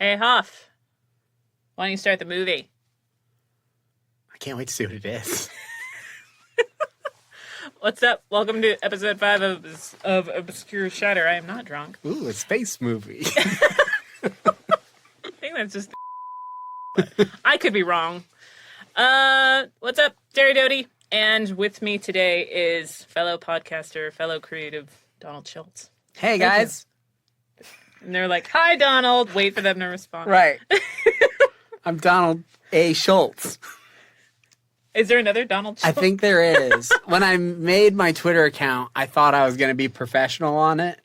Hey, Hoff. Why don't you start the movie? I can't wait to see what it is. What's up? Welcome to episode 5 of Obscure Shatter. I am not drunk. Ooh, a space movie. I think that's just... but I could be wrong. What's up? Terri Doty. And with me today is fellow podcaster, fellow creative, Donald Shults. Hey, guys. And they're like, hi, Donald. Wait for them to respond. Right. I'm Donald A. Schultz. Is there another Donald Schultz? I think there is. When I made my Twitter account, I thought I was going to be professional on it.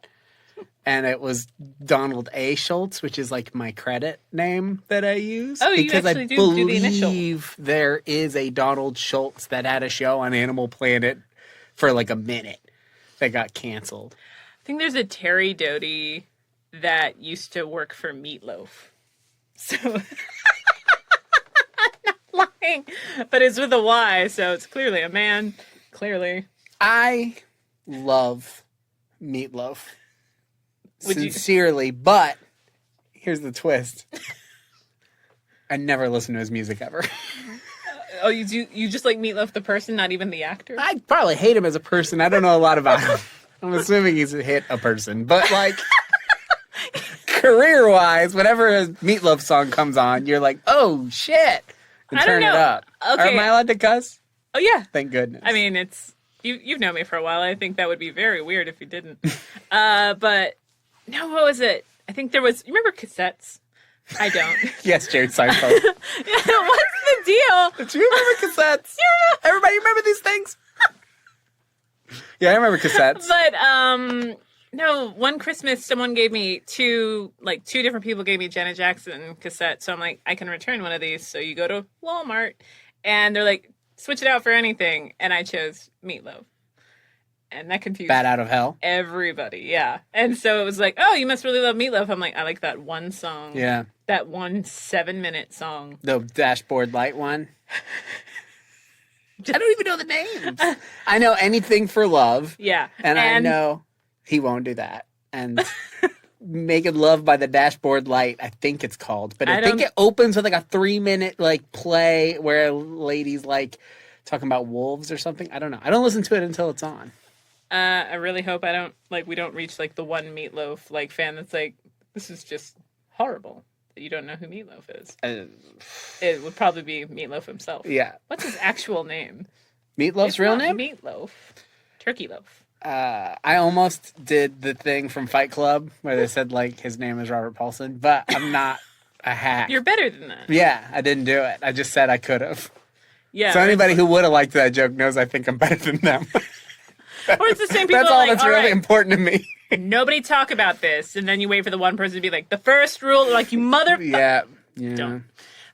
And it was Donald A. Schultz, which is like my credit name that I use. Oh, you because actually I do the initial. believe there is a Donald Schultz that had a show on Animal Planet for like a minute that got canceled. I think there's a Terri Doty that used to work for Meatloaf. So, I'm not lying, but it's with a Y, so it's clearly a man. Clearly. I love Meatloaf. Sincerely, but here's the twist. I never listened to his music ever. Oh, you just like Meatloaf the person, not even the actor? I probably hate him as a person. I don't know a lot about him. I'm assuming he's hit a person. But, like, career-wise, whenever a Meatloaf song comes on, you're like, oh, shit. And I turn don't know. it up. Okay. Am I allowed to cuss? Oh, yeah. Thank goodness. I mean, it's... You've known me for a while. I think that would be very weird if you didn't. But... No, what was it? I think there was... You remember cassettes? I don't. Yes, Jerry Seinfeld. What's the deal? Do you remember cassettes? Everybody remember these things? Yeah, I remember cassettes. But, no, one Christmas, someone gave me two different people gave me Janet Jackson cassettes. So I'm like, I can return one of these. So you go to Walmart, and they're like, switch it out for anything. And I chose Meatloaf. And that confused Bat Out of Hell. everybody, yeah. And so it was like, oh, you must really love Meatloaf. I'm like, I like that one song. Yeah. That one 7-minute song. The Dashboard Light one. I don't even know the names. I know Anything for Love. Yeah. And I know he won't do that. And Making Love by the Dashboard Light, I think it's called. But I think it opens with like a 3-minute like play where a lady's like talking about wolves or something. I don't know. I don't listen to it until it's on. I really hope we don't reach like the one Meatloaf like fan that's like, this is just horrible that you don't know who Meatloaf is. It would probably be Meatloaf himself. Yeah. What's his actual name? Meatloaf's real name? Meatloaf. Turkey Loaf. I almost did the thing from Fight Club where they said like his name is Robert Paulson, but I'm not a hack. You're better than that. Yeah, I didn't do it. I just said I could have. Yeah. So anybody who would have liked that joke knows I think I'm better than them. Or it's the same people. That's all like, that's really important to me. Nobody talk about this, and then you wait for the one person to be like, the first rule, like, you Yeah. Don't.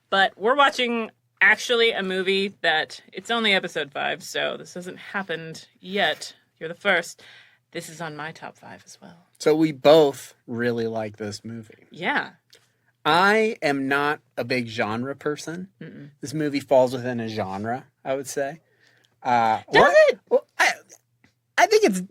But we're watching, actually, a movie that, it's only episode 5, so this hasn't happened yet. You're the first. This is on my top 5 as well. So we both really like this movie. Yeah. I am not a big genre person. Mm-mm. This movie falls within a genre, I would say. Does it? Well, I think it's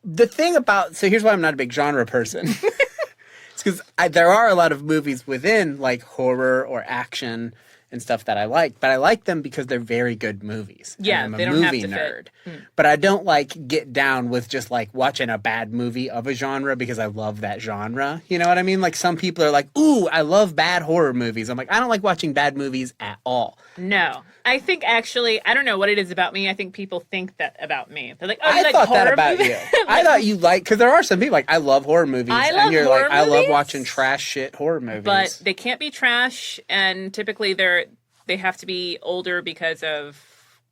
the thing about. So here's why I'm not a big genre person. It's because there are a lot of movies within like horror or action and stuff that I like, but I like them because they're very good movies. Yeah, I'm a they don't movie have to nerd. fit. But I don't like get down with just like watching a bad movie of a genre because I love that genre. You know what I mean? Like some people are like, ooh, I love bad horror movies. I'm like, I don't like watching bad movies at all. No. I think actually, I don't know what it is about me. I think people think that about me. They're like, oh, you I like thought horror that about movies? you. I thought you like, because there are some people like, I love horror movies. I love and you're horror like, I love movies, watching trash shit horror movies. But they can't be trash, and typically they have to be older because of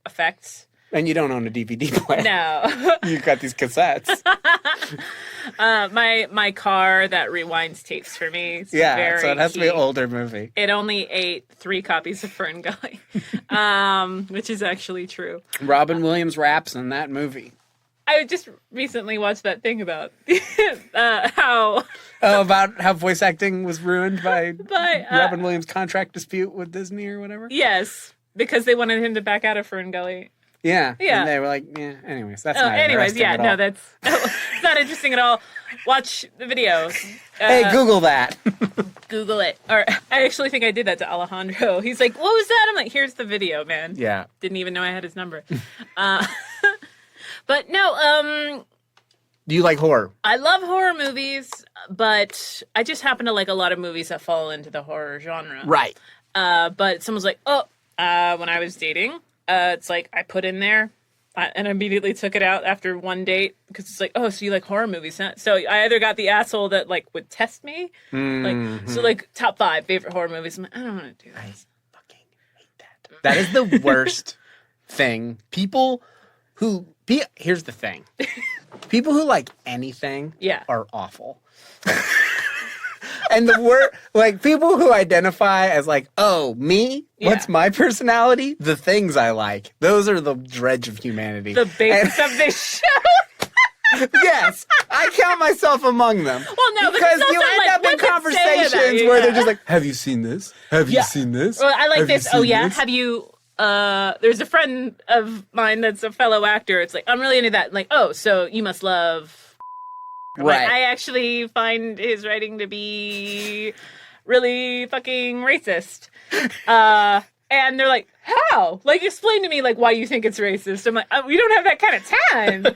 effects. And you don't own a DVD player. No. You've got these cassettes. My car that rewinds tapes for me. Yeah, so it has to be an key. older movie. It only ate 3 copies of Fern Gully, which is actually true. Robin Williams raps in that movie. I just recently watched that thing about how... Oh, about how voice acting was ruined by by Robin Williams' contract dispute with Disney or whatever? Yes, because they wanted him to back out of Fern Gully. Yeah. Yeah. And they were like, yeah, anyways, that's not Anyways, interesting yeah, at all. no, that's it's not interesting at all. Watch the video. Hey, Google that. Google it. Or I actually think I did that to Alejandro. He's like, what was that? I'm like, here's the video, man. Yeah. Didn't even know I had his number. But no, Do you like horror? I love horror movies, but I just happen to like a lot of movies that fall into the horror genre. Right. But someone's like, when I was dating, it's like I put in there and I immediately took it out after one date because it's like, oh, so you like horror movies, huh? So I either got the asshole that like would test me, like, so like top 5 favorite horror movies. I'm like, I don't want to do this. I fucking hate that. That is the worst thing. People who here's the thing. People who like anything are awful. And the word, like, people who identify as like, oh, me? What's my personality? The things I like. Those are the dredge of humanity. The basis of this show. Yes, I count myself among them. Well, no, because you end like, up in conversations where they're just like, have you seen this? Have you seen this? Well, I like have this. Oh, yeah? This? Have you... there's a friend of mine that's a fellow actor. It's like, I'm really into that. Like, oh, so you must love... Right. Like, I actually find his writing to be really fucking racist. And they're like, how? Like, explain to me, like, why you think it's racist. I'm like, we don't have that kind of time.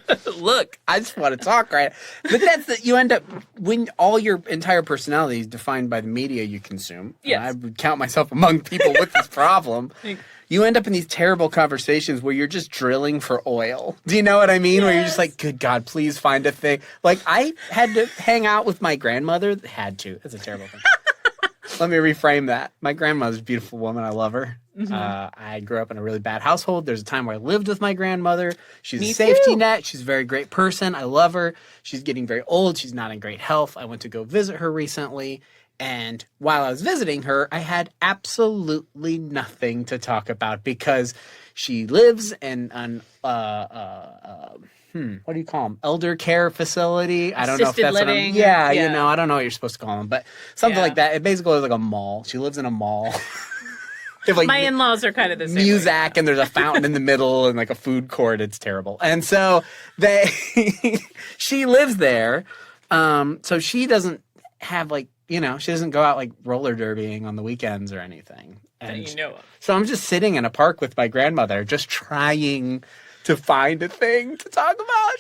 Look, I just want to talk, right? But that's you end up, when all your entire personality is defined by the media you consume. Yes. I would count myself among people with this problem. You end up in these terrible conversations where you're just drilling for oil. Do you know what I mean? Yes. Where you're just like, good God, please find a thing. Like, I had to hang out with my grandmother. Had to. That's a terrible thing. Let me reframe that. My grandmother's a beautiful woman. I love her. Mm-hmm. I grew up in a really bad household. There's a time where I lived with my grandmother. She's a safety net. She's a very great person. I love her. She's getting very old. She's not in great health. I went to go visit her recently. And while I was visiting her, I had absolutely nothing to talk about because she lives in an what do you call them? Elder care facility. I don't know if that's living. You know, I don't know what you're supposed to call them, but something like that. It basically is like a mall. She lives in a mall. Like, my in-laws are kind of the same. Muzak, and there's a fountain in the middle and like a food court. It's terrible. And so she lives there. So she doesn't have like, you know, she doesn't go out like roller derbying on the weekends or anything. And that you know of. So I'm just sitting in a park with my grandmother, just trying to find a thing to talk about,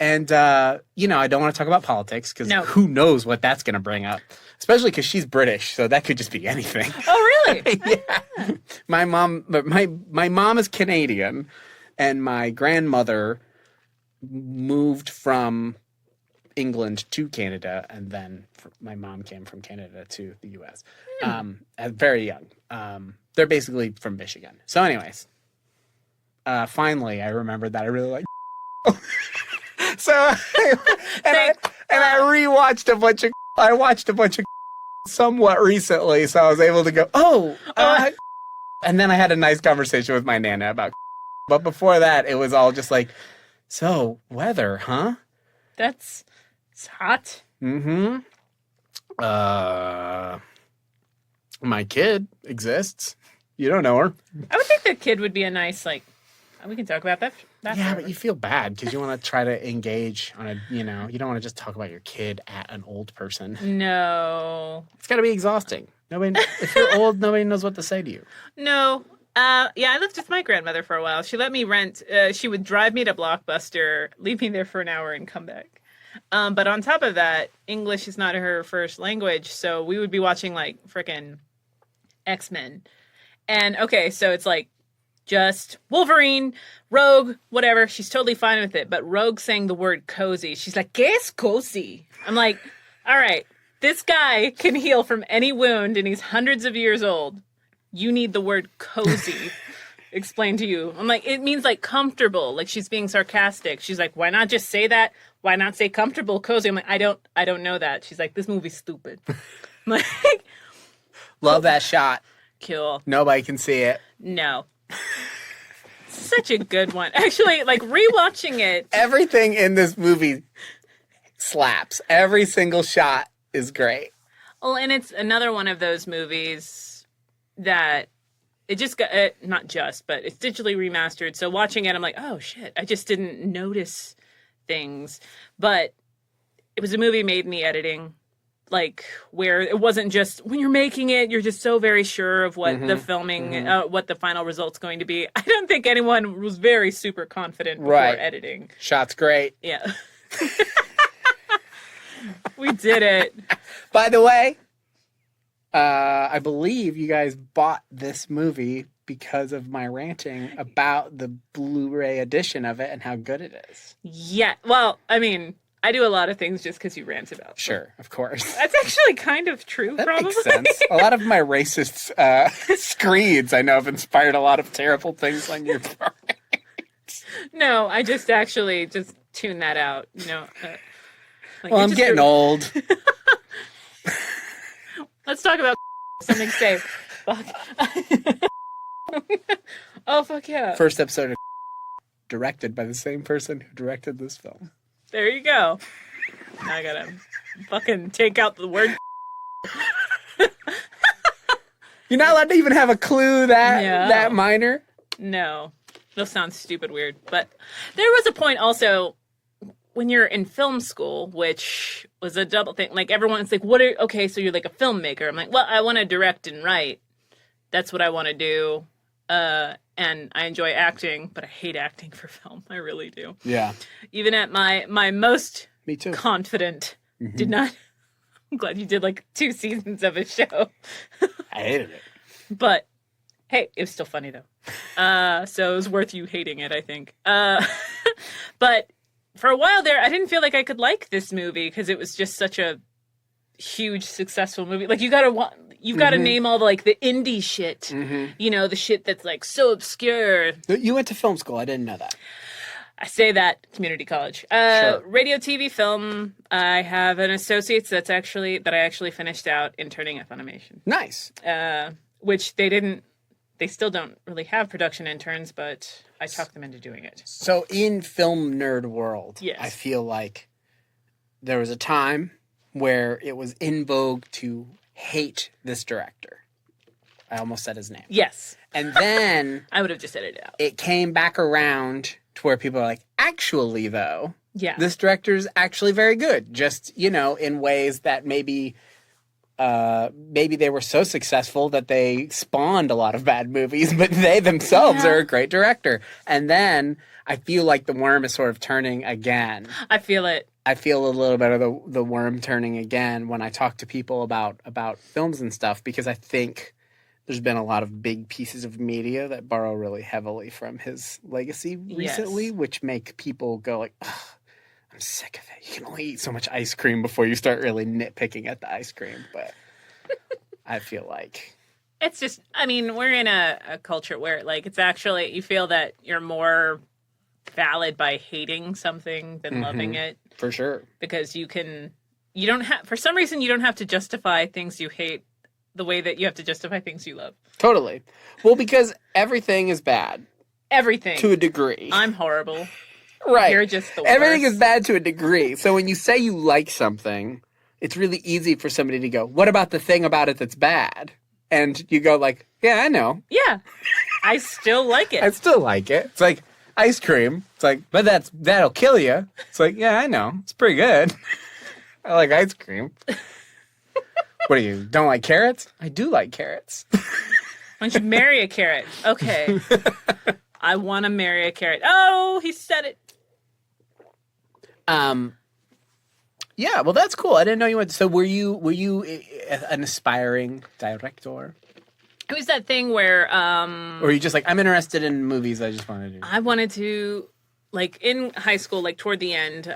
And, you know, I don't want to talk about politics because who knows what that's going to bring up, especially because she's British. So that could just be anything. Oh, really? Yeah. My mom is Canadian, and my grandmother moved from England to Canada, and then my mom came from Canada to the U.S. Very young. They're basically from Michigan. So anyways, finally I remembered that I really like so I rewatched a bunch of somewhat recently, so I was able to go, and then I had a nice conversation with my Nana about but before that it was all just like, so weather, huh? It's hot. Mm-hmm. My kid exists. You don't know her. I would think the kid would be a nice, like, we can talk about that. Yeah, but you feel bad because you want to try to engage on a, you know, you don't want to just talk about your kid at an old person. No. It's got to be exhausting. If you're old, nobody knows what to say to you. No. I lived with my grandmother for a while. She let me rent. She would drive me to Blockbuster, leave me there for an hour, and come back. But on top of that, English is not her first language, so we would be watching, like, frickin' X-Men. And, okay, so it's, like, just Wolverine, Rogue, whatever. She's totally fine with it. But Rogue saying the word cozy. She's like, ¿Qué es cozy? I'm like, all right, this guy can heal from any wound, and he's hundreds of years old. You need the word cozy explained to you. I'm like, it means, like, comfortable. Like, she's being sarcastic. She's like, why not just say that? Why not say comfortable, cozy? I'm like, I don't know that. She's like, this movie's stupid. I'm like, love that shot. Cool. Nobody can see it. No. Such a good one. Actually, like, rewatching it. Everything in this movie slaps. Every single shot is great. Well, and it's another one of those movies that it just got, not just, but it's digitally remastered. So watching it, I'm like, oh, shit. I just didn't notice things, but it was a movie made in the editing, like where it wasn't just when you're making it, you're just so very sure of what the filming, what the final result's going to be. I don't think anyone was very super confident before editing. Shot's great. Yeah. We did it. By the way, I believe you guys bought this movie because of my ranting about the Blu-ray edition of it and how good it is. Yeah. Well, I mean, I do a lot of things just because you rant about them. Sure, of course. That's actually kind of true, that probably. Makes sense. A lot of my racist screeds, I know, have inspired a lot of terrible things on your part. No, I just actually just tune that out, you know. Like, well, I'm getting old. Let's talk about something safe. Fuck. Oh, fuck yeah. First episode of directed by the same person who directed this film. There you go. Now I gotta fucking take out the word. You're not allowed to even have a clue that minor? No. They'll sound stupid weird. But there was a point also when you're in film school, which was a double thing. Like, everyone's like, okay, so you're like a filmmaker. I'm like, well, I want to direct and write. That's what I want to do. And I enjoy acting, but I hate acting for film. I really do. Yeah. Even at my most Me too. confident, did not. I'm glad you did like 2 seasons of a show. I hated it. But hey, it was still funny though. So it was worth you hating it, I think. But for a while there, I didn't feel like I could like this movie because it was just such a huge, successful movie. Like, you've got to name all the, like, the indie shit. You know, the shit that's, like, so obscure. You went to film school. I didn't know that. I say that, community college. Sure. Radio, TV, film. I have an associate's that I actually finished out interning at Funimation. Nice. Which they still don't really have production interns, but I talked them into doing it. So in film nerd world, yes. I feel like there was a time where it was in vogue to hate this director. I almost said his name. Yes. And then I would have just edited it out. It came back around to where people are like, actually, though, this director's actually very good. Just, you know, in ways that maybe they were so successful that they spawned a lot of bad movies, but they themselves are a great director. And then I feel like the worm is sort of turning again. I feel it. I feel a little bit of the worm turning again when I talk to people about films and stuff, because I think there's been a lot of big pieces of media that borrow really heavily from his legacy recently, which make people go like, I'm sick of it. You can only eat so much ice cream before you start really nitpicking at the ice cream. But I feel like it's just, I mean, we're in a culture where, like, it's actually, you feel that you're more valid by hating something than loving it. For sure. Because for some reason, you don't have to justify things you hate the way that you have to justify things you love. Totally. Well, because everything is bad. Everything. To a degree. I'm horrible. Right. You're just the worst. Everything is bad to a degree. So when you say you like something, it's really easy for somebody to go, what about the thing about it that's bad? And you go like, yeah, I know. Yeah. I still like it. I still like it. It's like ice cream. It's like, but that'll kill you. It's like, yeah, I know. It's pretty good. I like ice cream. What do you, don't like carrots? I do like carrots. Why don't you marry a carrot? Okay. I want to marry a carrot. Oh, he said it. Yeah, well, that's cool. I didn't know you went. So were you an aspiring director? It was that thing where, or were you just like, I'm interested in movies, I just want to do. I wanted to, like, in high school, like, toward the end,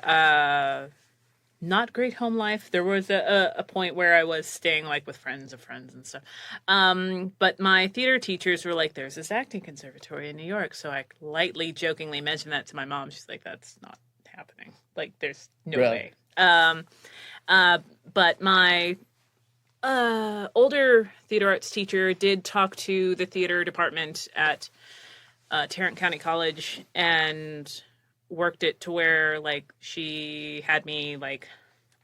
not great home life. There was a point where I was staying, like, with friends of friends and stuff. But my theater teachers were like, there's this acting conservatory in New York. So I lightly, jokingly mentioned that to my mom. She's like, that's not happening. Like, there's no way. But my older theater arts teacher did talk to the theater department at Tarrant County College and worked it to where, like, she had me, like,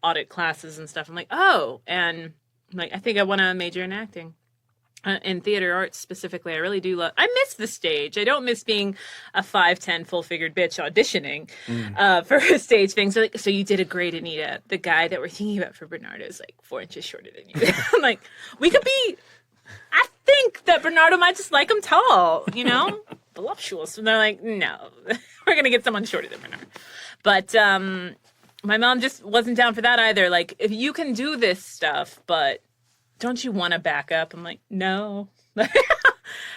audit classes and stuff. I'm like, oh, and I'm like, I think I want to major in acting. in theater arts specifically, I really do love. I miss the stage. I don't miss being a 5'10" full-figured bitch auditioning for a stage thing. So, like, so you did a great Anita. The guy that we're thinking about for Bernardo is like 4 inches shorter than you. I'm like, we could be. I think that Bernardo might just like him tall, you know, voluptuous. And they're like, no, we're gonna get someone shorter than Bernardo. But my mom just wasn't down for that either. Like, if you can do this stuff, but don't you want to back up? I'm like, no.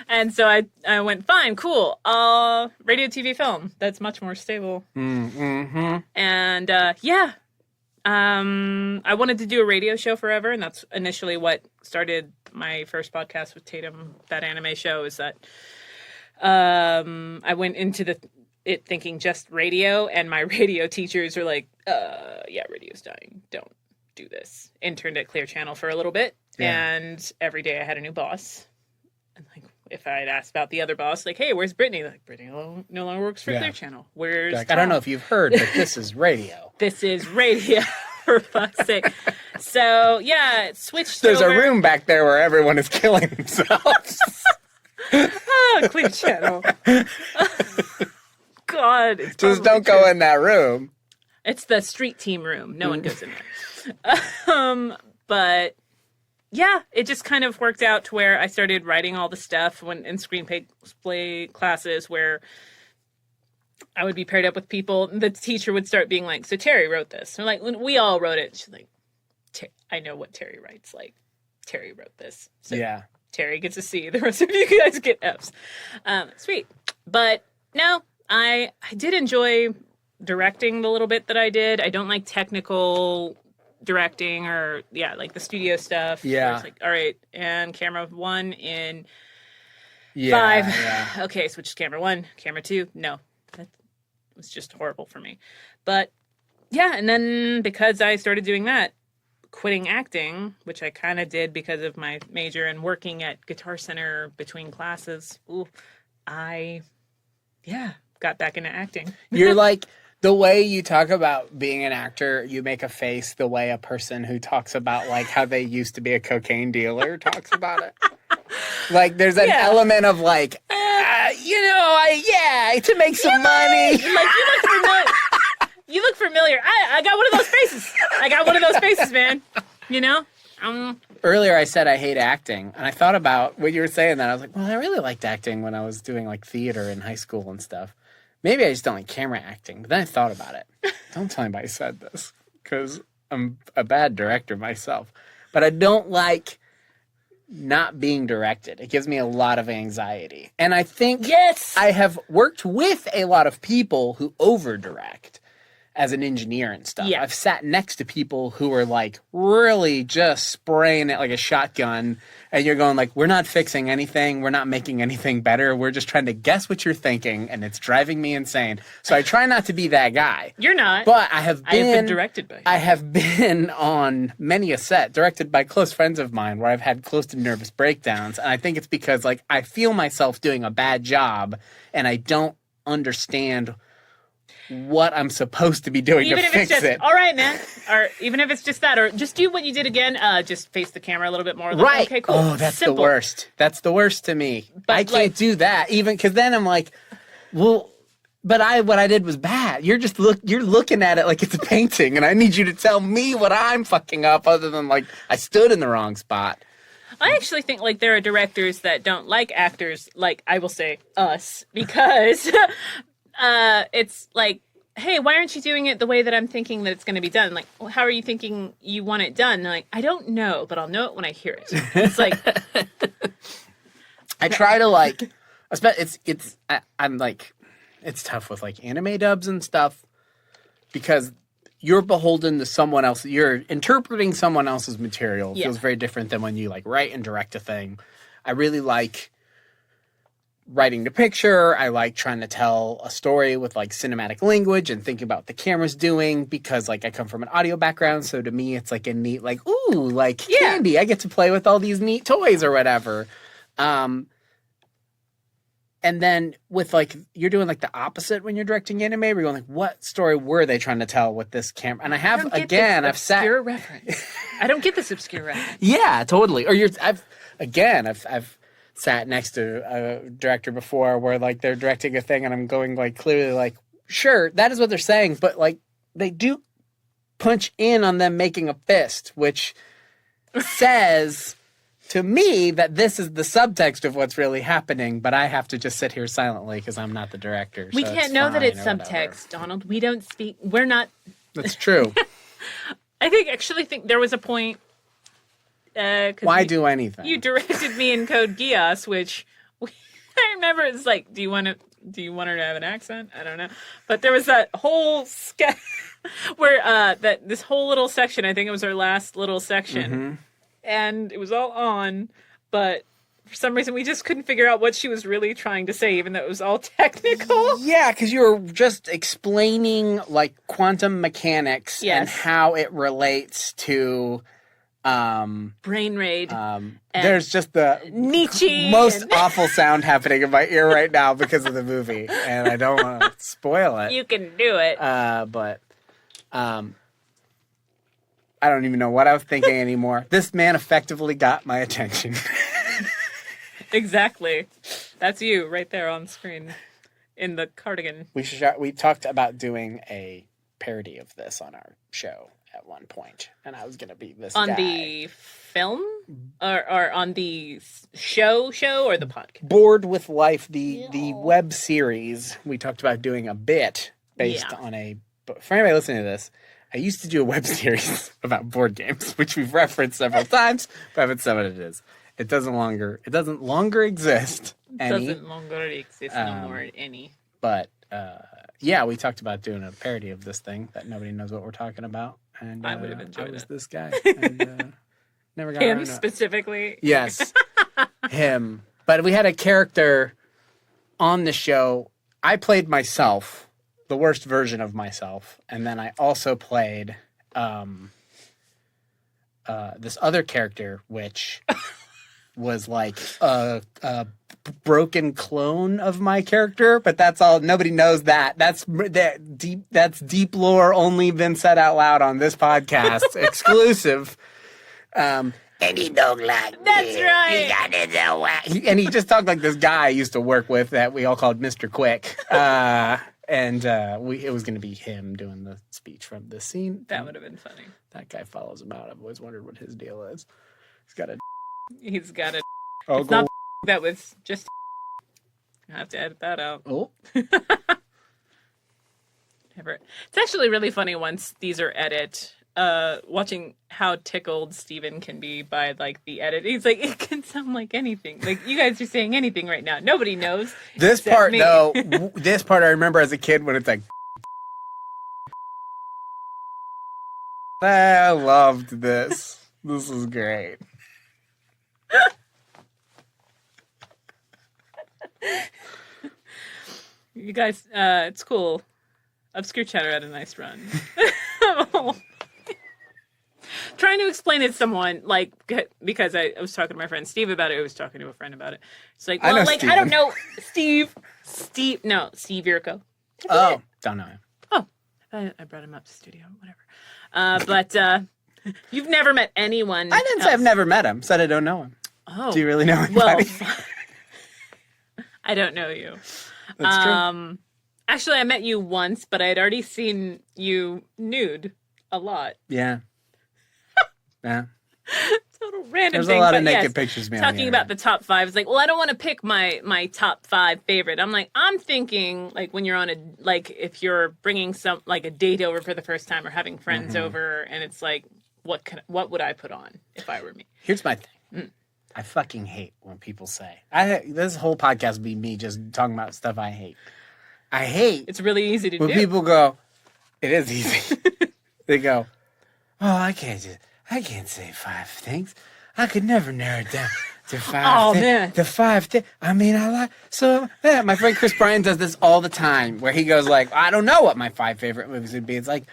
And so I went, fine, cool. Radio, TV, film. That's much more stable. Mm-hmm. And I wanted to do a radio show forever. And that's initially what started my first podcast with Tatum, that anime show, is that I went into it thinking just radio. And my radio teachers are like, yeah, radio's dying. Don't do this. Interned at Clear Channel for a little bit. Yeah. And every day I had a new boss. And like, if I had asked about the other boss, like, hey, where's Brittany? Like, Brittany no longer works for Clear Channel. Where's like, I don't know if you've heard, but this is radio. This is radio, for fuck's sake. So, yeah, it switched There's over. a room back there where everyone is killing themselves. Oh, Clear Channel. God. Just don't go in that room. It's the street team room. No one goes in there. But yeah, it just kind of worked out to where I started writing all the stuff in screenplay classes where I would be paired up with people. The teacher would start being like, so Terri wrote this. And like, we all wrote it. She's like, I know what Terri writes. Like, Terri wrote this. So yeah. Terri gets a C. The rest of you guys get Fs. Sweet. But no, I did enjoy directing the little bit that I did. I don't like technical directing or like the studio stuff. Yeah, it's like, all right, and camera 1 in 5. Yeah. Okay, switch to camera 1, camera 2. No, that was just horrible for me. But yeah, and then because I started doing that, quitting acting, which I kind of did because of my major and working at Guitar Center between classes. I got back into acting. You're like, the way you talk about being an actor, you make a face the way a person who talks about like how they used to be a cocaine dealer talks about it. Like there's an element of like, to make some money. Like you look familiar. You look familiar. I got one of those faces. I got one of those faces, man. You know? Earlier I said I hate acting, and I thought about when you were saying that. I was like, well, I really liked acting when I was doing like theater in high school and stuff. Maybe I just don't like camera acting. But then I thought about it. Don't tell anybody I said this, because I'm a bad director myself. But I don't like not being directed. It gives me a lot of anxiety. And I think I have worked with a lot of people who over-direct as an engineer and stuff. Yeah. I've sat next to people who are like really just spraying it like a shotgun, and you're going like, we're not fixing anything, we're not making anything better, we're just trying to guess what you're thinking, and it's driving me insane. So I try not to be that guy. You're not. But I have been directed by you. I have been on many a set directed by close friends of mine where I've had close to nervous breakdowns, and I think it's because like I feel myself doing a bad job and I don't understand what I'm supposed to be doing even to if fix it's just, it. All right, man. Or even if it's just that, or just do what you did again. Just face the camera a little bit more. Like, right. Okay, cool. Oh, that's Simple. the worst. That's the worst to me. But I can't do that, even because then I'm like, well, but what I did was bad. You're looking at it like it's a painting, and I need you to tell me what I'm fucking up, other than like I stood in the wrong spot. I actually think like there are directors that don't like actors, like I will say us, because it's like, hey, why aren't you doing it the way that I'm thinking that it's going to be done? Like, well, how are you thinking you want it done? And like, I don't know, but I'll know it when I hear it. It's like, I try to like, I'm like, it's tough with like anime dubs and stuff because you're beholden to someone else. You're interpreting someone else's material. It feels very different than when you like write and direct a thing. I really like writing the picture. I like trying to tell a story with like cinematic language and thinking about what the camera's doing because like I come from an audio background. So to me, it's like a neat, like, ooh, like candy. I get to play with all these neat toys or whatever. And then with like, you're doing like the opposite when you're directing anime. Where you're going like, what story were they trying to tell with this camera? And I have, again, I've sat. Reference. I don't get this obscure reference. Yeah, totally. Or again, I've sat next to a director before where like they're directing a thing and I'm going like clearly like, sure, that is what they're saying, but like they do punch in on them making a fist, which says to me that this is the subtext of what's really happening, but I have to just sit here silently because I'm not the director. We can't know that it's subtext, Donald. We don't speak. We're not. That's true. I actually think there was a point. Why do anything? You directed me in Code Geass, which I remember it's like, do you want her to have an accent? I don't know. But there was that whole sketch where this whole little section, I think it was our last little section, and it was all on, but for some reason we just couldn't figure out what she was really trying to say, even though it was all technical. Yeah, because you were just explaining like quantum mechanics and how it relates to brain raid. There's just the Nietzsche most awful sound happening in my ear right now because of the movie, and I don't want to spoil it. You can do it. But I don't even know what I was thinking anymore. This man effectively got my attention. Exactly. That's you right there on screen in the cardigan. We talked about doing a parody of this on our show at one point, and I was going to be this on guy. The film or on the show or the podcast. Bored with Life, the web series. We talked about doing a bit based on a. But for anybody listening to this, I used to do a web series about board games, which we've referenced several times, but that's not what it is. It doesn't longer exist. It doesn't longer exist no more any. But yeah, we talked about doing a parody of this thing that nobody knows what we're talking about. And I would have enjoyed I was it. this guy. And, never got him around to it. specifically. Yes, him. But we had a character on the show. I played myself, the worst version of myself, and then I also played this other character, which was like a broken clone of my character, but that's all. Nobody knows that. That's deep lore only been said out loud on this podcast, exclusive. And he don't like That's me. right. He got his own way. And he just talked like this guy I used to work with that we all called Mr. Quick. And it was going to be him doing the speech from the scene. That would have been funny. That guy follows him out. I've always wondered what his deal is. He's got a. Oh, it's not that was just. I have to edit that out. Oh. It's actually really funny once these are edited. Watching how tickled Stephen can be by like the edit. He's like, it can sound like anything. Like you guys are saying anything right now. Nobody knows. This part, though, this part I remember as a kid when it's like. I loved this. This is great. You guys, it's cool. Obscure Chatter had a nice run. Trying to explain it to someone, like, because I was talking to my friend Steve about it. I was talking to a friend about it. It's like, well, like, I don't know. Steve Yurko. Oh, don't know him. Oh, I brought him up to studio, whatever. But you've never met anyone. I didn't say I've never met him. Said I don't know him. Oh. Do you really know anybody? Well, I don't know you. That's true. Actually, I met you once, but I had already seen you nude a lot. Yeah. Yeah. Total random There's thing. a lot of naked pictures of me on talking the about the top 5. It's like, well, I don't want to pick my top 5 favorite. I'm thinking like when you're on if you're bringing a date over for the first time or having friends over, and it's like, what would I put on if I were me? Here's my thing. I fucking hate when people say, this whole podcast would be me just talking about stuff I hate. I hate. It's really easy to do. When people go, it is easy. They go, oh, I can't say 5 things. I could never narrow it down to 5 Oh, things. man. The 5 things. I mean, my friend Chris Bryan does this all the time where he goes like, I don't know what my 5 favorite movies would be. It's like,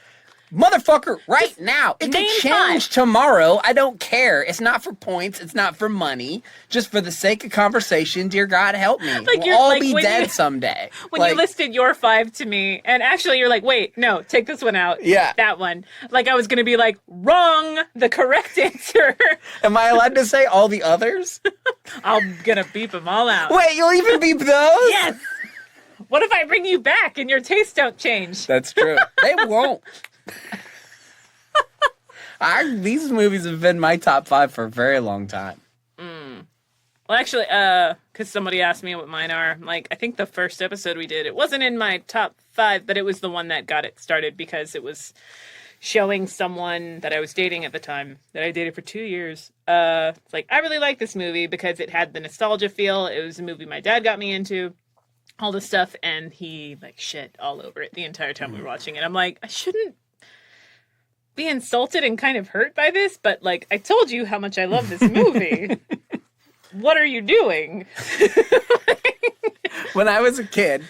motherfucker, right now. It could change tomorrow. I don't care. It's not for points. It's not for money. Just for the sake of conversation, dear God, help me. We'll all be dead someday. When you listed your 5 to me, and actually you're like, wait, no, take this one out. Yeah. That one. Like I was going to be like, wrong, the correct answer. Am I allowed to say all the others? I'm gonna beep them all out. Wait, you'll even beep those? Yes! What if I bring you back and your tastes don't change? That's true. They won't. These movies have been my top 5 for a very long time. Well, actually, because somebody asked me what mine are. Like, I think the first episode we did, it wasn't in my top 5, but it was the one that got it started because it was showing someone that I was dating at the time, that I dated for 2 years. It's like, I really like this movie because it had the nostalgia feel. It was a movie my dad got me into, all this stuff, and he, like, shit all over it the entire time we were watching it. I'm like, I shouldn't be insulted and kind of hurt by this, but, like, I told you how much I love this movie. What are you doing? When I was a kid,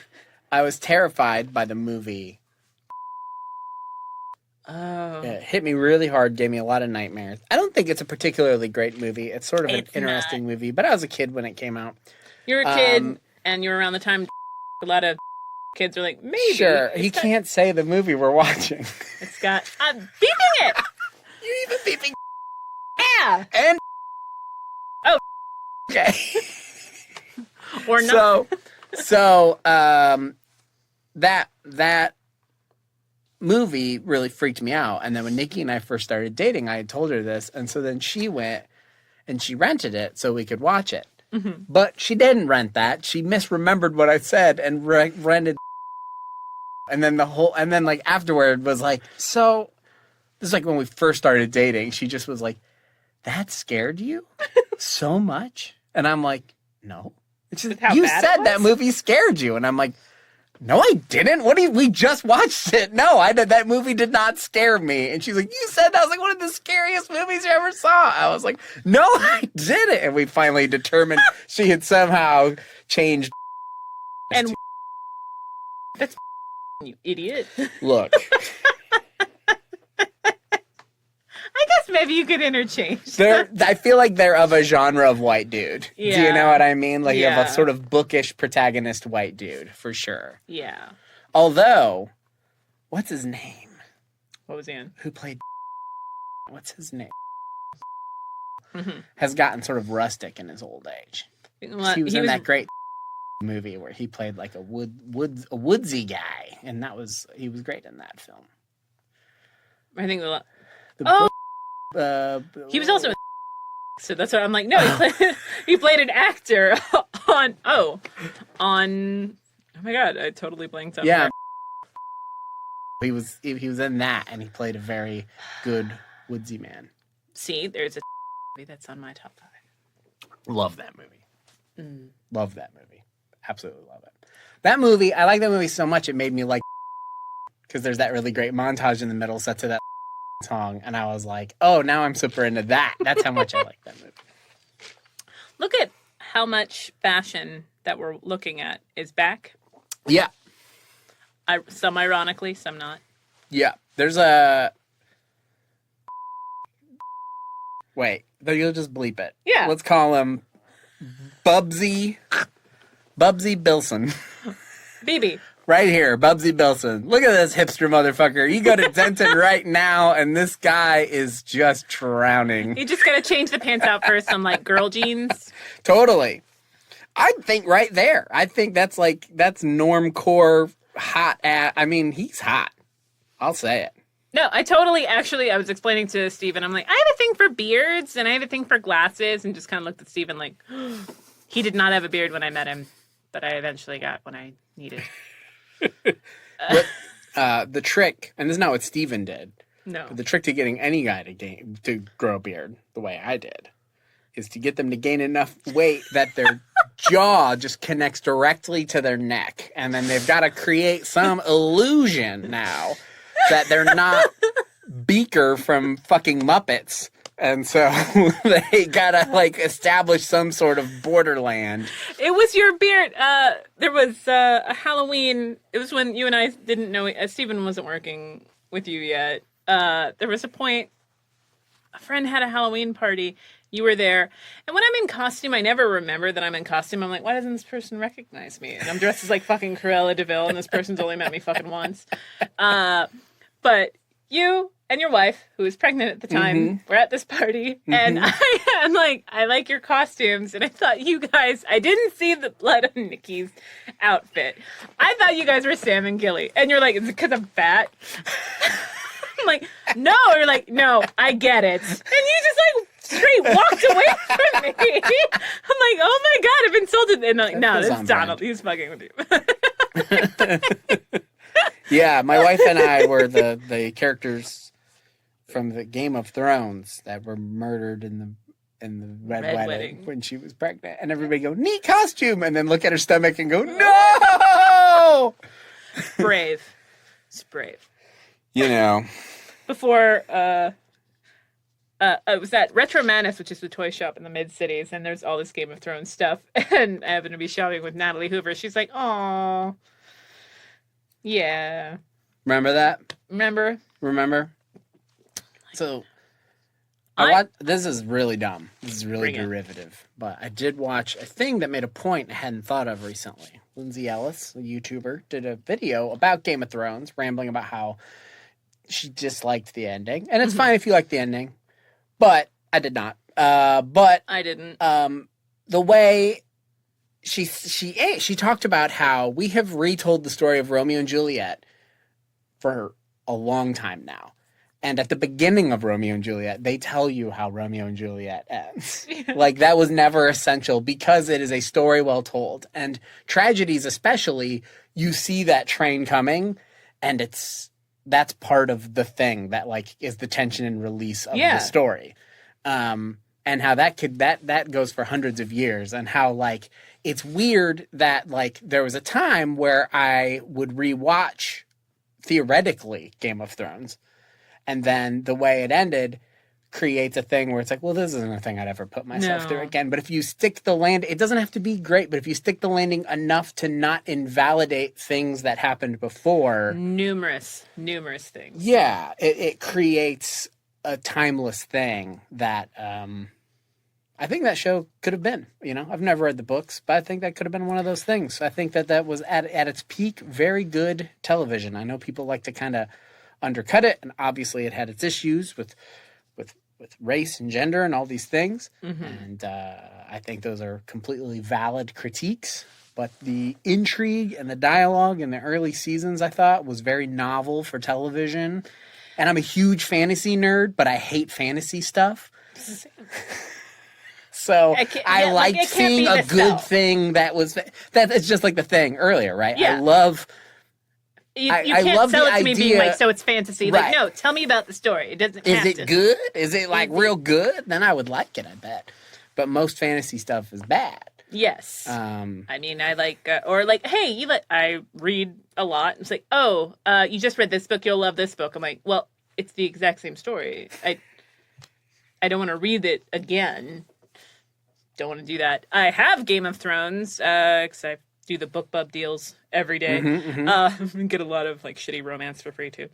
I was terrified by the movie. Oh. It hit me really hard, gave me a lot of nightmares. I don't think it's a particularly great movie. It's sort of an interesting movie, but I was a kid when it came out. You're a kid, and you're around the time a lot of kids are like, maybe. Sure, he can't say the movie we're watching. It's got... I'm beeping it! You're even beeping. Yeah! And... Oh. Okay. Or not. So, that movie really freaked me out. And then when Nikki and I first started dating, I had told her this. And so then she went and she rented it so we could watch it. Mm-hmm. But she didn't rent that. She misremembered what I said and rented. And then like afterward was like, so this is like when we first started dating. She just was like, that scared you so much? And I'm like, no. You said that movie scared you. And I'm like, no, I didn't. We just watched it. No, that movie did not scare me. And she's like, you said that was like one of the scariest movies you ever saw. I was like, no, I didn't. And we finally determined she had somehow changed. And that's you idiot. Look. I guess maybe you could interchange. I feel like they're of a genre of white dude. Yeah. Do you know what I mean? Like you have a sort of bookish protagonist white dude, for sure. Yeah. Although, what's his name? What was he in? Who played... What's his name? Mm-hmm. Has gotten sort of rustic in his old age. Well, he was in that great movie where he played like a woodsy guy, and he was great in that film. I think he was also in so that's what I'm like, no, he played an actor on oh my god, I totally blanked on that. He was in that, and he played a very good woodsy man. See, there's a movie that's on my top 5. Love that movie. Love that movie. Absolutely love it. That movie, I like that movie so much it made me like because there's that really great montage in the middle set to that song, and I was like, oh, now I'm super into that. That's how much I like that movie. Look at how much fashion that we're looking at is back. Yeah. Some ironically, some not. Yeah. There's a... Wait. You'll just bleep it. Yeah. Let's call him Bubsy Bilson. BB. Right here, Bubsy Bilson. Look at this hipster motherfucker. You go to Denton right now, and this guy is just drowning. You just gotta change the pants out for some, like, girl jeans. Totally. I think right there. I think that's normcore hot I mean, he's hot. I'll say it. No, I was explaining to Steven, I'm like, I have a thing for beards, and I have a thing for glasses, and just kind of looked at Steven like, he did not have a beard when I met him, but I eventually got when I needed. The trick, and this is not what Steven did. No. But the trick to getting any guy to grow a beard the way I did is to get them to gain enough weight that their jaw just connects directly to their neck. And then they've got to create some illusion now that they're not Beaker from fucking Muppets. And so they gotta like establish some sort of borderland. It was your beard. There was a Halloween. It was when you and I didn't know. Stephen wasn't working with you yet. There was a point. A friend had a Halloween party. You were there. And when I'm in costume, I never remember that I'm in costume. I'm like, why doesn't this person recognize me? And I'm dressed as like fucking Cruella de Vil, and this person's only met me fucking once. But you and your wife, who was pregnant at the time, were at this party, and I'm like, I like your costumes, and I thought you guys, I didn't see the blood on Nikki's outfit. I thought you guys were Sam and Gilly, and you're like, is it because I'm fat? I'm like, no. You're like, no, I get it, and you just like straight walked away from me. I'm like, oh my god, I've insulted, and I'm like, no, this is Donald. He's fucking with you. Yeah, my wife and I were the characters from the Game of Thrones that were murdered in the Red Wedding when she was pregnant, and everybody go, neat costume, and then look at her stomach and go, no. It's brave. You know, before it was at Retro Madness, which is the toy shop in the mid cities, and there's all this Game of Thrones stuff, and I happened to be shopping with Natalie Hoover. She's like, "Oh, yeah." Remember that? Remember? So, this is really dumb. This is really derivative. But I did watch a thing that made a point I hadn't thought of recently. Lindsay Ellis, a YouTuber, did a video about Game of Thrones, rambling about how she disliked the ending. And it's fine if you like the ending. But I did not. But I didn't. The way she talked about how we have retold the story of Romeo and Juliet for a long time now. And at the beginning of Romeo and Juliet, they tell you how Romeo and Juliet ends. Like, that was never essential because it is a story well told. And tragedies especially, you see that train coming, and that's part of the thing that, like, is the tension and release of the story. And how that goes for hundreds of years, and how, like, it's weird that, like, there was a time where I would rewatch, theoretically, Game of Thrones. And then the way it ended creates a thing where it's like, well, this isn't a thing I'd ever put myself through again. But if you stick the landing, it doesn't have to be great, but if you stick the landing enough to not invalidate things that happened before. Numerous things. Yeah, it creates a timeless thing that I think that show could have been. You know, I've never read the books, but I think that could have been one of those things. I think that was at its peak, very good television. I know people like to kind of undercut it, and obviously it had its issues with race and gender and all these things. And I think those are completely valid critiques. But the intrigue and the dialogue in the early seasons, I thought, was very novel for television. And I'm a huge fantasy nerd, but I hate fantasy stuff. So I liked seeing a good thing that it's just like the thing earlier, right? Yeah. I love. You can't sell it to me being like, so it's fantasy. Right. Like, no, tell me about the story. It doesn't have to. Is it good? Is it, like, real good? Then I would like it, I bet. But most fantasy stuff is bad. Yes. I mean, I like, or like, hey, I read a lot. It's like, oh, you just read this book. You'll love this book. I'm like, well, it's the exact same story. I don't want to read it again. Don't want to do that. I have Game of Thrones, because I do the BookBub deals every day. Get a lot of, like, shitty romance for free too.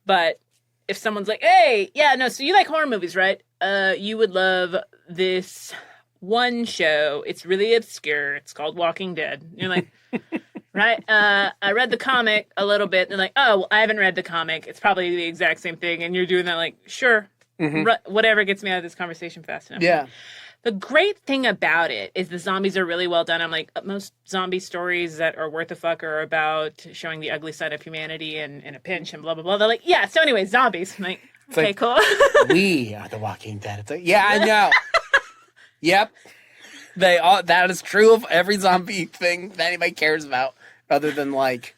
But if someone's like, hey, yeah, no, so you like horror movies, right? You would love this one show. It's really obscure. It's called Walking Dead. And you're like, right? I read the comic a little bit. And they're like, oh, well, I haven't read the comic. It's probably the exact same thing. And you're doing that like, sure, whatever gets me out of this conversation fast enough. Yeah. The great thing about it is the zombies are really well done. I'm like, most zombie stories that are worth a fuck are about showing the ugly side of humanity and in a pinch and blah, blah, blah. They're like, yeah, so anyways, zombies. I'm like, okay, like, cool. We are the Walking Dead. It's like, yeah, I know. Yep. That is true of every zombie thing that anybody cares about, other than, like,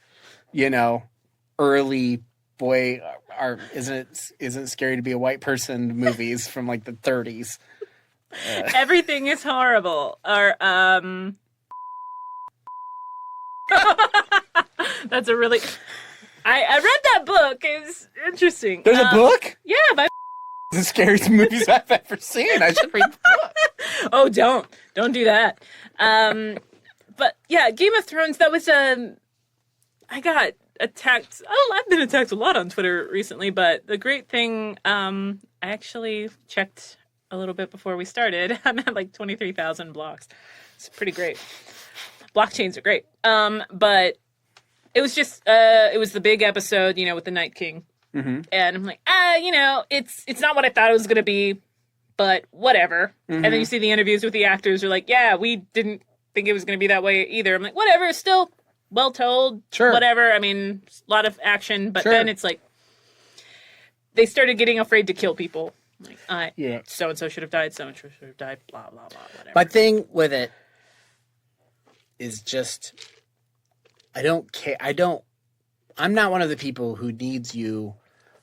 you know, early boy isn't scary to be a white person movies from, like, the 30s. Everything is horrible. Or that's a really. I read that book. It was interesting. There's a book? Yeah, by the scariest movies I've ever seen. I should read the book. Oh, don't do that. But yeah, Game of Thrones. That was I got attacked. Oh, I've been attacked a lot on Twitter recently. But the great thing, I actually checked a little bit before we started. I'm at like 23,000 blocks. It's pretty great. Blockchains are great. But it was just, it was the big episode, you know, with the Night King Mm-hmm. And I'm like, it's not what I thought it was going to be, but whatever. Mm-hmm. And then you see the interviews with the actors who are like, yeah, we didn't think it was going to be that way either. I'm like, whatever, still well told. Sure. Whatever. I mean, a lot of action, but Sure. then it's like, they started getting afraid to kill people. Like, so-and-so should have died, so-and-so should have died, blah, blah, blah, whatever. My thing with it is just, I don't care. I'm not one of the people who needs you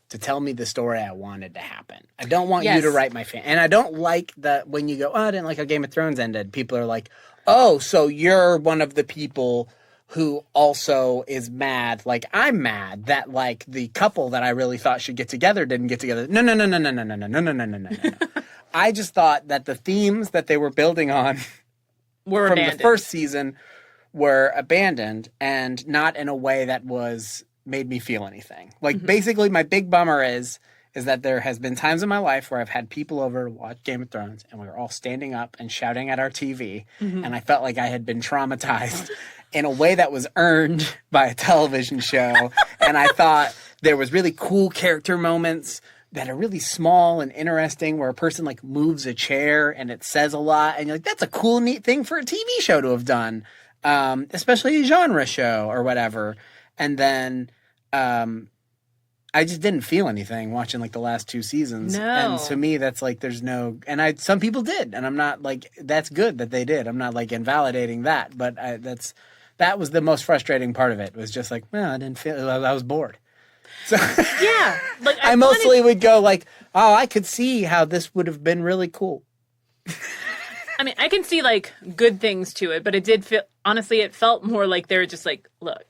to tell me the story I wanted to happen. I don't want you to write my fan. And I don't like that when you go, oh, I didn't like how Game of Thrones ended. People are like, oh, so you're one of the people who also is mad. Like, I'm mad that, like, the couple that I really thought should get together didn't get together. No. I just thought that the themes that they were building on were from abandoned. The first season were abandoned, and not in a way that made me feel anything. Like, basically, my big bummer is that there has been times in my life where I've had people over to watch Game of Thrones, and we were all standing up and shouting at our TV, and I felt like I had been traumatized in a way that was earned by a television show. And I thought there was really cool character moments that are really small and interesting, where a person like moves a chair and it says a lot, and you're like, that's a cool, neat thing for a TV show to have done, especially a genre show or whatever. And then I just didn't feel anything watching like the last 2 seasons. No. And to me, that's like, there's no, and some people did, and I'm not like, that's good that they did. I'm not like invalidating that, but that was the most frustrating part of it, was just like, well, I didn't feel, I was bored. So Yeah. Like, I mostly would go like, oh, I could see how this would have been really cool. I mean, I can see like good things to it, but it did feel, honestly, it felt more like they were just like, look,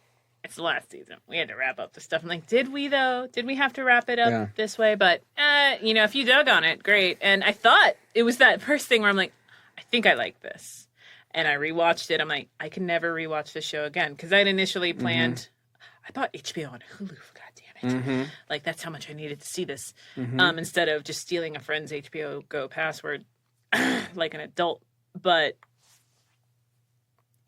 it's the last season. We had to wrap up the stuff. I'm like, did we though? Did we have to wrap it up this way? But, if you dug on it, great. And I thought it was that first thing where I'm like, I think I like this. And I rewatched it. I'm like, I can never rewatch this show again. Because I'd initially planned, I bought HBO on Hulu, for God damn it. Like, that's how much I needed to see this. Instead of just stealing a friend's HBO Go password like an adult. But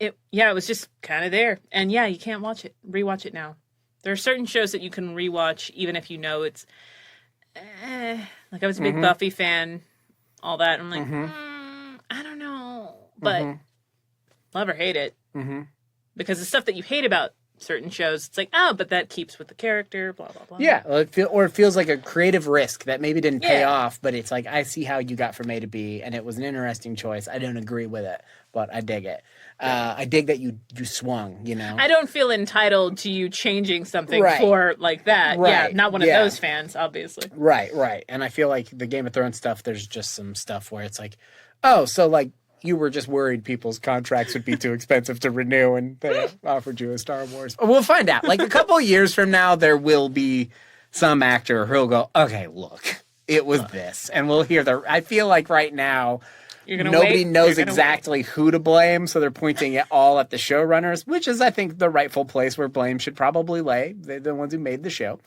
it was just kind of there. And yeah, you can't rewatch it now. There are certain shows that you can rewatch even if you know it's like, I was a big Buffy fan, all that. I'm like, I don't know. But love or hate it. Because the stuff that you hate about certain shows, it's like, oh, but that keeps with the character, blah, blah, blah. Yeah, or it feels like a creative risk that maybe didn't pay off, but it's like, I see how you got from A to B, and it was an interesting choice. I don't agree with it, but I dig it. I dig that you swung, I don't feel entitled to you changing something Right. for like that. Right. Yeah, not one of those fans, obviously. Right. And I feel like the Game of Thrones stuff, there's just some stuff where it's like, oh, so like, you were just worried people's contracts would be too expensive to renew, and they offered you a Star Wars. We'll find out. Like, a couple of years from now, there will be some actor who'll go, okay, look, it was this. And we'll hear I feel like right now, nobody knows exactly who to blame, so they're pointing it all at the showrunners, which is, I think, the rightful place where blame should probably lay. They're the ones who made the show.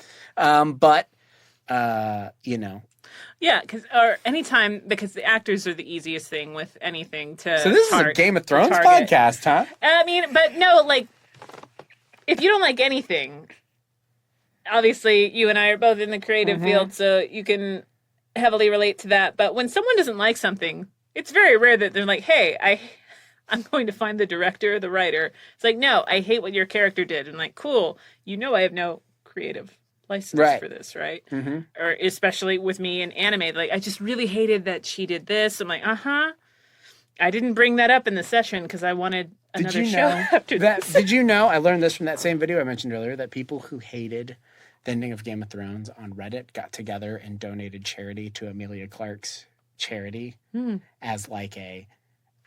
Yeah, because the actors are the easiest thing with anything to. So this is a Game of Thrones podcast, huh? I mean, but no, like, if you don't like anything, obviously you and I are both in the creative field, so you can heavily relate to that. But when someone doesn't like something, it's very rare that they're like, hey, I'm going to find the director or the writer. It's like, no, I hate what your character did. And like, cool, I have no creative license for this, right? Or especially with me in anime, like, I just really hated that she did this. I'm like, I didn't bring that up in the session because I wanted another show after this. Did you know, I learned this from that same video I mentioned earlier, that people who hated the ending of Game of Thrones on Reddit got together and donated charity to Emilia Clarke's charity as like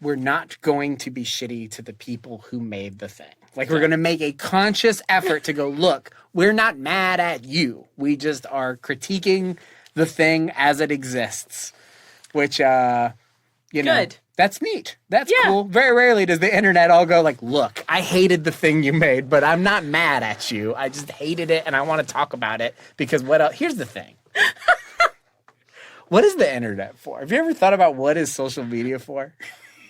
we're not going to be shitty to the people who made the thing. Like, we're going to make a conscious effort to go, look, we're not mad at you. We just are critiquing the thing as it exists. Which, Good. That's neat. That's cool. Very rarely does the internet all go like, look, I hated the thing you made, but I'm not mad at you. I just hated it, and I want to talk about it because what else? Here's the thing. What is the internet for? Have you ever thought about what is social media for?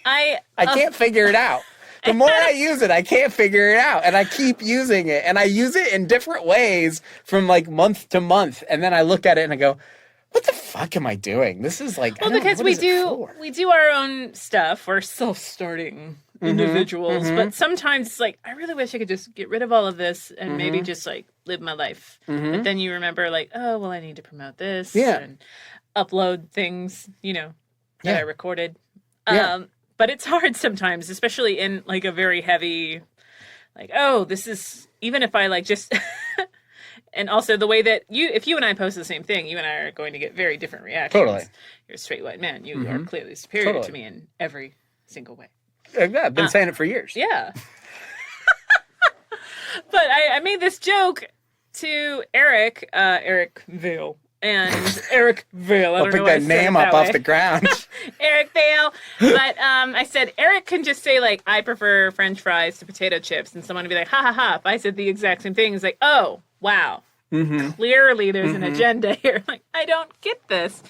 I can't figure it out. The more I use it, I can't figure it out. And I keep using it. And I use it in different ways from like month to month. And then I look at it and I go, what the fuck am I doing? This is like, well, because we do our own stuff. We're self-starting individuals, but sometimes it's like, I really wish I could just get rid of all of this and maybe just like live my life. But then you remember like, oh, well, I need to promote this and upload things, that I recorded. But it's hard sometimes, especially in like a very heavy, like, oh, this is, even if I like just, and also the way that if you and I post the same thing, you and I are going to get very different reactions. Totally. You're a straight white man. You are clearly superior to me in every single way. Yeah, I've been saying it for years. Yeah. But I made this joke to Eric Vale. And Eric Vale. I'll pick that name up off the ground. Eric Vale. But I said, Eric can just say, like, I prefer French fries to potato chips. And someone would be like, ha ha ha. If I said the exact same thing, it's like, oh, wow. Clearly there's an agenda here. Like, I don't get this.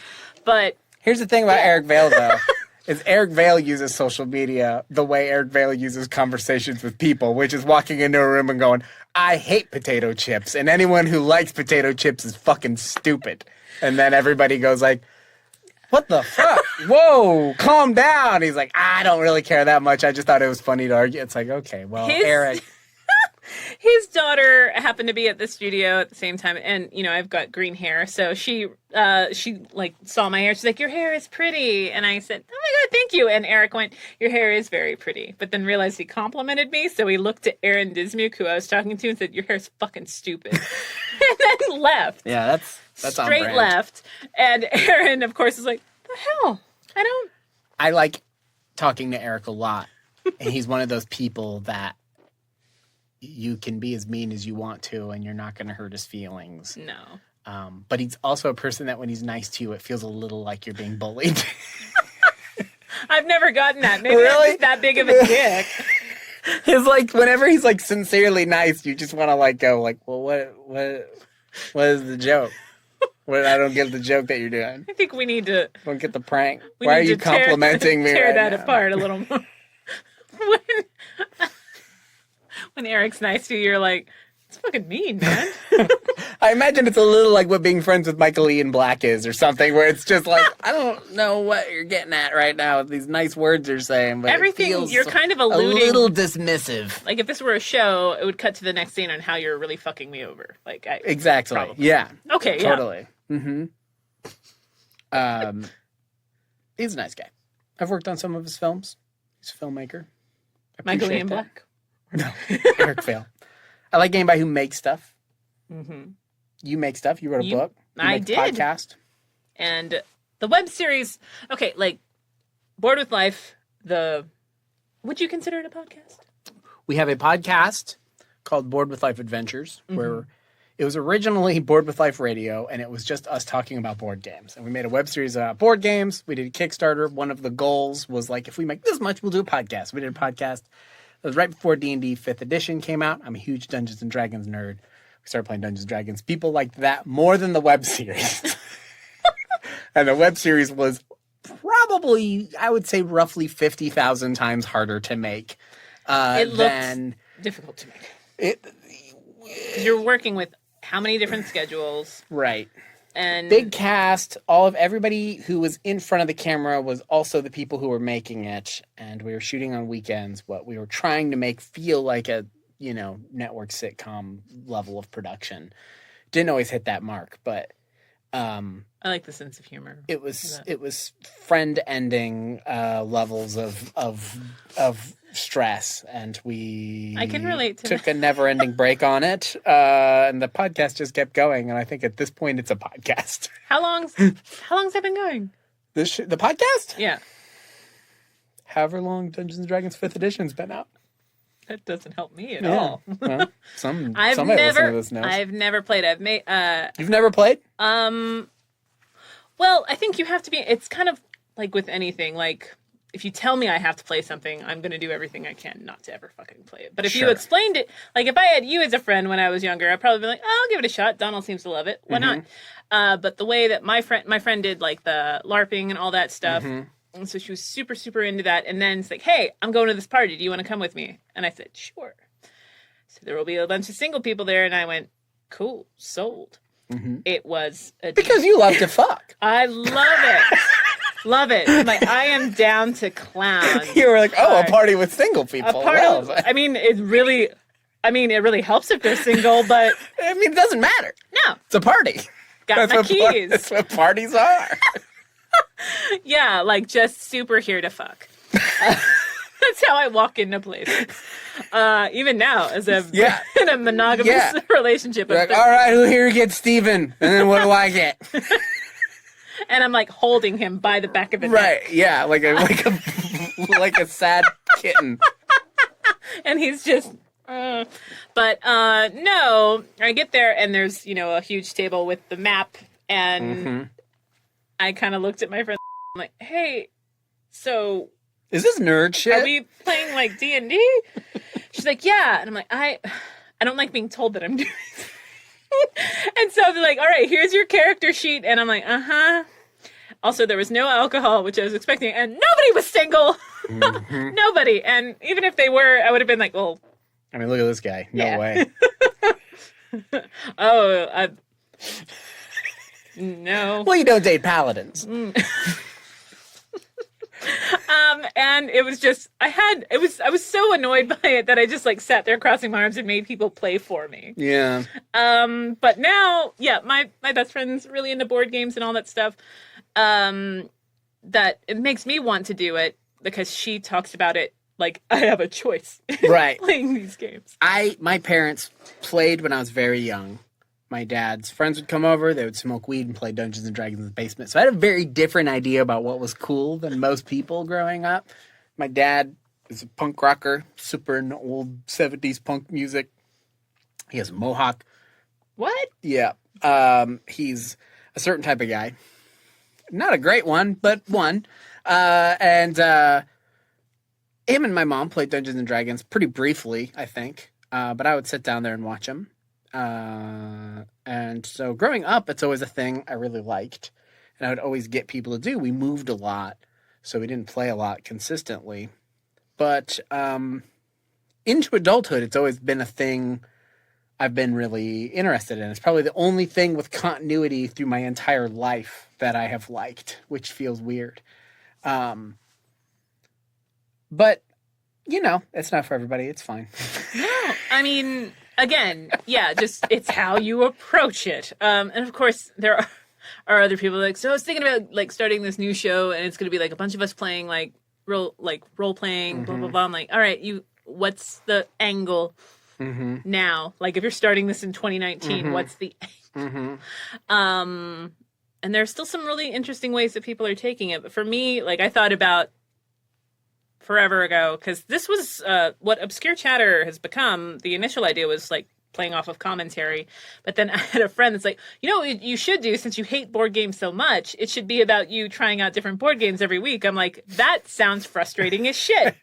But here's the thing about Eric Vale, though. Is Eric Vale uses social media the way Eric Vale uses conversations with people, which is walking into a room and going, I hate potato chips, and anyone who likes potato chips is fucking stupid. And then everybody goes like, what the fuck? Whoa, calm down. He's like, I don't really care that much. I just thought it was funny to argue. It's like, okay, well, Eric. His daughter happened to be at the studio at the same time, and I've got green hair, so she like saw my hair. She's like, "Your hair is pretty," and I said, "Oh my god, thank you." And Eric went, "Your hair is very pretty," but then realized he complimented me, so he looked at Aaron Dismuke, who I was talking to, and said, "Your hair's fucking stupid," and then left. Yeah, that's straight on brand. Left, and Aaron, of course, is like, "The hell? I like talking to Eric a lot, and he's one of those people that you can be as mean as you want to, and you're not going to hurt his feelings. No. But he's also a person that when he's nice to you, it feels a little like you're being bullied. I've never gotten that. Maybe really? I'm just that big of a dick. It's like whenever he's like sincerely nice, you just want to like go like, well, what is the joke? I don't get the joke that you're doing. I think we need to. Don't get the prank. Why are you complimenting me? Tear right that now? apart a little more. When Eric's nice to you, you're like, it's fucking mean, man. I imagine it's a little like what being friends with Michael Ian Black is or something, where it's just like, I don't know what you're getting at right now with these nice words you're saying, but everything you're kind of alluding. A little dismissive. Like if this were a show, it would cut to the next scene on how you're really fucking me over. Like exactly. Probably. Yeah. Okay. Totally. Yeah. He's a nice guy. I've worked on some of his films. He's a filmmaker. Michael Ian Black. No, Eric Vale. I like anybody who makes stuff. Mm-hmm. You make stuff. You wrote a book. I did. A podcast. And the web series. Okay, like Bored with Life. Would you consider it a podcast? We have a podcast called Bored with Life Adventures, where it was originally Bored with Life Radio, and it was just us talking about board games. And we made a web series about board games. We did a Kickstarter. One of the goals was like, if we make this much, we'll do a podcast. We did a podcast. It was right before D&D 5th edition came out. I'm a huge Dungeons & Dragons nerd. We started playing Dungeons & Dragons. People liked that more than the web series. And the web series was probably, I would say, roughly 50,000 times harder to make it looked difficult to make. You're working with how many different schedules? Right. And big cast. Everybody who was in front of the camera was also the people who were making it, and we were shooting on weekends. What we were trying to make feel like a network sitcom level of production. Didn't always hit that mark, but I like the sense of humor. It was friend ending levels of stress, and I can relate to took a never ending break on it, and the podcast just kept going. And I think at this point it's a podcast. How long's that been going? The podcast? Yeah. However long Dungeons & Dragons 5th edition's been out. That doesn't help me at all. Well, somebody listening to this knows. I've never played. You've never played? Well, I think you have to be. It's kind of like with anything. Like if you tell me I have to play something, I'm going to do everything I can not to ever fucking play it. But if you explained it, like if I had you as a friend when I was younger, I'd probably be like, oh, I'll give it a shot. Donald seems to love it. Why not? But the way that my friend did like the LARPing and all that stuff, And so she was super, super into that. And then it's like, hey, I'm going to this party. Do you want to come with me? And I said, sure. So there will be a bunch of single people there. And I went, cool, sold. Mm-hmm. It was because you love to fuck. I love it. Love it. I'm like, I am down to clown. You were like, oh, a party with single people. I mean, it really helps if they're single, but I mean, it doesn't matter. No. It's a party. Got my keys. That's what parties are. Yeah, like just super here to fuck. That's how I walk into places. Even now, as in a monogamous relationship. You're like, all right, who here gets Stephen? And then what do I get? And I'm like holding him by the back of his right, neck. yeah, like a sad kitten. And he's just, no, I get there and there's, a huge table with the map and I kind of looked at my friend. I'm like, hey, so is this nerd shit? Are we playing like D&D? She's like, yeah. And I'm like, I don't like being told that I'm doing this. And so they're like, all right, here's your character sheet. And I'm like, uh-huh. Also, there was no alcohol, which I was expecting. And nobody was single. Mm-hmm. Nobody. And even if they were, I would have been like, well. I mean, look at this guy. No way. No. Well, you don't date paladins. And it was just, I was so annoyed by it that I just like sat there crossing my arms and made people play for me. Yeah. But now, my best friend's really into board games and all that stuff. That it makes me want to do it because she talks about it like I have a choice. Right. Playing these games. My parents played when I was very young. My dad's friends would come over, they would smoke weed and play Dungeons and Dragons in the basement. So I had a very different idea about what was cool than most people growing up. My dad is a punk rocker, super into old 70s punk music. He has a mohawk. What? Yeah. He's a certain type of guy. Not a great one, but one. And him and my mom played Dungeons and Dragons pretty briefly, I think. But I would sit down there and watch him. And so growing up, it's always a thing I really liked. And I would always get people to do. We moved a lot, so we didn't play a lot consistently. But into adulthood, it's always been a thing I've been really interested in. It's probably the only thing with continuity through my entire life that I have liked, which feels weird. But, it's not for everybody. It's fine. No, I mean, again, just it's how you approach it. And of course, there are other people like, so I was thinking about like starting this new show and it's going to be like a bunch of us playing like role playing, blah, blah, blah. I'm like, all right, what's the angle now? Like if you're starting this in 2019, what's the angle? And there's still some really interesting ways that people are taking it. But for me, like I thought about forever ago, because this was what Obscure Chatter has become. The initial idea was like playing off of commentary, but then I had a friend that's like, what you should do, since you hate board games so much, it should be about you trying out different board games every week. I'm like, that sounds frustrating as shit.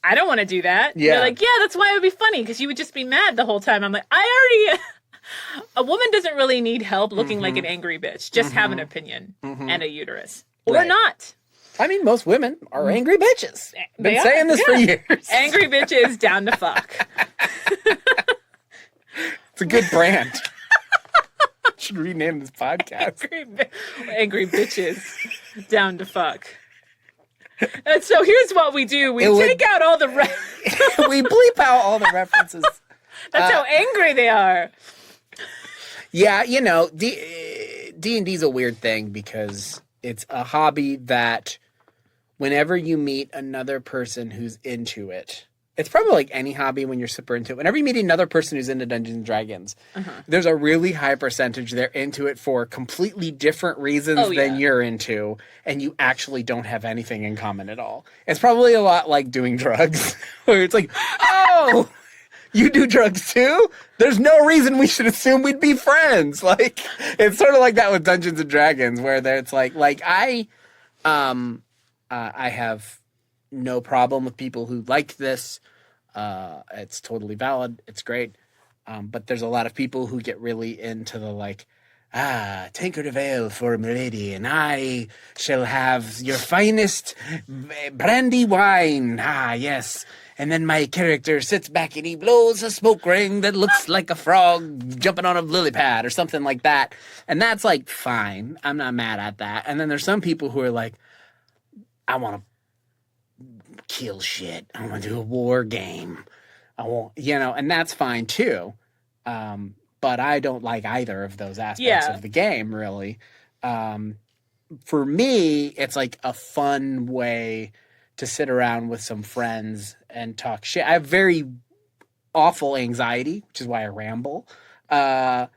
I don't want to do that. Yeah. They're like, yeah, that's why it would be funny, because you would just be mad the whole time. I'm like, a woman doesn't really need help looking like an angry bitch. Just have an opinion and a uterus. Or not. I mean, most women are angry bitches. Been saying this for years. Angry bitches down to fuck. It's a good brand. Should rename this podcast. Angry bitches down to fuck. And so here's what we do. We take out all the we bleep out all the references. That's how angry they are. Yeah, D&D's a weird thing because it's a hobby that whenever you meet another person who's into it, it's probably like any hobby when you're super into it. Whenever you meet another person who's into Dungeons and Dragons, there's a really high percentage they're into it for completely different reasons than you're into, and you actually don't have anything in common at all. It's probably a lot like doing drugs, where it's like, oh, you do drugs too? There's no reason we should assume we'd be friends. Like, it's sort of like that with Dungeons and Dragons, where it's like I have no problem with people who like this. It's totally valid. It's great. But there's a lot of people who get really into the like, tankard of ale for milady, and I shall have your finest brandy wine. Ah, yes. And then my character sits back and he blows a smoke ring that looks like a frog jumping on a lily pad or something like that. And that's like, fine. I'm not mad at that. And then there's some people who are like, I want to kill shit. I want to do a war game. I want, and that's fine too. But I don't like either of those aspects of the game, really. For me, it's like a fun way to sit around with some friends and talk shit. I have very awful anxiety, which is why I ramble, and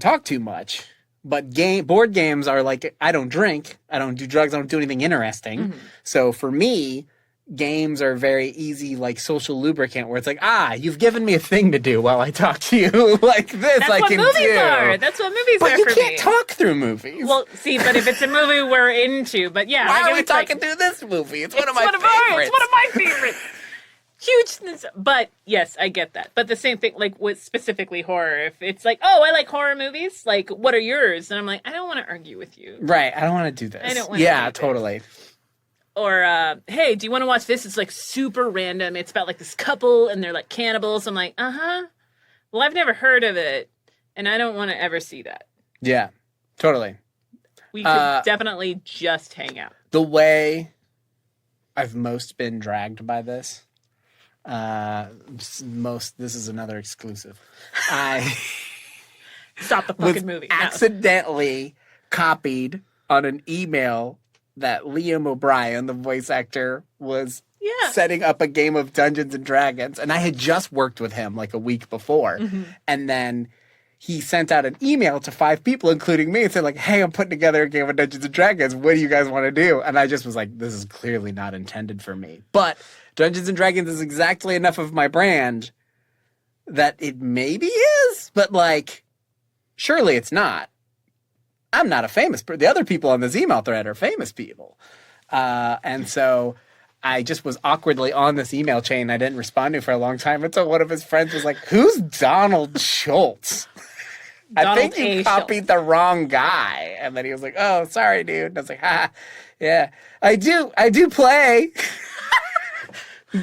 talk too much. But board games are like, I don't drink, I don't do drugs, I don't do anything interesting. Mm-hmm. So for me, games are very easy, like social lubricant, where it's like, you've given me a thing to do while I talk to you, like this. That's I what can movies do. are. That's what movies but are. You for can't me. talk through movies. Well, see, but if it's a movie we're into, but yeah, why are we talking through this movie? It's one of my favorites. It's one of my favorites. Huge, but yes, I get that. But the same thing, like with specifically horror, if it's like, I like horror movies, like, what are yours? And I'm like, I don't want to argue with you. Right, I don't want to do this. I don't want to do totally. This. Or, hey, do you want to watch this? It's like super random. It's about like this couple and they're like cannibals. I'm like, well, I've never heard of it and I don't want to ever see that. Yeah, totally. We could definitely just hang out. The way I've most been dragged by this, this is another exclusive. I Stop the fucking movie. Accidentally copied on an email that Liam O'Brien, the voice actor, was setting up a game of Dungeons and Dragons. And I had just worked with him like a week before. Mm-hmm. And then he sent out an email to 5 people, including me, and said like, hey, I'm putting together a game of Dungeons and Dragons. What do you guys want to do? And I just was like, this is clearly not intended for me. But Dungeons and Dragons is exactly enough of my brand that it maybe is, but like, surely it's not. I'm not a famous person. The other people on this email thread are famous people. And so I just was awkwardly on this email chain I didn't respond to for a long time until one of his friends was like, who's Donald Shults? I think you copied the wrong guy. And then he was like, oh, sorry, dude. And I was like, yeah, I do play.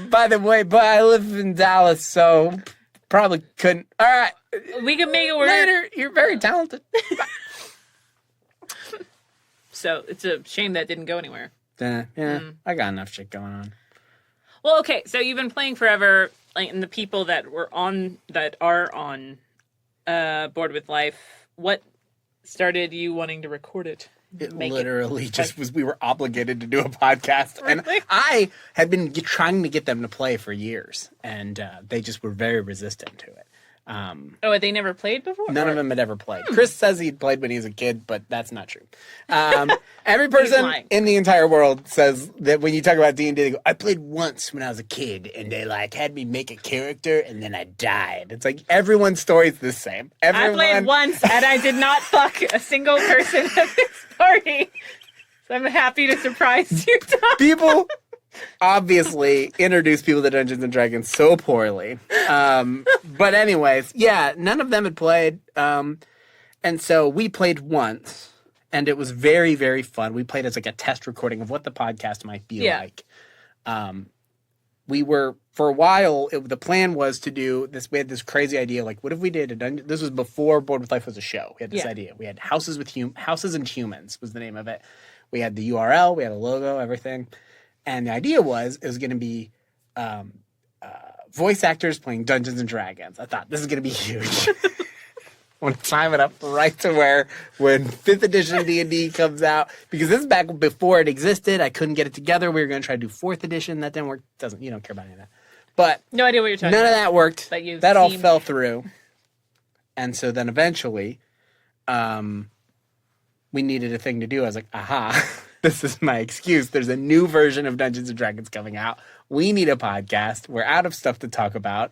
By the way, but I live in Dallas, so probably couldn't. All right. We can make it work. Later. You're very talented. So it's a shame that didn't go anywhere. I got enough shit going on. Well, okay, so you've been playing forever, like, and the people that are on Board with Life, what started you wanting to record it? It literally just was, we were obligated to do a podcast. Really? And I had been trying to get them to play for years, and they just were very resistant to it. Had they never played before? None of them had ever played. Chris says he'd played when he was a kid, but that's not true. Every person in the entire world says that when you talk about D&D, they go, I played once when I was a kid, and they like had me make a character, and then I died. It's like everyone's story's the same. I played once, and I did not fuck a single person at this party. So I'm happy to surprise you, Tom. People obviously introduce people to Dungeons and Dragons so poorly. But anyways, none of them had played. And so we played once, and it was very, very fun. We played as like a test recording of what the podcast might be like. We were, for a while, the plan was to do this. We had this crazy idea, like, what if we did a dungeon? This was before Board with Life was a show. We had this idea. We had Houses and Humans was the name of it. We had the URL, we had a logo, everything. And the idea was, it was going to be voice actors playing Dungeons and Dragons. I thought, this is going to be huge. I want to time it up right to where when 5th edition D&D comes out, because this is back before it existed. I couldn't get it together. We were going to try to do 4th edition. That didn't work. You don't care about any of that. But no idea what you're talking about. None of that worked. That all fell through. And so then eventually, we needed a thing to do. I was like, aha. This is my excuse. There's a new version of Dungeons & Dragons coming out. We need a podcast. We're out of stuff to talk about.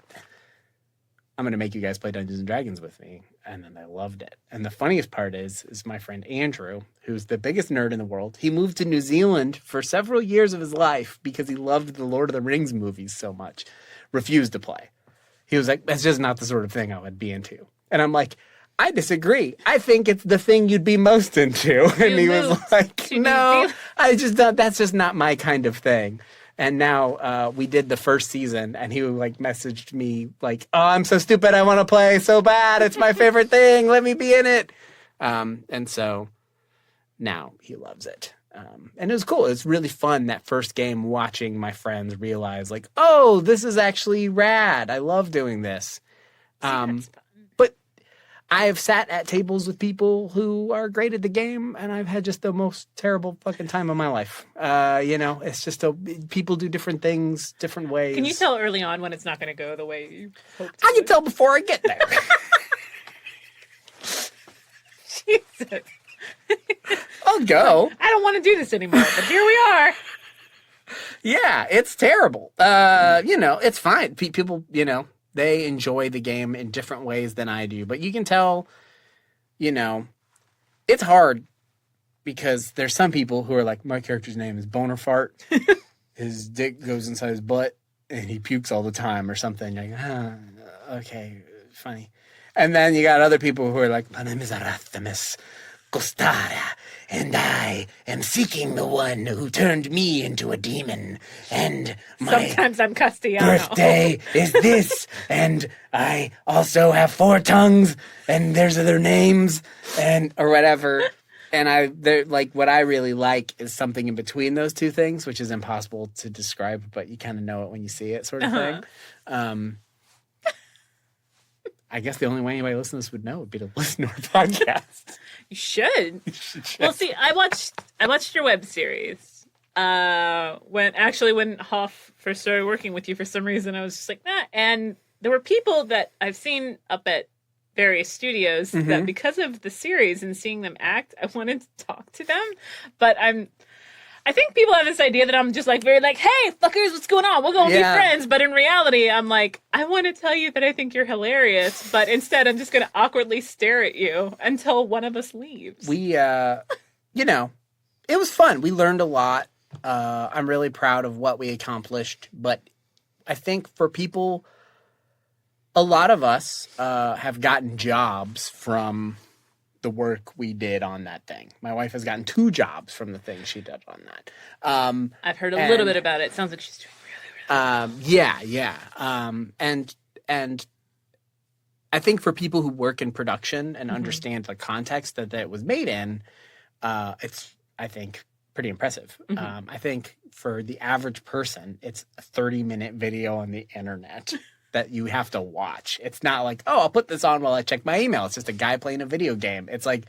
I'm going to make you guys play Dungeons & Dragons with me. And then I loved it. And the funniest part is my friend Andrew, who's the biggest nerd in the world. He moved to New Zealand for several years of his life because he loved the Lord of the Rings movies so much. Refused to play. He was like, that's just not the sort of thing I would be into. And I'm like, I disagree. I think it's the thing you'd be most into. And he was like, no, I just don't, that's just not my kind of thing. And now we did the first season, and he like messaged me like, oh, I'm so stupid. I want to play so bad. It's my favorite thing. Let me be in it. And so now he loves it. And it was cool. It was really fun that first game watching my friends realize like, oh, this is actually rad. I love doing this. But I have sat at tables with people who are great at the game, and I've had just the most terrible fucking time of my life. It's just people do different things, different ways. Can you tell early on when it's not going to go the way you hope to? I can tell before I get there. Jesus. I'll go. I don't want to do this anymore, but here we are. Yeah, it's terrible. It's fine. People, they enjoy the game in different ways than I do. But you can tell, it's hard because there's some people who are like, my character's name is Boner Fart. His dick goes inside his butt and he pukes all the time or something. You're like, okay, funny. And then you got other people who are like, my name is Arathamus Costara, and I am seeking the one who turned me into a demon. And my sometimes I'm Castellano. Birthday is this, and I also have 4 tongues, and there's other names, and or whatever. And what I really like is something in between those two things, which is impossible to describe, but you kind of know it when you see it, sort of thing. I guess the only way anybody listening to this would know would be to listen to our podcast. You should. Well, see, I watched your web series. When Hoff first started working with you, for some reason I was just like, nah. And there were people that I've seen up at various studios that because of the series and seeing them act, I wanted to talk to them. But I think people have this idea that I'm just like very like, hey, fuckers, what's going on? We'll go and be friends. But in reality, I'm like, I want to tell you that I think you're hilarious. But instead, I'm just going to awkwardly stare at you until one of us leaves. We, it was fun. We learned a lot. I'm really proud of what we accomplished. But I think for people, a lot of us have gotten jobs from the work we did on that thing. My wife has gotten 2 jobs from the thing she did on that. I've heard a little bit about it. Sounds like she's doing really, really well. And I think for people who work in production and understand the context that it was made in, it's, I think, pretty impressive. I think for the average person, it's a 30-minute video on the internet that you have to watch. It's not like, oh, I'll put this on while I check my email. It's just a guy playing a video game. It's like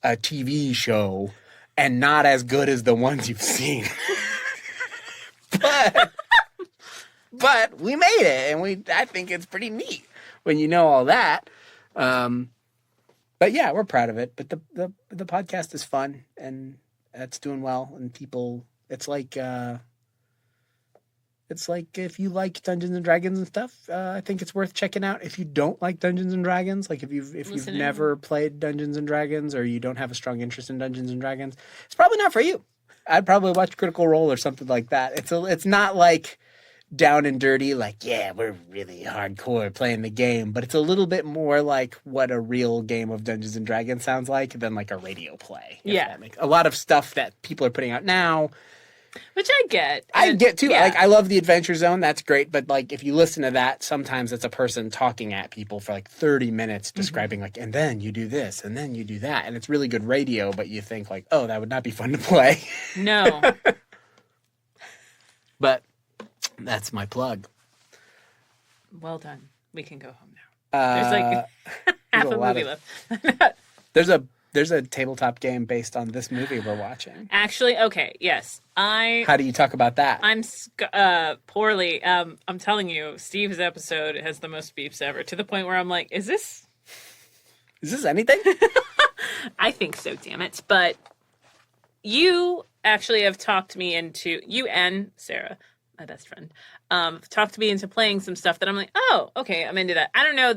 a TV show and not as good as the ones you've seen. but we made it, and I think it's pretty neat when you know all that. But yeah, we're proud of it. But the podcast is fun, and it's doing well, and people, it's like if you like Dungeons and Dragons and stuff, I think it's worth checking out. If you don't like Dungeons and Dragons, like if you've never played Dungeons and Dragons, or you don't have a strong interest in Dungeons and Dragons, it's probably not for you. I'd probably watch Critical Role or something like that. It's not like down and dirty, like, yeah, we're really hardcore playing the game, but it's a little bit more like what a real game of Dungeons and Dragons sounds like than like a radio play. Yeah. A lot of stuff that people are putting out now, which I get. I get too. Yeah. Like, I love the Adventure Zone. That's great. But like, if you listen to that, sometimes it's a person talking at people for like 30 minutes describing like, and then you do this, and then you do that. And it's really good radio, but you think like, oh, that would not be fun to play. No. But that's my plug. Well done. We can go home now. There's like half a movie left. There's a tabletop game based on this movie we're watching. Actually, okay, yes. How do you talk about that? I'm poorly. I'm telling you, Steve's episode has the most beeps ever, to the point where I'm like, is this anything? I think so, damn it. But you actually have talked me into, you and Sarah, my best friend, talked me into playing some stuff that I'm like, oh, okay, I'm into that. I don't know,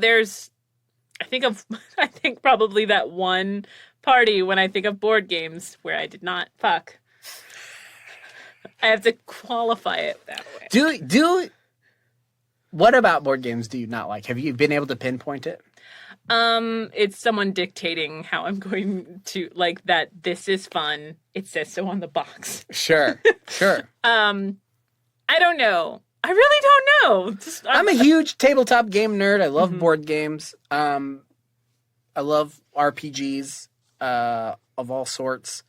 I think probably that one party when I think of board games where I did not fuck. I have to qualify it that way. What about board games do you not like? Have you been able to pinpoint it? It's someone dictating how I'm going to like that. This is fun. It says so on the box. Sure. I don't know. I really don't know. I'm a huge tabletop game nerd. I love board games. I love RPGs of all sorts.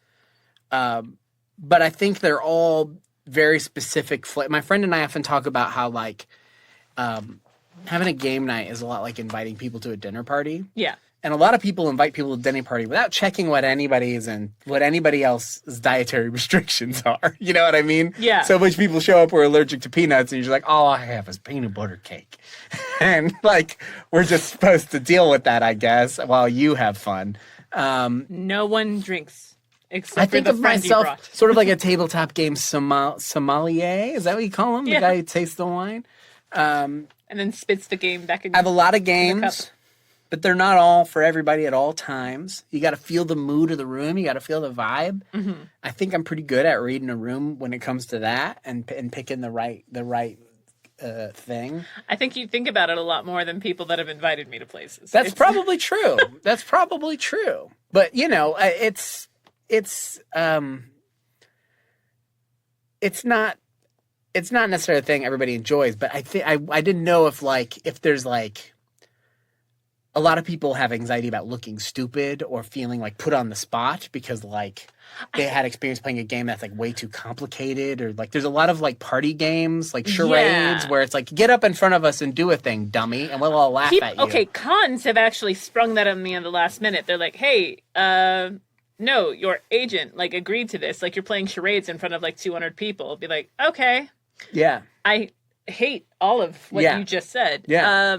But I think they're all very specific. My friend and I often talk about how like having a game night is a lot like inviting people to a dinner party. Yeah. And a lot of people invite people to a dinner party without checking what anybody else's dietary restrictions are. You know what I mean? Yeah. So much people show up who are allergic to peanuts, and you're like, all I have is peanut butter cake. And like, we're just supposed to deal with that, I guess, while you have fun. No one drinks except I think for the of friend you myself brought. sort of like a tabletop game sommelier. Is that what you call him? Yeah. The guy who tastes the wine? And then spits the game back in. I have a lot of cup. games, but they're not all for everybody at all times. You got to feel the mood of the room. You got to feel the vibe. Mm-hmm. I think I'm pretty good at reading a room when it comes to that and picking the right thing. I think you think about it a lot more than people that have invited me to places. That's probably true. That's probably true. But you know, it's not necessarily a thing everybody enjoys, but I think I didn't know if there's like a lot of people have anxiety about looking stupid or feeling like put on the spot because like they had experience playing a game that's like way too complicated, or like there's a lot of like party games like charades where it's like get up in front of us and do a thing, dummy, and we'll all laugh at you. Okay, cons have actually sprung that on me in the last minute. They're like, hey, no, your agent like agreed to this. Like you're playing charades in front of like 200 people. It'll be like, okay. Yeah. I hate all of what you just said. Yeah.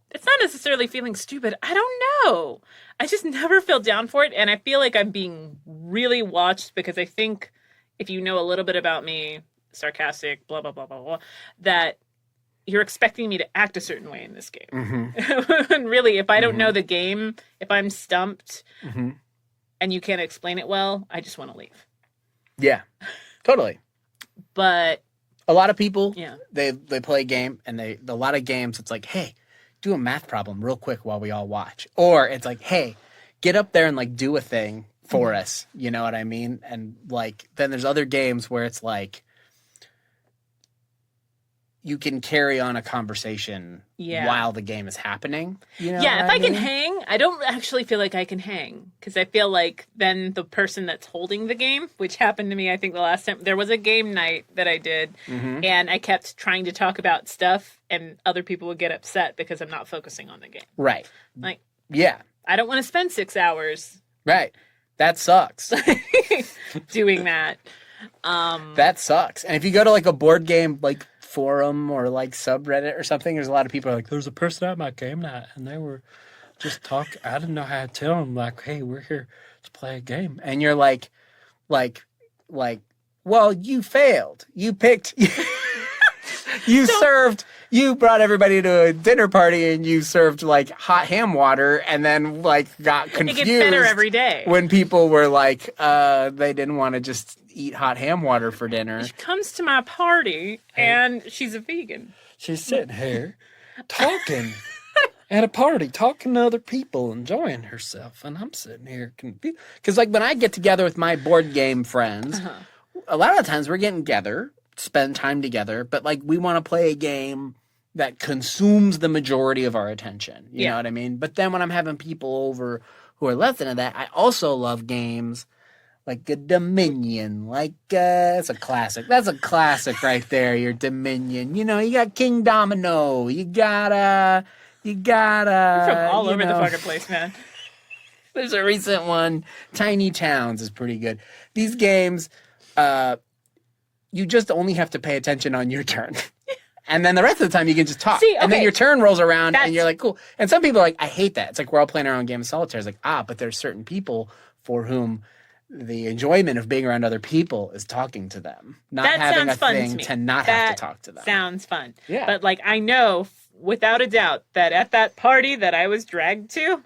It's not necessarily feeling stupid. I don't know. I just never feel down for it. And I feel like I'm being really watched because I think if you know a little bit about me, sarcastic, blah, blah, blah, blah, blah, that you're expecting me to act a certain way in this game. Mm-hmm. And really, if I don't know the game, if I'm stumped and you can't explain it well, I just want to leave. Yeah, totally. But a lot of people, they play a game, and a lot of games, it's like, hey, do a math problem real quick while we all watch. Or it's like, hey, get up there and like do a thing for us. You know what I mean? And like, then there's other games where it's like, you can carry on a conversation while the game is happening. You know if I can hang, I don't actually feel like I can hang because I feel like then the person that's holding the game, which happened to me, I think the last time there was a game night that I did and I kept trying to talk about stuff and other people would get upset because I'm not focusing on the game. Right. Like, yeah, I don't want to spend 6 hours. Right. That sucks. Doing that. That sucks. And if you go to like a board game, like forum or like subreddit or something, there's a lot of people like, there's a person at my game night and they were just talking. I didn't know how to tell them like, hey, we're here to play a game. And you're like, well, you failed. You picked, you brought everybody to a dinner party and you served like hot ham water and then like got confused. It gets better every day. When people were like, they didn't want to just eat hot ham water for dinner. She comes to my party and she's a vegan. She's sitting here talking at a party, talking to other people, enjoying herself. And I'm sitting here confused. Because like when I get together with my board game friends, a lot of times we're getting together, spend time together, but like we want to play a game that consumes the majority of our attention. You know what I mean? But then when I'm having people over who are less into that, I also love games like a Dominion, like it's a classic. That's a classic right there. Your Dominion. You know, you got King Domino. You got You're from all over the fucking place, man. There's a recent one. Tiny Towns is pretty good. These games, you just only have to pay attention on your turn. And then the rest of the time you can just talk. See, okay. And then your turn rolls around and you're like, cool. And some people are like, I hate that. It's like we're all playing our own game of solitaire. It's like, but there's certain people for whom the enjoyment of being around other people is talking to them. Not having a thing to not have to talk to them. Sounds fun. Yeah. But like I know without a doubt that at that party that I was dragged to,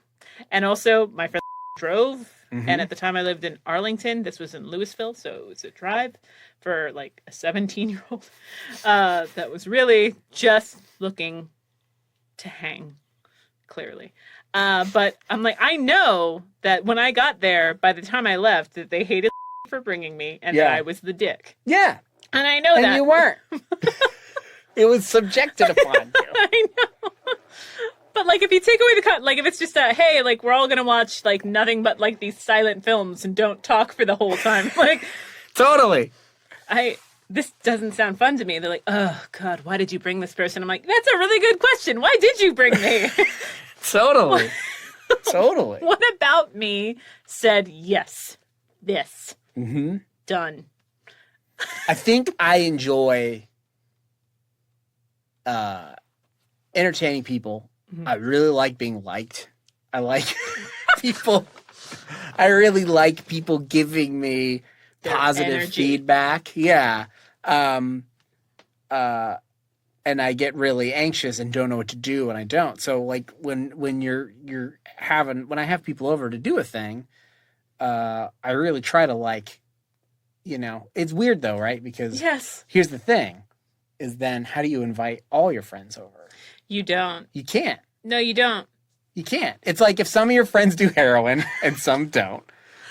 and also my friend drove, and at the time I lived in Arlington, this was in Louisville, so it was a drive for like a 17-year-old that was really just looking to hang, clearly. But I'm like, I know that when I got there, by the time I left, that they hated for bringing me and that I was the dick. Yeah. And I know and that. you weren't. It was subjected upon you. I know. But, like, if you take away the cut, like, if it's just a, hey, like, we're all gonna watch, like, nothing but, like, these silent films and don't talk for the whole time. Like, totally. This doesn't sound fun to me. They're like, oh, God, why did you bring this person? I'm like, that's a really good question. Why did you bring me? Totally. Totally. What about me said yes? This. Mm-hmm. Done. I think I enjoy entertaining people. Mm-hmm. I really like being liked. I like people. I really like people giving me positive feedback. Yeah. And I get really anxious and don't know what to do when I don't. So like when I have people over to do a thing, I really try to like, it's weird though, right? Because here's the thing is then how do you invite all your friends over? You don't. You can't. No, you don't. You can't. It's like if some of your friends do heroin and some don't.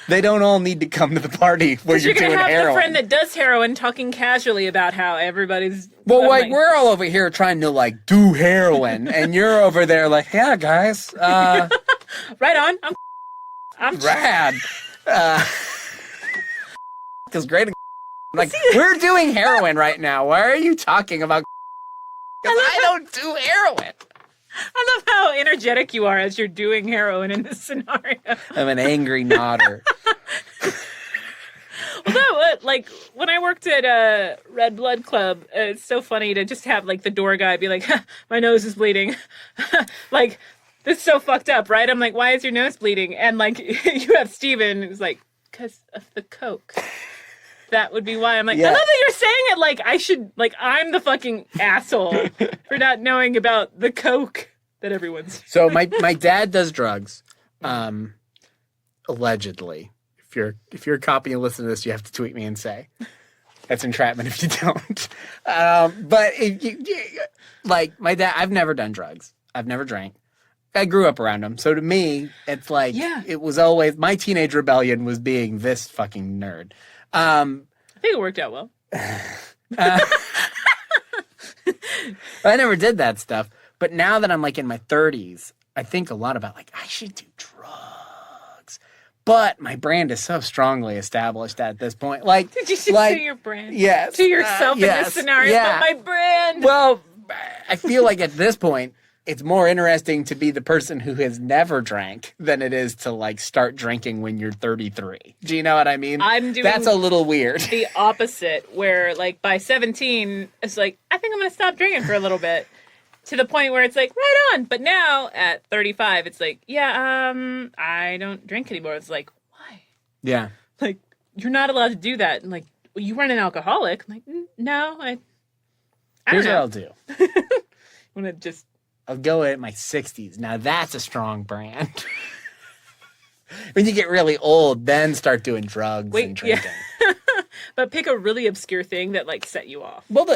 They don't all need to come to the party where you're doing heroin. You're going to have the friend that does heroin talking casually about how everybody's... Well, like, we're all over here trying to, like, do heroin. And you're over there like, yeah, guys. Right on. I'm rad. It's great. Like, we're doing heroin right now. Why are you talking about... Because I don't do heroin. I love how energetic you are as you're doing heroin in this scenario. I'm an angry nodder. Although, like, when I worked at Red Blood Club, it's so funny to just have, like, the door guy be like, my nose is bleeding. Like, this is so fucked up, right? I'm like, why is your nose bleeding? And, like, you have Stephen who's like, because of the coke. That would be why. I'm like, I love that you're saying it like I should, like, I'm the fucking asshole for not knowing about the coke that everyone's... So my dad does drugs, allegedly. If you're a copy and listen to this, you have to tweet me and say that's entrapment if you don't. But like my dad, I've never done drugs. I've never drank. I grew up around them. So to me, it's like, it was always, my teenage rebellion was being this fucking nerd. I think it worked out well. I never did that stuff. But now that I'm like in my 30s, I think a lot about like, I should do drugs. But my brand is so strongly established at this point. Like, did you just say your brand? Yes. To yourself in this scenario, but my brand. Well, I feel like at this point, it's more interesting to be the person who has never drank than it is to like start drinking when you're 33. Do you know what I mean? I'm doing that's a little weird. The opposite, where like by 17, it's like, I think I'm going to stop drinking for a little bit. To the point where it's like, right on. But now at 35, it's like, I don't drink anymore. It's like, why? Yeah. Like, you're not allowed to do that. And like, well, you weren't an alcoholic. I'm like, no, I Here's don't know. what I'll do. I want to just... I'll go at my 60s. Now that's a strong brand. When you get really old, then start doing drugs and drinking. Yeah. But pick a really obscure thing that like set you off. Well,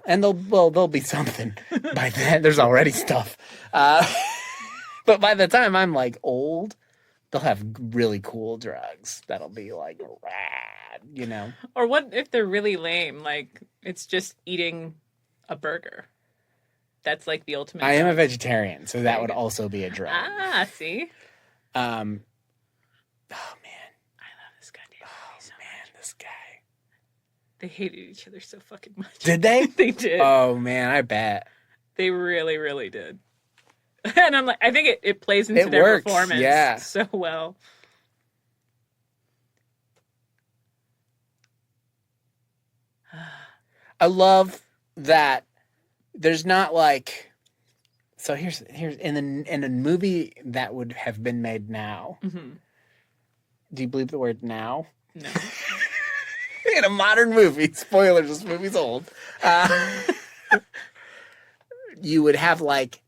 and there'll be something by then. There's already stuff. But by the time I'm like old, they'll have really cool drugs that'll be like rad, Or what if they're really lame? Like it's just eating a burger. That's like the ultimate. I am a vegetarian, so that would also be a drug. Ah, see. Oh man, I love this goddamn movie so much. This guy. They hated each other so fucking much. Did they? They did. Oh man, I bet. They really, really did. And I'm like, I think it plays into their performance so well. I love that. There's not like, so here's in a movie that would have been made now. Mm-hmm. Do you believe the word now? No. In a modern movie, spoilers, this movie's old. You would have like,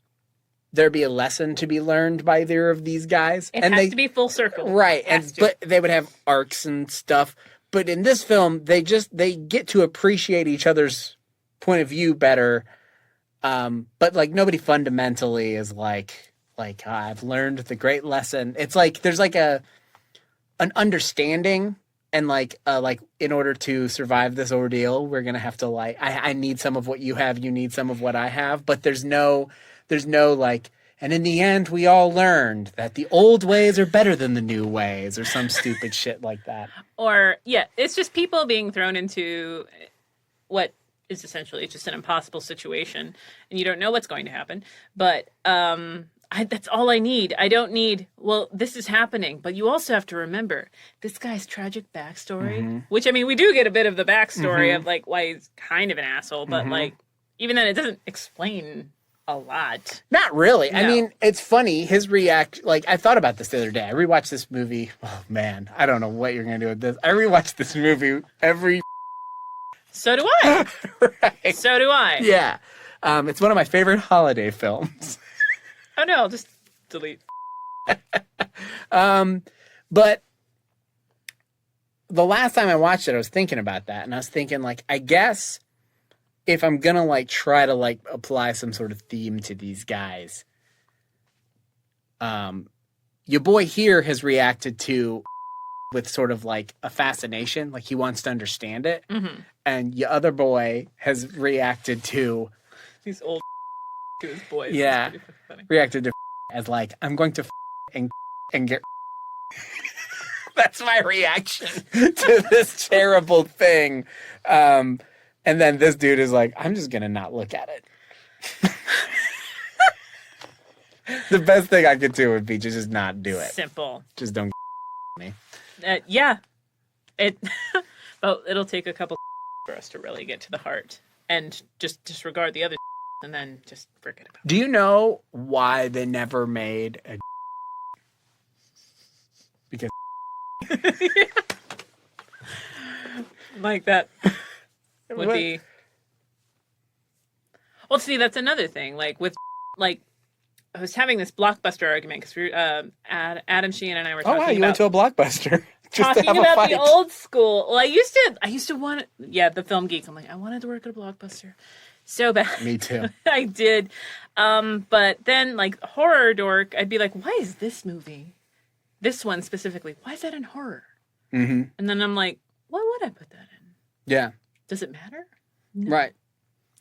there'd be a lesson to be learned by either of these guys. It has to be full circle. Right. But they would have arcs and stuff. But in this film, they get to appreciate each other's point of view better. But like nobody fundamentally is like like I've learned the great lesson. It's like there's like an understanding, and like in order to survive this ordeal, we're gonna have to like I need some of what you have, you need some of what I have, but there's no like. And in the end, we all learned that the old ways are better than the new ways, or some stupid shit like that. Or, yeah, it's just people being thrown into what is essentially just an impossible situation, and you don't know what's going to happen. But that's all I need. I don't need, well, this is happening, but you also have to remember this guy's tragic backstory, which, I mean, we do get a bit of the backstory of, like, why he's kind of an asshole, but, like, even then, it doesn't explain a lot. Not really. No. I mean, it's funny. His like, I thought about this the other day. I rewatched this movie. Oh, man. I don't know what you're going to do with this. I rewatched this movie every... So do I. Right. So do I. Yeah. It's one of my favorite holiday films. Oh, no. I'll just delete. But the last time I watched it, I was thinking about that. And I was thinking, like, I guess... if I'm gonna like try to like apply some sort of theme to these guys, your boy here has reacted to with sort of like a fascination, like he wants to understand it, and your other boy has reacted to these old to his boys. Yeah, reacted to as like I'm going to and get. That's my reaction to this terrible thing. And then this dude is like, I'm just going to not look at it. The best thing I could do would be to just not do it. Simple. Just don't me. Yeah. Well, it'll take a couple for us to really get to the heart and just disregard the other and then just forget about it. Do you know why they never made a because like that would be... Well, see, that's another thing. Like, with, like, I was having this Blockbuster argument because we Adam Sheehan and I were talking about... Oh, wow, you went to a Blockbuster just talking to have about a fight. The old school. Well, I used to want... Yeah, the Film Geek. I'm like, I wanted to work at a Blockbuster so bad. Me too. I did. But then, like, horror dork, I'd be like, why is this movie, this one specifically, why is that in horror? And then I'm like, why would I put that in? Yeah. Does it matter? No. Right.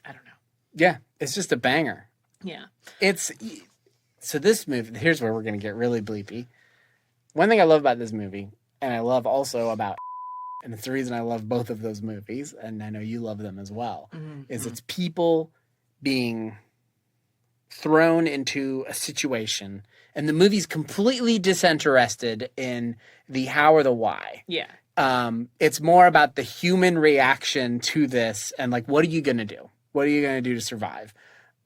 I don't know. Yeah, it's just a banger. Yeah. So this movie, here's where we're going to get really bleepy. One thing I love about this movie, and I love also about, and it's the reason I love both of those movies, and I know you love them as well, is it's people being thrown into a situation, and the movie's completely disinterested in the how or the why. Yeah. It's more about the human reaction to this and like, what are you going to do? What are you going to do to survive?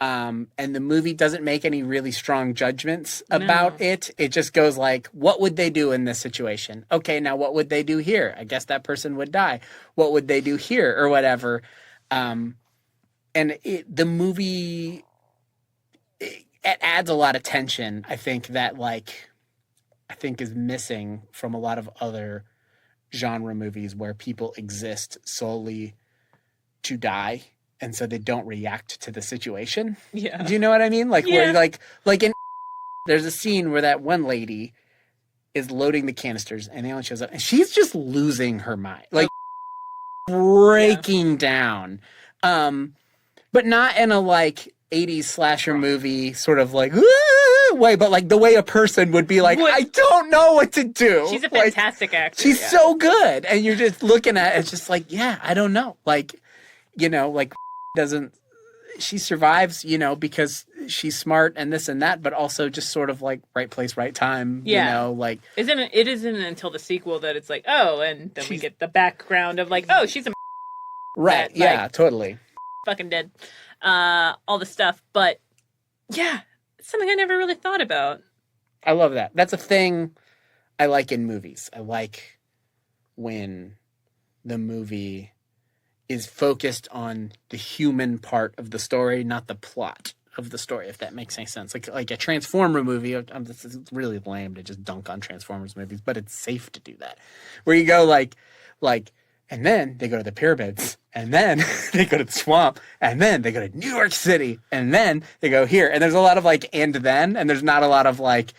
And the movie doesn't make any really strong judgments about it. It just goes like, what would they do in this situation? Okay, now what would they do here? I guess that person would die. What would they do here or whatever? And the movie, it adds a lot of tension, I think, that like, I think is missing from a lot of other genre movies where people exist solely to die, and so they don't react to the situation. Yeah. Do you know what I mean? Like, where like in there's a scene where that one lady is loading the canisters and Alan shows up and she's just losing her mind. Like breaking down. But not in a like 80s slasher movie sort of like way, but like the way a person would be like, I don't know what to do. She's a fantastic actor. She's so good. And you're just looking at it, it's just like, yeah, I don't know. Like, you know, like she survives, you know, because she's smart and this and that, but also just sort of like right place, right time, you know, like. It isn't until the sequel that it's like, oh, and then we get the background of like, oh, she's a right. That, yeah, like, totally. Fucking dead. All the stuff. But yeah, it's something I never really thought about. I love that. That's a thing I like in movies. I like when the movie is focused on the human part of the story, not the plot of the story, if that makes any sense. Like a Transformer movie, this is really lame to just dunk on Transformers movies, but it's safe to do that. Where you go like, And then they go to the pyramids, and then they go to the swamp, and then they go to New York City, and then they go here. And there's a lot of like, and then, and there's not a lot of like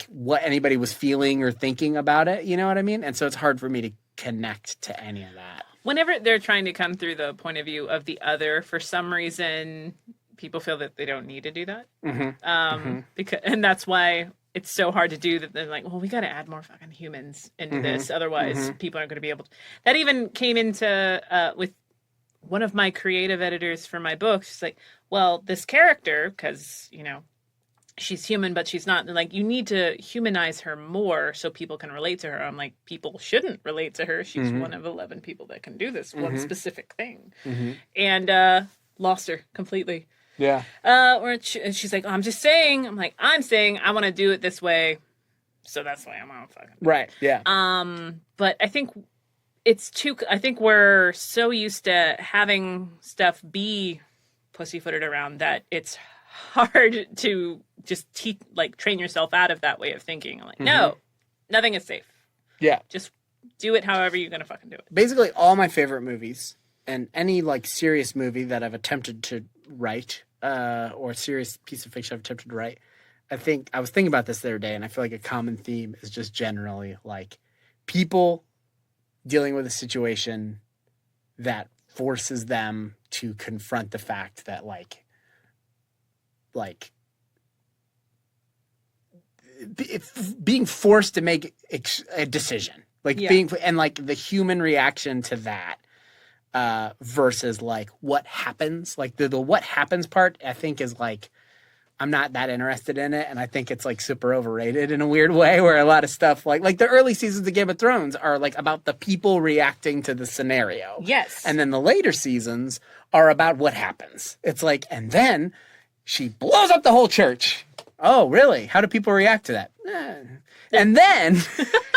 what anybody was feeling or thinking about it. You know what I mean? And so it's hard for me to connect to any of that. Whenever they're trying to come through the point of view of the other, for some reason, people feel that they don't need to do that. Because, and that's why it's so hard to do that. They're like, well, we got to add more fucking humans into this. Otherwise, people aren't going to be able to. That even came into with one of my creative editors for my book. She's like, well, this character, because, you know, she's human, but she's not, like, you need to humanize her more so people can relate to her. I'm like, people shouldn't relate to her. She's one of 11 people that can do this one specific thing. And lost her completely. Yeah. And she's like, oh, I'm just saying. I'm like, I'm saying I want to do it this way. So that's why I'm on fucking. Right. Yeah. But I think I think we're so used to having stuff be pussyfooted around that it's hard to just train yourself out of that way of thinking. I'm like, no, nothing is safe. Yeah. Just do it however you're going to fucking do it. Basically, all my favorite movies and any like serious movie that I've attempted to write, or a serious piece of fiction I've attempted to write, I was thinking about this the other day, and I feel like a common theme is just generally like people dealing with a situation that forces them to confront the fact that like being forced to make a decision, being, and like the human reaction to that, versus like what happens, like the what happens part, I think is like, I'm not that interested in it. And I think it's like super overrated in a weird way, where a lot of stuff like the early seasons of Game of Thrones are like about the people reacting to the scenario. Yes. And then the later seasons are about what happens. It's like, and then she blows up the whole church. Oh, really? How do people react to that? And then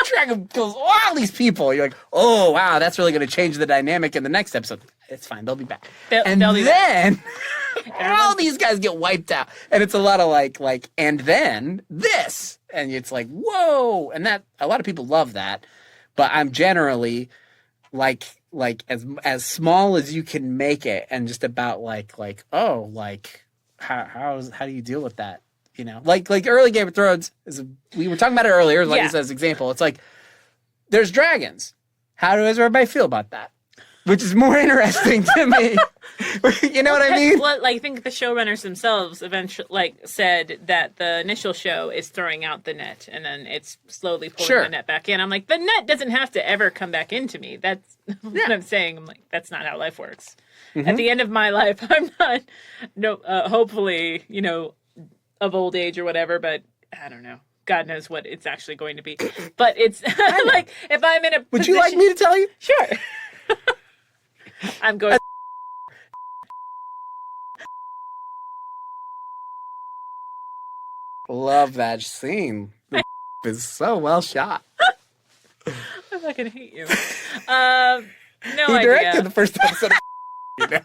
Dragon kills all these people. You're like, oh, wow, that's really going to change the dynamic in the next episode. It's fine. They'll be back. They'll then all these guys get wiped out. And it's a lot of like, and then this. And it's like, whoa. And that, a lot of people love that. But I'm generally like as small as you can make it, and just about how do you deal with that? You know, like early Game of Thrones we were talking about it earlier, like as an example. It's like there's dragons. How does everybody feel about that? Which is more interesting to me. You know what I mean? Well, I think the showrunners themselves eventually said that the initial show is throwing out the net, and then it's slowly pulling the net back in. I'm like, the net doesn't have to ever come back into me. That's what I'm saying. I'm like, that's not how life works. At the end of my life, I'm not. Hopefully, you know, of old age or whatever, but I don't know. God knows what it's actually going to be. But it's like, if I'm in a Would you like me to tell you? Sure. I'm going. Love that scene. The is so well shot. I fucking hate you. No idea. He directed the first episode of you know.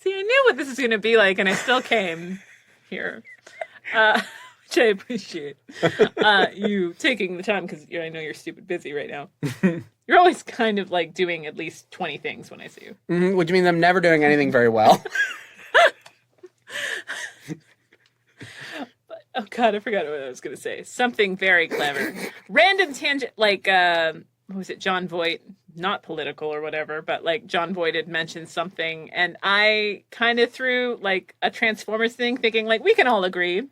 See, I knew what this was going to be like, and I still came here, which I appreciate. You taking the time, because I know you're stupid busy right now. You're always kind of like doing at least 20 things when I see you. Mm-hmm, which means I'm never doing anything very well. But, oh, God, I forgot what I was going to say. Something very clever. Random tangent, like, what was it, John Voight? Not political or whatever, but like John Voight had mentioned something, and I kind of threw like a Transformers thing, thinking like, we can all agree.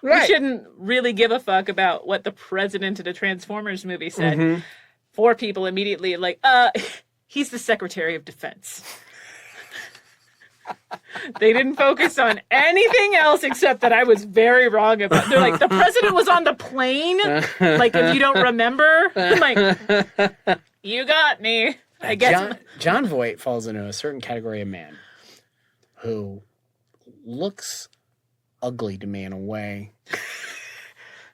Right. We shouldn't really give a fuck about what the president of the Transformers movie said. 4 people immediately like, he's the Secretary of Defense. They didn't focus on anything else except that I was very wrong about. They're like, the president was on the plane. Like, if you don't remember, I'm like, you got me. I guess John Voight falls into a certain category of man who looks ugly to me in a way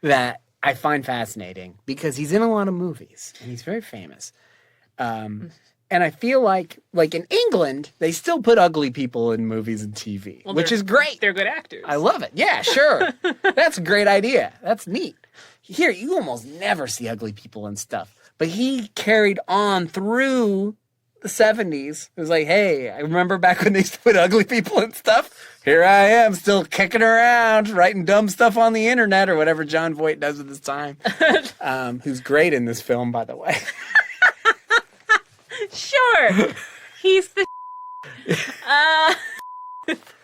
that I find fascinating, because he's in a lot of movies and he's very famous. And I feel like in England, they still put ugly people in movies and TV, which is great. They're good actors. I love it. Yeah, sure. That's a great idea. That's neat. here, you almost never see ugly people and stuff. But he carried on through the 70s. It was like, hey, I remember back when they used to put ugly people and stuff. Here I am, still kicking around, writing dumb stuff on the internet or whatever Jon Voight does with his time. Who's great in this film, by the way. Sure. He's the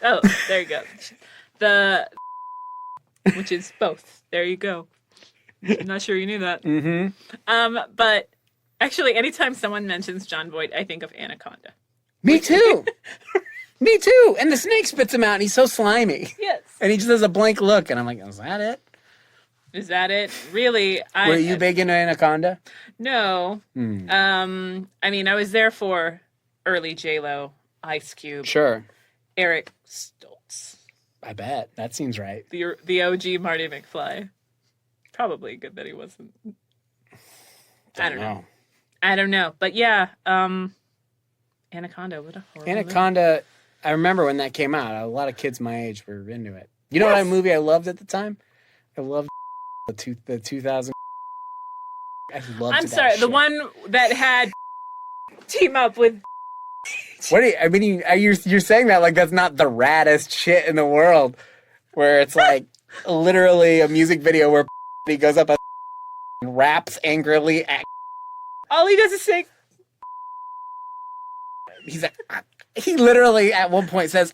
oh, there you go. The which is both. There you go. I'm not sure you knew that. Mm-hmm. But actually, anytime someone mentions Jon Voight, I think of Anaconda. Me too. Me too. And the snake spits him out, and he's so slimy. Yes. And he just has a blank look, and I'm like, is that it? Is that it? Really? Were you big into Anaconda? No. I mean, I was there for early J-Lo, Ice Cube. Sure. Eric Stoltz. I bet. That seems right. The OG Marty McFly. Probably good that he wasn't. I don't know. But yeah, Anaconda, what a horrible Anaconda, movie. I remember when that came out. A lot of kids my age were into it. You know what movie I loved at the time? I loved the 2000. I loved I'm sorry, the one that had team up with. What? You're saying that like that's not the raddest shit in the world, where it's like literally a music video where he goes up and raps angrily at. All he does is say. He's like, he literally at one point says.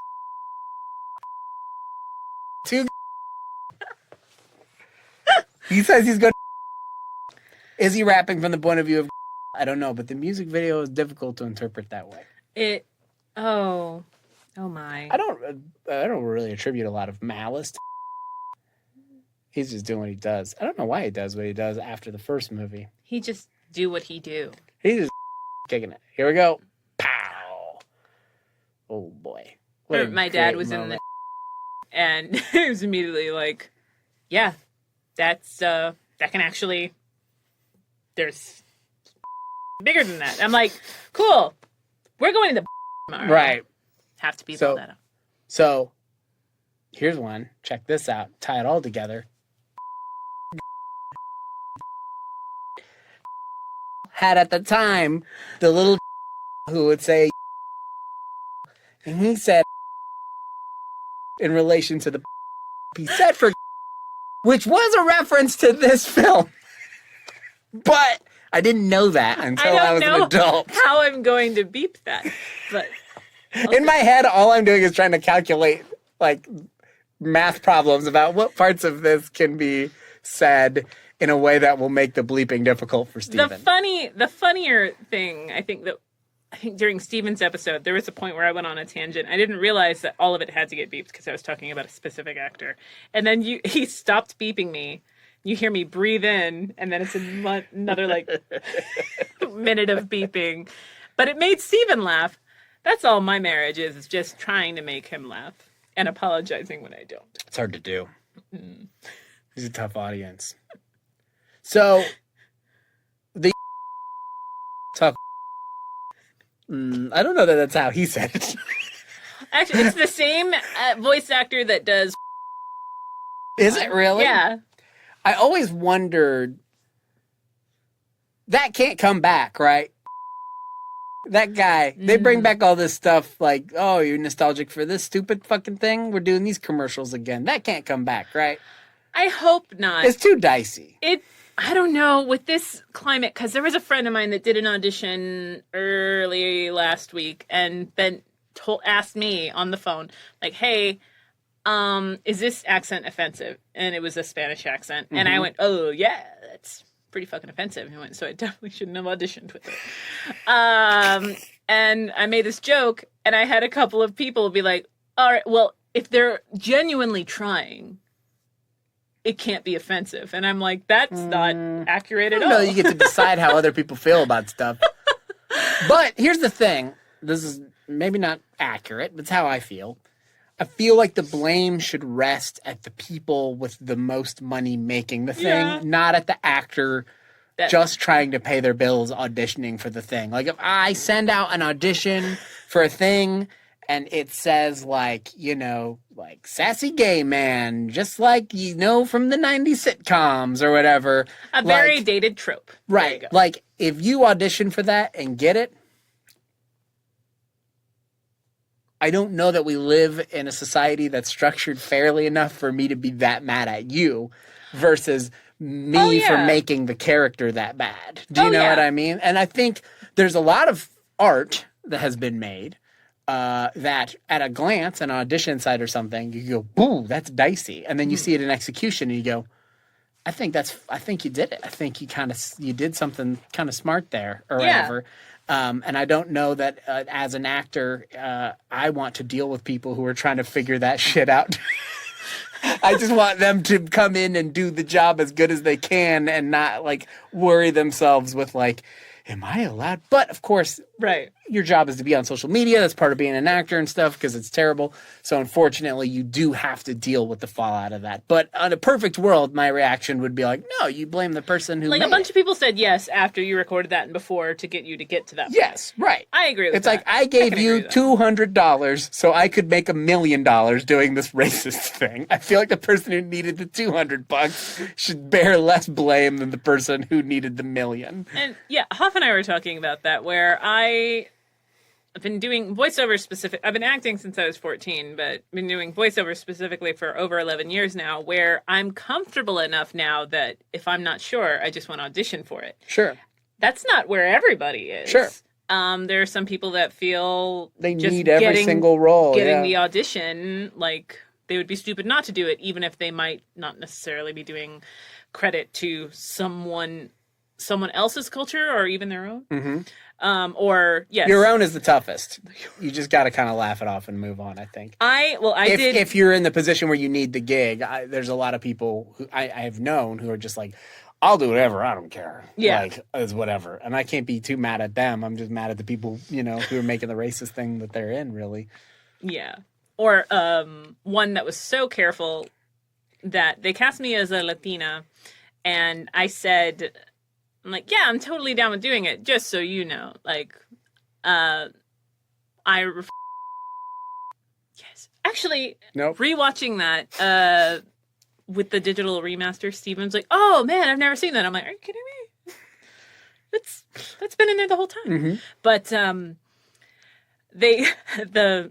He says he's going. Is he rapping from the point of view of? I don't know, but the music video is difficult to interpret that way. Oh my. I don't really attribute a lot of malice to. He's just doing what he does. I don't know why he does what he does after the first movie. He just do what he do. He's just kicking it. Here we go. Pow. Oh boy. My dad was in the and he was immediately like, yeah, that's that can actually there's bigger than that. I'm like, cool. We're going to the right. Have to be that up. So here's one. Check this out. Tie it all together. Had at the time the little who would say, and he said in relation to the he said for, which was a reference to this film. But I didn't know that until I was an adult. How I'm going to beep that, but in my head, all I'm doing is trying to calculate like math problems about what parts of this can be said in a way that will make the bleeping difficult for Stephen. The funnier thing, I think during Stephen's episode, there was a point where I went on a tangent. I didn't realize that all of it had to get beeped because I was talking about a specific actor, and then he stopped beeping me. You hear me breathe in, and then it's another like minute of beeping. But it made Stephen laugh. That's all my marriage is just trying to make him laugh and apologizing when I don't. It's hard to do. He's a tough audience. So, the talk. I don't know that that's how he said it. Actually, it's the same voice actor that does. Is it really? Yeah. I always wondered, that can't come back, right? That guy, they bring back all this stuff like, oh, you're nostalgic for this stupid fucking thing? We're doing these commercials again. That can't come back, right? I hope not. It's too dicey. I don't know, with this climate, because there was a friend of mine that did an audition early last week and then asked me on the phone, like, hey, is this accent offensive? And it was a Spanish accent. And I went, oh, yeah, that's pretty fucking offensive. And he went, so I definitely shouldn't have auditioned with it. And I made this joke, and I had a couple of people be like, all right, well, if they're genuinely trying, it can't be offensive. And I'm like, that's not accurate at all. No, you get to decide how other people feel about stuff. But here's the thing. This is maybe not accurate, but it's how I feel. I feel like the blame should rest at the people with the most money making the thing, not at the actor just trying to pay their bills auditioning for the thing. Like, if I send out an audition for a thing and it says like, like sassy gay man, just like from the 90s sitcoms or whatever. A very dated trope. Right. Like if you audition for that and get it, I don't know that we live in a society that's structured fairly enough for me to be that mad at you versus me for making the character that bad. Do you know what I mean? And I think there's a lot of art that has been made that at a glance, an audition site or something, you go, boo, that's dicey. And then you see it in execution and you go, I think you did it. I think you did something kind of smart there or whatever. And I don't know that as an actor, I want to deal with people who are trying to figure that shit out. I just want them to come in and do the job as good as they can and not like worry themselves with like, am I allowed? But of course, right. Your job is to be on social media. That's part of being an actor and stuff because it's terrible. So unfortunately, you do have to deal with the fallout of that. But on a perfect world, my reaction would be like, no, you blame the person who like made a bunch it. of people said yes after you recorded that and before to get you to get to that point. Yes, right. I agree with that. It's like that. I gave you $200 so I could make $1 million doing this racist thing. I feel like the person who needed the $200 should bear less blame than the person who needed the $1 million. And yeah, Hoff and I were talking about that where I've been doing voiceover specific. I've been acting since I was 14, but been doing voiceover specifically for over 11 years now, where I'm comfortable enough now that if I'm not sure, I just want to audition for it. Sure. That's not where everybody is. Sure. There are some people that feel they need every single role. Getting the audition, like they would be stupid not to do it, even if they might not necessarily be doing credit to someone else's culture or even their own. Mm-hmm. Or yes, your own is the toughest. You just got to kind of laugh it off and move on. I think. If you're in the position where you need the gig, there's a lot of people who I have known who are just like, I'll do whatever. I don't care. Yeah, like it's whatever, and I can't be too mad at them. I'm just mad at the people who are making the racist thing that they're in. Really. Yeah. Or one that was so careful that they cast me as a Latina, and I said. I'm like, yeah, I'm totally down with doing it, just so you know. Like, yes. Actually, nope. Rewatching that with the digital remaster, Steven's like, oh, man, I've never seen that. I'm like, are you kidding me? That's been in there the whole time. Mm-hmm. But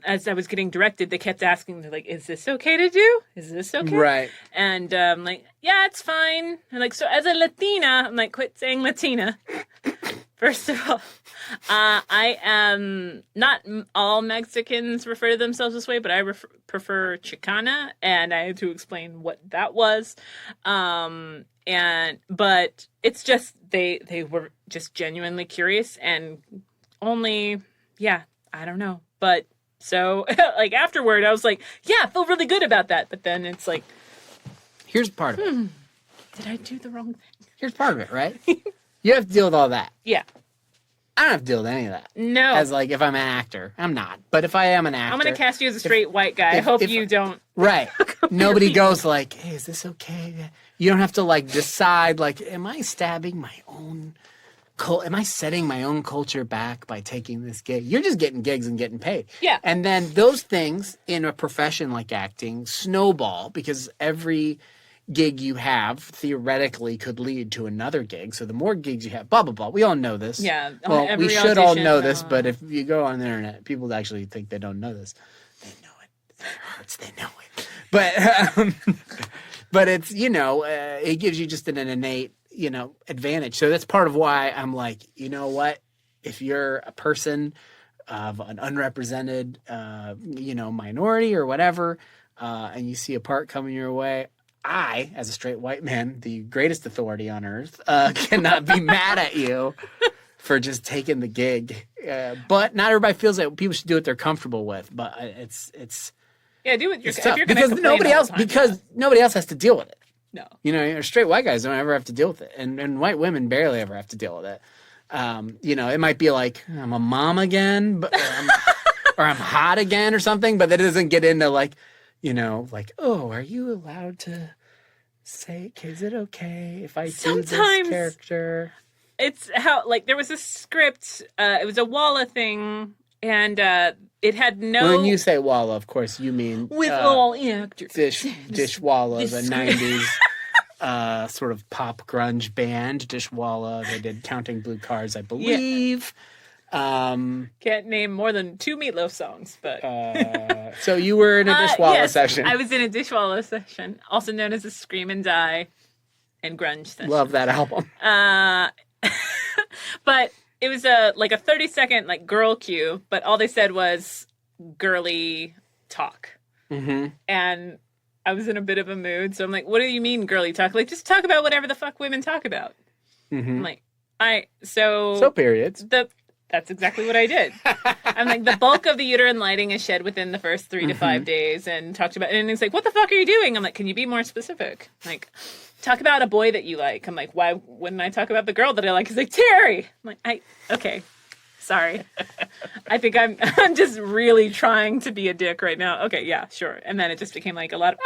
as I was getting directed, they kept asking, they're like, is this okay to do? Is this okay? Right. And like, yeah, it's fine. And like, so as a Latina, I'm like, quit saying Latina. First of all, I am not all Mexicans refer to themselves this way, but I prefer Chicana, and I had to explain what that was. But it's just they were just genuinely curious and only I don't know. But so like afterward I was like, yeah, I feel really good about that. But then it's like, here's part of it. Did I do the wrong thing? Here's part of it, right? You have to deal with all that. Yeah. I don't have to deal with any of that. No. As like if I'm an actor. I'm not. But if I am an actor. I'm going to cast you as a straight white guy. I hope you don't. Right. Nobody goes like, hey, is this okay? You don't have to like decide like, am I stabbing my own am I setting my own culture back by taking this gig? You're just getting gigs and getting paid. Yeah. And then those things in a profession like acting snowball because every gig you have theoretically could lead to another gig. So the more gigs you have, blah, blah, blah. We all know this. Yeah. Well, we should all know this, but if you go on the internet, people actually think they don't know this. They know it. In their hearts, they know it. But it's, it gives you just an innate advantage. So that's part of why I'm like, you know what? If you're a person of an unrepresented, minority or whatever, and you see a part coming your way, I, as a straight white man, the greatest authority on earth, cannot be mad at you for just taking the gig. But not everybody feels that people should do what they're comfortable with. But it's do it. It's tough because nobody else has to deal with it. No. Straight white guys don't ever have to deal with it. And white women barely ever have to deal with it. It might be like, I'm a mom again, but or I'm hot again or something, but that doesn't get into like, oh, are you allowed to say, is it okay if I do this character? It's how, like, there was a script, it was a Walla thing, And it had no... When you say Walla, of course, you mean... With all actors. Dishwalla, the 90s sort of pop grunge band. Dishwalla, they did Counting Blue Cars, I believe. Can't name more than 2 Meatloaf songs, but... So you were in a Dishwalla session. I was in a Dishwalla session, also known as a Scream and Die and grunge session. Love that album. But it was a 30-second girl cue, but all they said was girly talk. Mm-hmm. And I was in a bit of a mood, so I'm like, what do you mean girly talk? Like, just talk about whatever the fuck women talk about. Mm-hmm. I'm like, So periods. That's exactly what I did. I'm like, the bulk of the uterine lighting is shed within the first 3 to 5 days, and talked about, and he's like, what the fuck are you doing? I'm like, can you be more specific? Like, talk about a boy that you like. I'm like, why wouldn't I talk about the girl that I like? He's like, Terri. I'm like, okay, sorry. I think I'm just really trying to be a dick right now. Okay, yeah, sure. And then it just became like a lot of,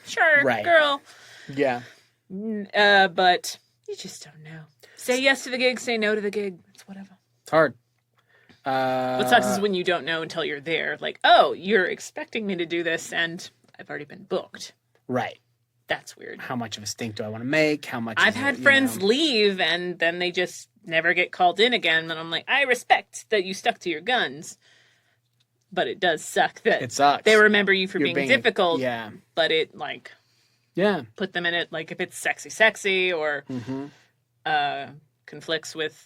sure, right. Girl. Yeah. But you just don't know. Say yes to the gig, say no to the gig. It's whatever. It's hard. What sucks is when you don't know until you're there. Like, oh, you're expecting me to do this, and I've already been booked. Right. That's weird. How much of a stink do I want to make? How much? I've had friends leave, and then they just never get called in again. And I'm like, I respect that you stuck to your guns, but it does suck that it sucks. They remember you for being difficult. Yeah. But it yeah, put them in it. Like if it's sexy or conflicts with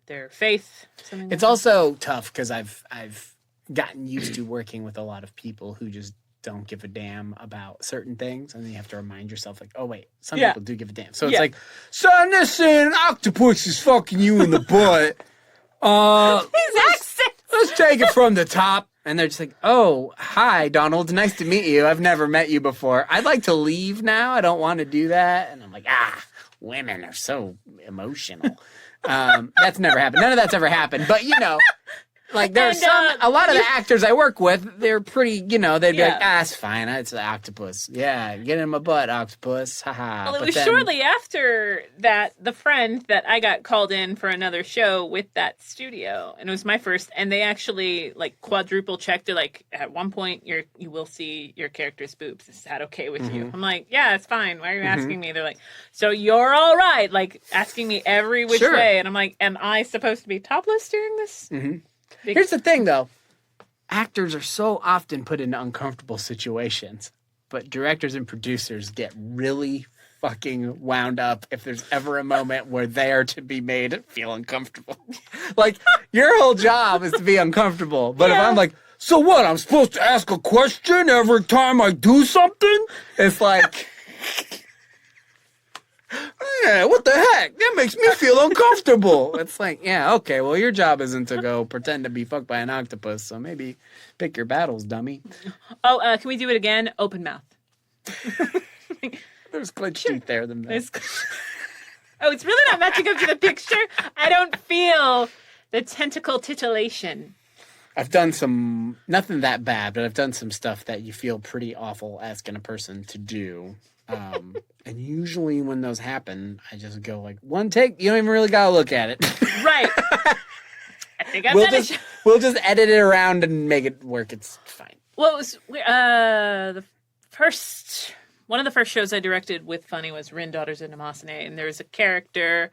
their faith. It's also tough because I've gotten used to working with a lot of people who just don't give a damn about certain things, and then you have to remind yourself, like, oh wait, some people do give a damn. So it's like, son, listen, an octopus is fucking you in the butt. His accent. Let's take it from the top. And they're just like, oh, hi, Donald. Nice to meet you. I've never met you before. I'd like to leave now. I don't want to do that. And I'm like, women are so emotional. That's never happened. None of that's ever happened. But, like there's a lot of the actors I work with, they're pretty, they'd be like, it's fine. It's an octopus. Yeah, get in my butt, octopus. Haha. Well, it was shortly after that, the friend that I got called in for another show with that studio, and it was my first, and they actually quadruple checked. They're like, at one point, you will see your character's boobs. Is that okay with you? I'm like, yeah, it's fine. Why are you asking me? They're like, so you're all right. Like asking me every which way. And I'm like, am I supposed to be topless during this? Here's the thing, though. Actors are so often put into uncomfortable situations, but directors and producers get really fucking wound up if there's ever a moment where they are to be made feel uncomfortable. Like, your whole job is to be uncomfortable. But if I'm like, so what? I'm supposed to ask a question every time I do something? It's like... Yeah, what the heck? That makes me feel uncomfortable. It's like, yeah, okay, well, your job isn't to go pretend to be fucked by an octopus, so maybe pick your battles, dummy. Oh, can we do it again? Open mouth. There's clenched teeth there. Oh, it's really not matching up to the picture? I don't feel the tentacle titillation. I've done some, nothing that bad, but I've done some stuff that you feel pretty awful asking a person to do. And usually when those happen, I just go like, one take, you don't even really gotta look at it. Right. I think I've done it. We'll just edit it around and make it work. It's fine. Well, it was one of the first shows I directed with Funny was Rin Daughters of Namassane, and there's a character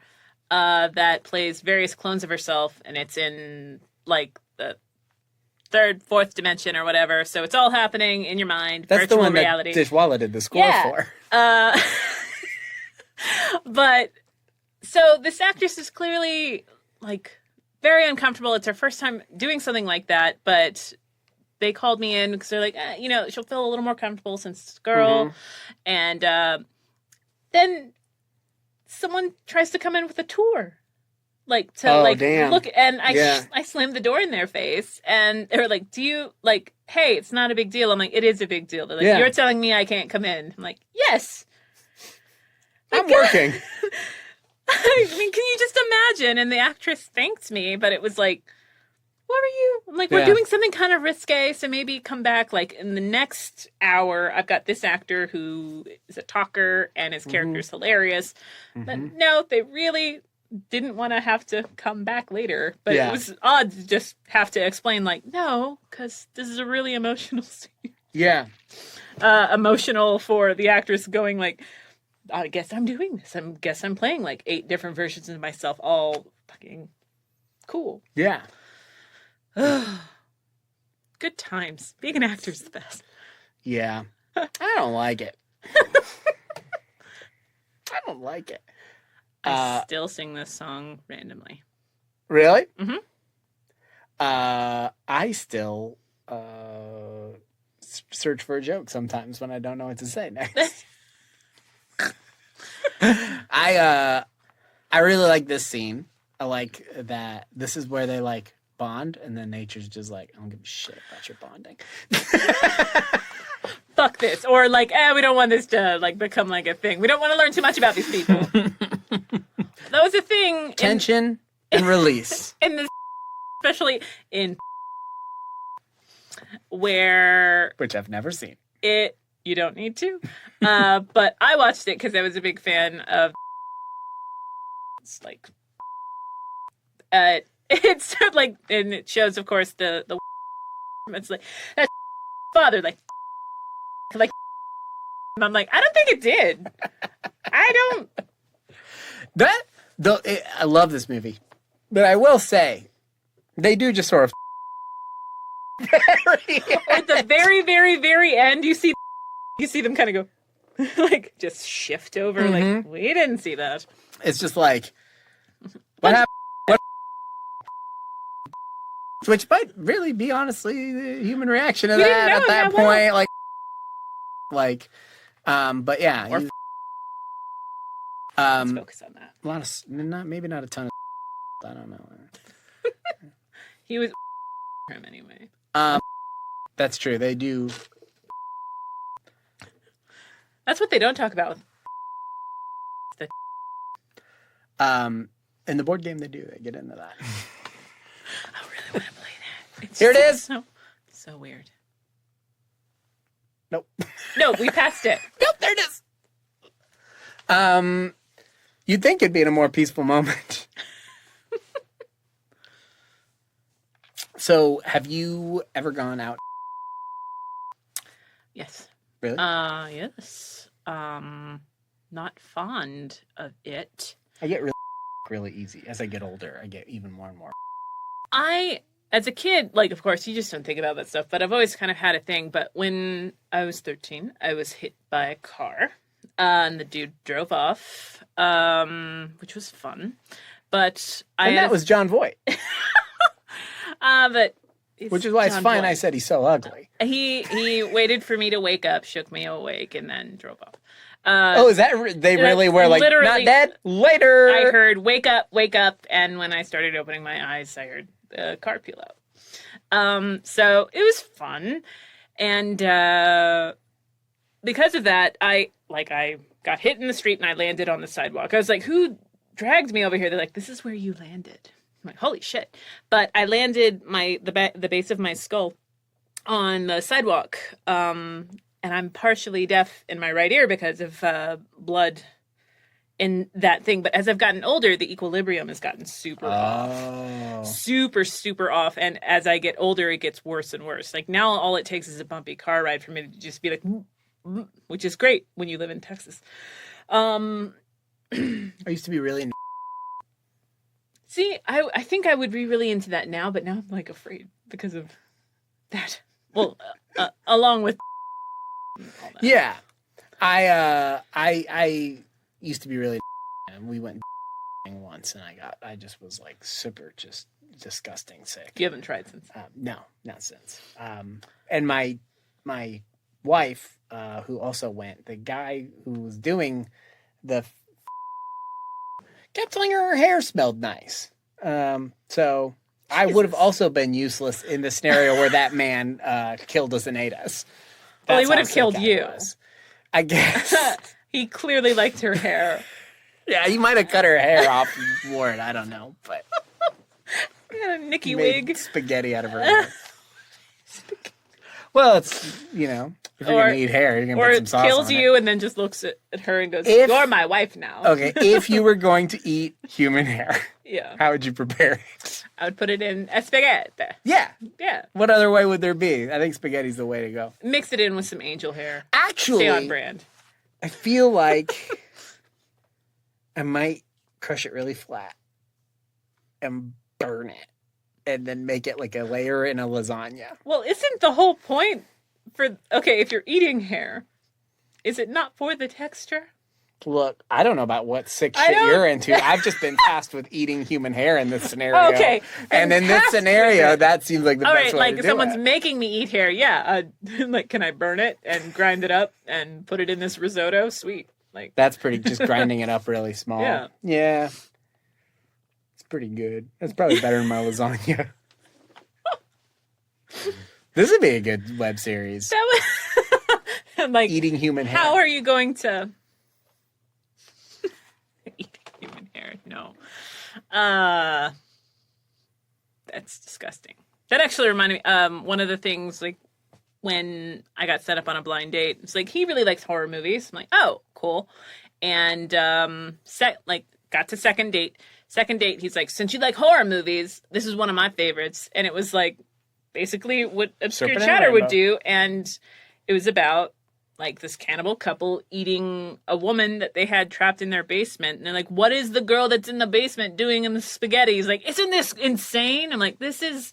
that plays various clones of herself, and it's in the third, fourth dimension or whatever. So it's all happening in your mind. That's virtual the one reality. that Dishwalla did the score for. But so this actress is clearly very uncomfortable. It's her first time doing something like that, but they called me in because they're like, she'll feel a little more comfortable since it's a girl. And then someone tries to come in with a tour. Damn. Look, and I slammed the door in their face, and they were like, do you, hey, it's not a big deal. I'm like, it is a big deal. They're like, you're telling me I can't come in. I'm like, yes. I'm working. I mean, can you just imagine? And the actress thanked me, but it was like, what are you? I'm like, we're doing something kind of risque, so maybe come back, in the next hour, I've got this actor who is a talker, and his character's hilarious. But no, they really... didn't want to have to come back later. But Yeah. it was odd to just have to explain, like, no, because this is a really emotional scene. Yeah. Emotional for the actress going like, I guess I'm doing this. I guess I'm playing like 8 different versions of myself, all fucking cool. Yeah. Good times. Being an actor is the best. Yeah. I don't like it. I don't like it. I still sing this song randomly. Really? Mm-hmm. I still search for a joke sometimes when I don't know what to say next. I really like this scene. I like that this is where they like bond, and then nature's just like, I don't give a shit about your bonding. Fuck this. Or like, we don't want this to like become like a thing. We don't want to learn too much about these people. That was a thing. Tension and release. In this, especially in where... Which I've never seen. You don't need to. But I watched it because I was a big fan of... It's like... it's like... And it shows, of course, the it's like... That father, like... And I'm like, I don't think it did. I don't... I love this movie. But I will say, they do just sort of... At the very, very, very end, you see them kind of go, like, just shift over. Mm-hmm. Like, we didn't see that. It's just like, what happened? Which might really be, honestly, the human reaction to that at that point. But yeah. Or let's focus on that. A lot of, maybe not a ton of, I don't know. He was him anyway. That's true. They do. That's what they don't talk about. In the board game, they do. They get into that. I really want to play that. Here it is. So weird. Nope. No, we passed it. Nope, there it is. You'd think it'd be in a more peaceful moment. So, have you ever gone out? Yes. Really? Yes. Not fond of it. I get really easy. As I get older, I get even more and more. As a kid, like, of course, you just don't think about that stuff, but I've always kind of had a thing. But when I was 13, I was hit by a car, and the dude drove off, which was fun. But that was John Voight. But which is why it's fine. I said he's so ugly. He waited for me to wake up, shook me awake, and then drove off. Is that they really were like, not dead? Later. I heard wake up, and when I started opening my eyes, I heard the car peel out. So it was fun, and because of that, I got hit in the street and I landed on the sidewalk. I was like, who dragged me over here? They're like, this is where you landed. I'm like, holy shit. But I landed the base of my skull on the sidewalk. And I'm partially deaf in my right ear because of blood in that thing. But as I've gotten older, the equilibrium has gotten super off. Super, super off. And as I get older, it gets worse and worse. Like now all it takes is a bumpy car ride for me to just be like, which is great when you live in Texas. I used to be really... See, I think I would be really into that now, but now I'm like afraid because of that. Well, along with all that. Yeah, I used to be really, and we went once, and I just was like super just disgusting sick. You haven't tried since? No, not since. And my wife, who also went, the guy who was doing the kept telling her hair smelled nice. So I would have also been useless in the scenario where that man killed us and ate us. Well, he would have killed you. I guess. He clearly liked her hair. Yeah, he might have cut her hair off and wore it. I don't know, but he had a Nicky made wig. Spaghetti out of her hair. Well, it's, you know, if you're going to eat hair, you're going to put some sauce on it. Or it kills you and then just looks at her and goes, you're my wife now. Okay, if you were going to eat human hair, how would you prepare it? I would put it in a spaghetti. Yeah. Yeah. What other way would there be? I think spaghetti's the way to go. Mix it in with some angel hair. Actually, stay on brand. I feel like I might crush it really flat and burn it. And then make it like a layer in a lasagna. Well, isn't the whole point if you're eating hair, is it not for the texture? Look, I don't know about what sick shit you're into. I've just been tasked with eating human hair in this scenario. Okay. And in this scenario, that seems like the best way to do it. All right, like someone's making me eat hair. Yeah. Like, can I burn it and grind it up and put it in this risotto? Sweet. Like that's pretty, just grinding it up really small. Yeah. Yeah. Pretty good. That's probably better than my lasagna. This would be a good web series. That was like eating human hair. How are you going to eat human hair? No. That's disgusting. That actually reminded me, one of the things, like, when I got set up on a blind date, it's like, he really likes horror movies. I'm like, oh, cool. And, got to second date. Second date, he's like, since you like horror movies, this is one of my favorites. And it was like basically what Obscure Chatter would do. And it was about like this cannibal couple eating a woman that they had trapped in their basement. And they're like, what is the girl that's in the basement doing in the spaghetti? He's like, isn't this insane? I'm like, this is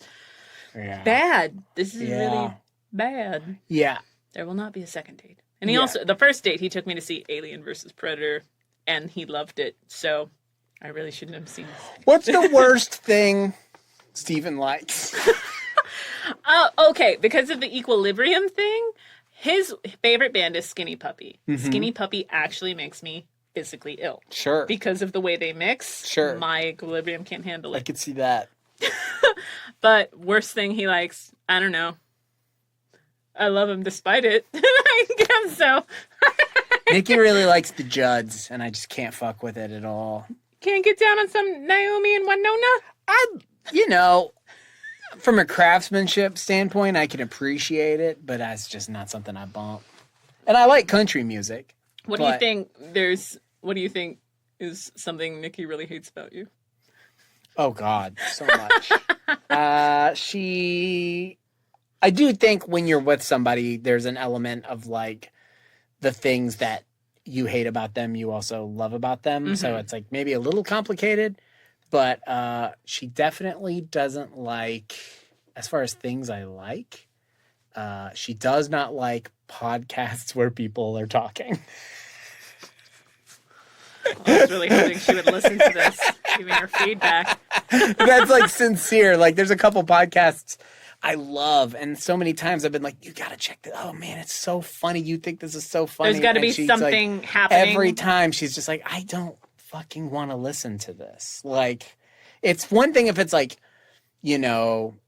bad. This is really bad. Yeah. There will not be a second date. And he also, the first date, he took me to see Alien versus Predator. And he loved it. So I really shouldn't have seen this. What's the worst thing Stephen likes? Okay, because of the equilibrium thing, his favorite band is Skinny Puppy. Mm-hmm. Skinny Puppy actually makes me physically ill. Sure. Because of the way they mix. Sure. My equilibrium can't handle it. I could see that. But worst thing he likes, I don't know. I love him despite it. I guess so. Nikki really likes the Judds, and I just can't fuck with it at all. Can't get down on some Naomi and Winona? From a craftsmanship standpoint, I can appreciate it, but that's just not something I bump. And I like country music. What do you think is something Nikki really hates about you? Oh, God, so much. I do think when you're with somebody, there's an element of, like, the things that you hate about them, you also love about them. Mm-hmm. So it's like maybe a little complicated, but she definitely doesn't like, as far as things I like, she does not like podcasts where people are talking. I was really hoping she would listen to this, giving her feedback. That's like sincere. Like there's a couple podcasts I love, and so many times I've been like, you gotta check this. Oh man, it's so funny. You think this is so funny. There's gotta be something happening. Every time she's just like, I don't fucking want to listen to this. Like, it's one thing if it's like,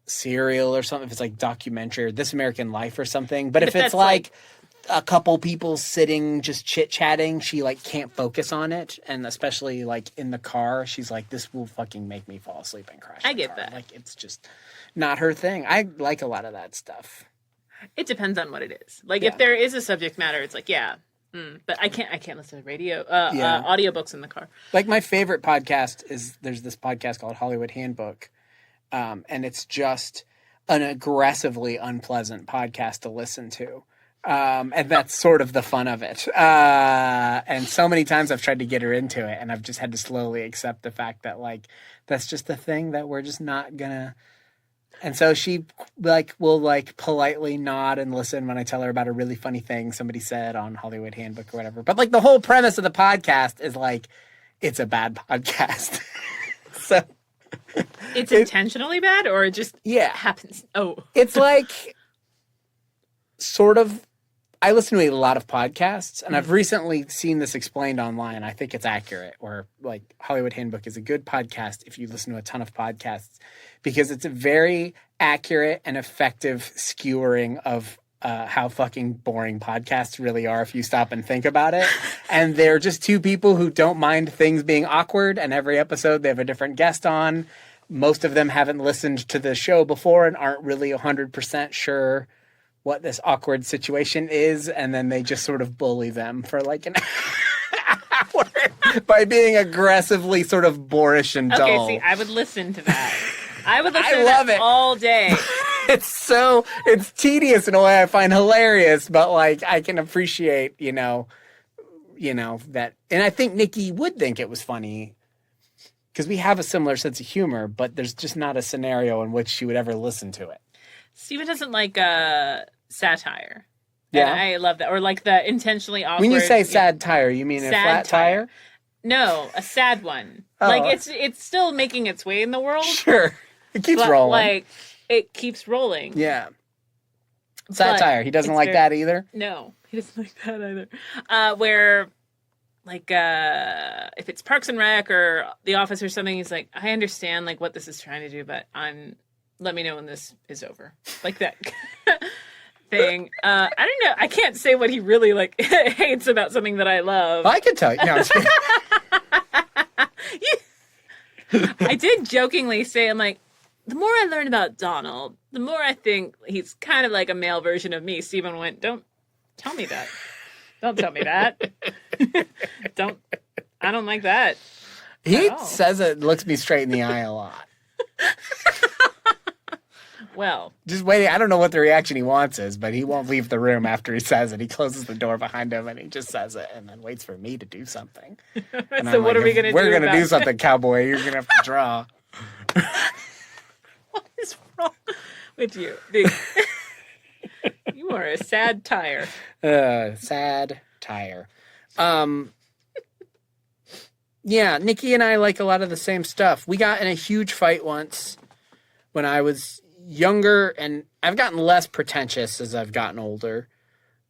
Serial or something, if it's like documentary or This American Life or something. But if it's like a couple people sitting just chit-chatting, she like can't focus on it. And especially like in the car, she's like, this will fucking make me fall asleep and crash. I get that. Like, it's just not her thing. I like a lot of that stuff. It depends on what it is. Like if there is a subject matter, it's like, but I can't listen to radio, audiobooks in the car. Like my favorite podcast there's this podcast called Hollywood Handbook. And it's just an aggressively unpleasant podcast to listen to. And that's sort of the fun of it. And so many times I've tried to get her into it, and I've just had to slowly accept the fact that like, that's just the thing that we're just not gonna. And so she will politely nod and listen when I tell her about a really funny thing somebody said on Hollywood Handbook or whatever. But like the whole premise of the podcast is like, it's a bad podcast. So it's intentionally bad, or it just happens? Oh, it's like sort of. I listen to a lot of podcasts, and I've recently seen this explained online. I think it's accurate, where like Hollywood Handbook is a good podcast if you listen to a ton of podcasts, because it's a very accurate and effective skewering of how fucking boring podcasts really are if you stop and think about it. And they're just two people who don't mind things being awkward, and every episode they have a different guest on. Most of them haven't listened to the show before and aren't really 100% sure what this awkward situation is, and then they just sort of bully them for like an hour by being aggressively sort of boorish and dull. Okay, see, I would listen to that. I would listen to love that it. all day. It's tedious in a way I find hilarious, but like I can appreciate, you know that, and I think Nikki would think it was funny because we have a similar sense of humor, but there's just not a scenario in which she would ever listen to it. Steven doesn't like satire. Yeah, and I love that, or like the intentionally awkward. When you say sad tire, you mean a flat tire? No, a sad one. Oh. Like it's still making its way in the world. Sure, it keeps rolling. Like it keeps rolling. Yeah, sad tire. He doesn't like that either. No, he doesn't like that either. Where, like, if it's Parks and Rec or The Office or something, he's like, I understand like what this is trying to do, but let me know when this is over. Like that thing. I don't know. I can't say what he really like hates about something that I love. I can tell you. No, I did jokingly say, I'm like, the more I learn about Donald, the more I think he's kind of like a male version of me. Stephen went, don't tell me that. Don't tell me that. I don't like that. He says it, looks me straight in the eye a lot. Well, just waiting. I don't know what the reaction he wants is, but he won't leave the room after he says it. He closes the door behind him and he just says it and then waits for me to do something. And so what are we going to do? We're going to do something, cowboy. You're going to have to draw. What is wrong with you? You are a sad tire. Sad tire. Yeah, Nikki and I like a lot of the same stuff. We got in a huge fight once when I was younger, and I've gotten less pretentious as I've gotten older,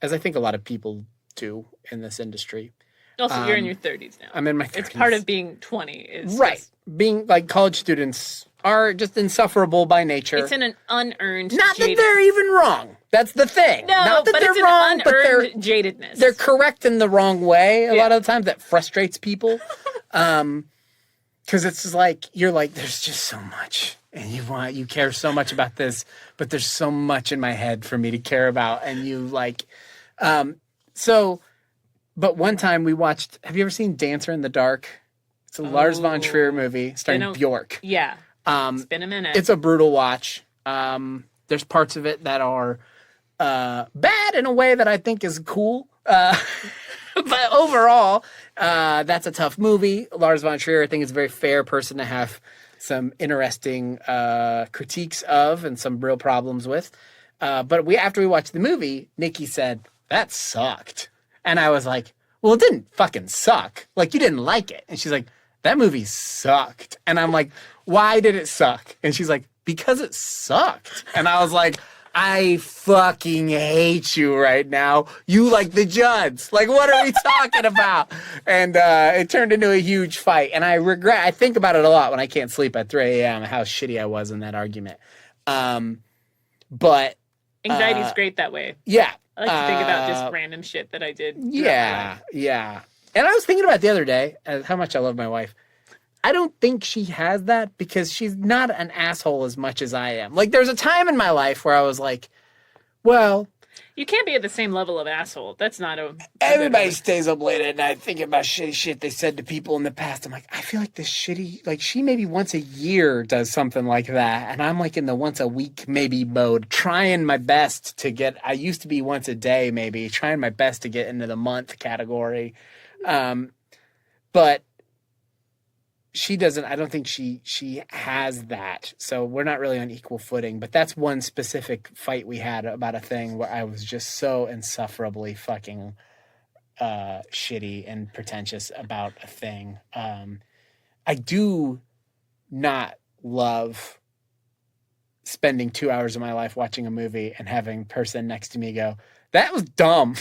as I think a lot of people do in this industry. Also, you're in your 30s now. I'm in my 30s. It's part of being 20. Is right. Being like college students are just insufferable by nature. It's an unearned Not that they're even wrong. That's the thing. No, not that but they're it's wrong, an but unearned jadedness. They're correct in the wrong way a lot of the time. That frustrates people. Because it's just like, you're like, there's just so much. And you care so much about this, but there's so much in my head for me to care about. And you like, but one time we watched, have you ever seen Dancer in the Dark? It's a Lars von Trier movie starring Bjork. Yeah. It's been a minute. It's a brutal watch. There's parts of it that are bad in a way that I think is cool. But overall, that's a tough movie. Lars von Trier, I think, is a very fair person to have some interesting critiques of and some real problems with. But after we watched the movie, Nikki said, that sucked. And I was like, well, it didn't fucking suck. Like, you didn't like it. And she's like, that movie sucked. And I'm like, why did it suck? And she's like, because it sucked. And I was like, I fucking hate you right now. You like the Judds. Like, what are we talking about? And it turned into a huge fight. And I think about it a lot when I can't sleep at 3 a.m. how shitty I was in that argument. But anxiety's great that way. Yeah. I like to think about just random shit that I did. Yeah. And I was thinking about the other day how much I love my wife. I don't think she has that because she's not an asshole as much as I am. Like, there's a time in my life where I was like, well... You can't be at the same level of asshole. That's not a... Everybody stays up late at night thinking about shitty shit they said to people in the past. I'm like, I feel like this shitty... Like, she maybe once a year does something like that. And I'm like in the once a week maybe mode, trying my best to get... I used to be once a day maybe, trying my best to get into the month category. But... she doesn't, I don't think she has that. So we're not really on equal footing. But that's one specific fight we had about a thing where I was just so insufferably fucking shitty and pretentious about a thing. I do not love spending 2 hours of my life watching a movie and having a person next to me go, that was dumb.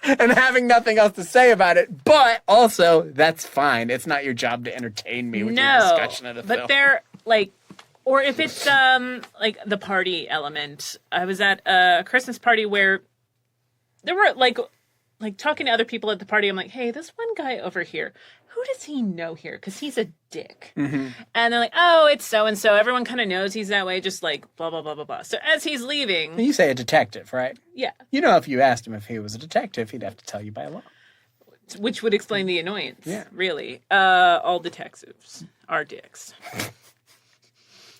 And having nothing else to say about it, but also that's fine. It's not your job to entertain me with your discussion of the film. But they're like, or if it's like the party element. I was at a Christmas party where there were like talking to other people at the party. I'm like, hey, this one guy over here, who who does he know here? Because he's a dick. Mm-hmm. And they're like, oh, it's so-and-so. Everyone kind of knows he's that way, just like blah, blah, blah, blah, blah. So as he's leaving... You say a detective, right? Yeah. You know, if you asked him if he was a detective, he'd have to tell you by law. Which would explain the annoyance, really. All detectives are dicks.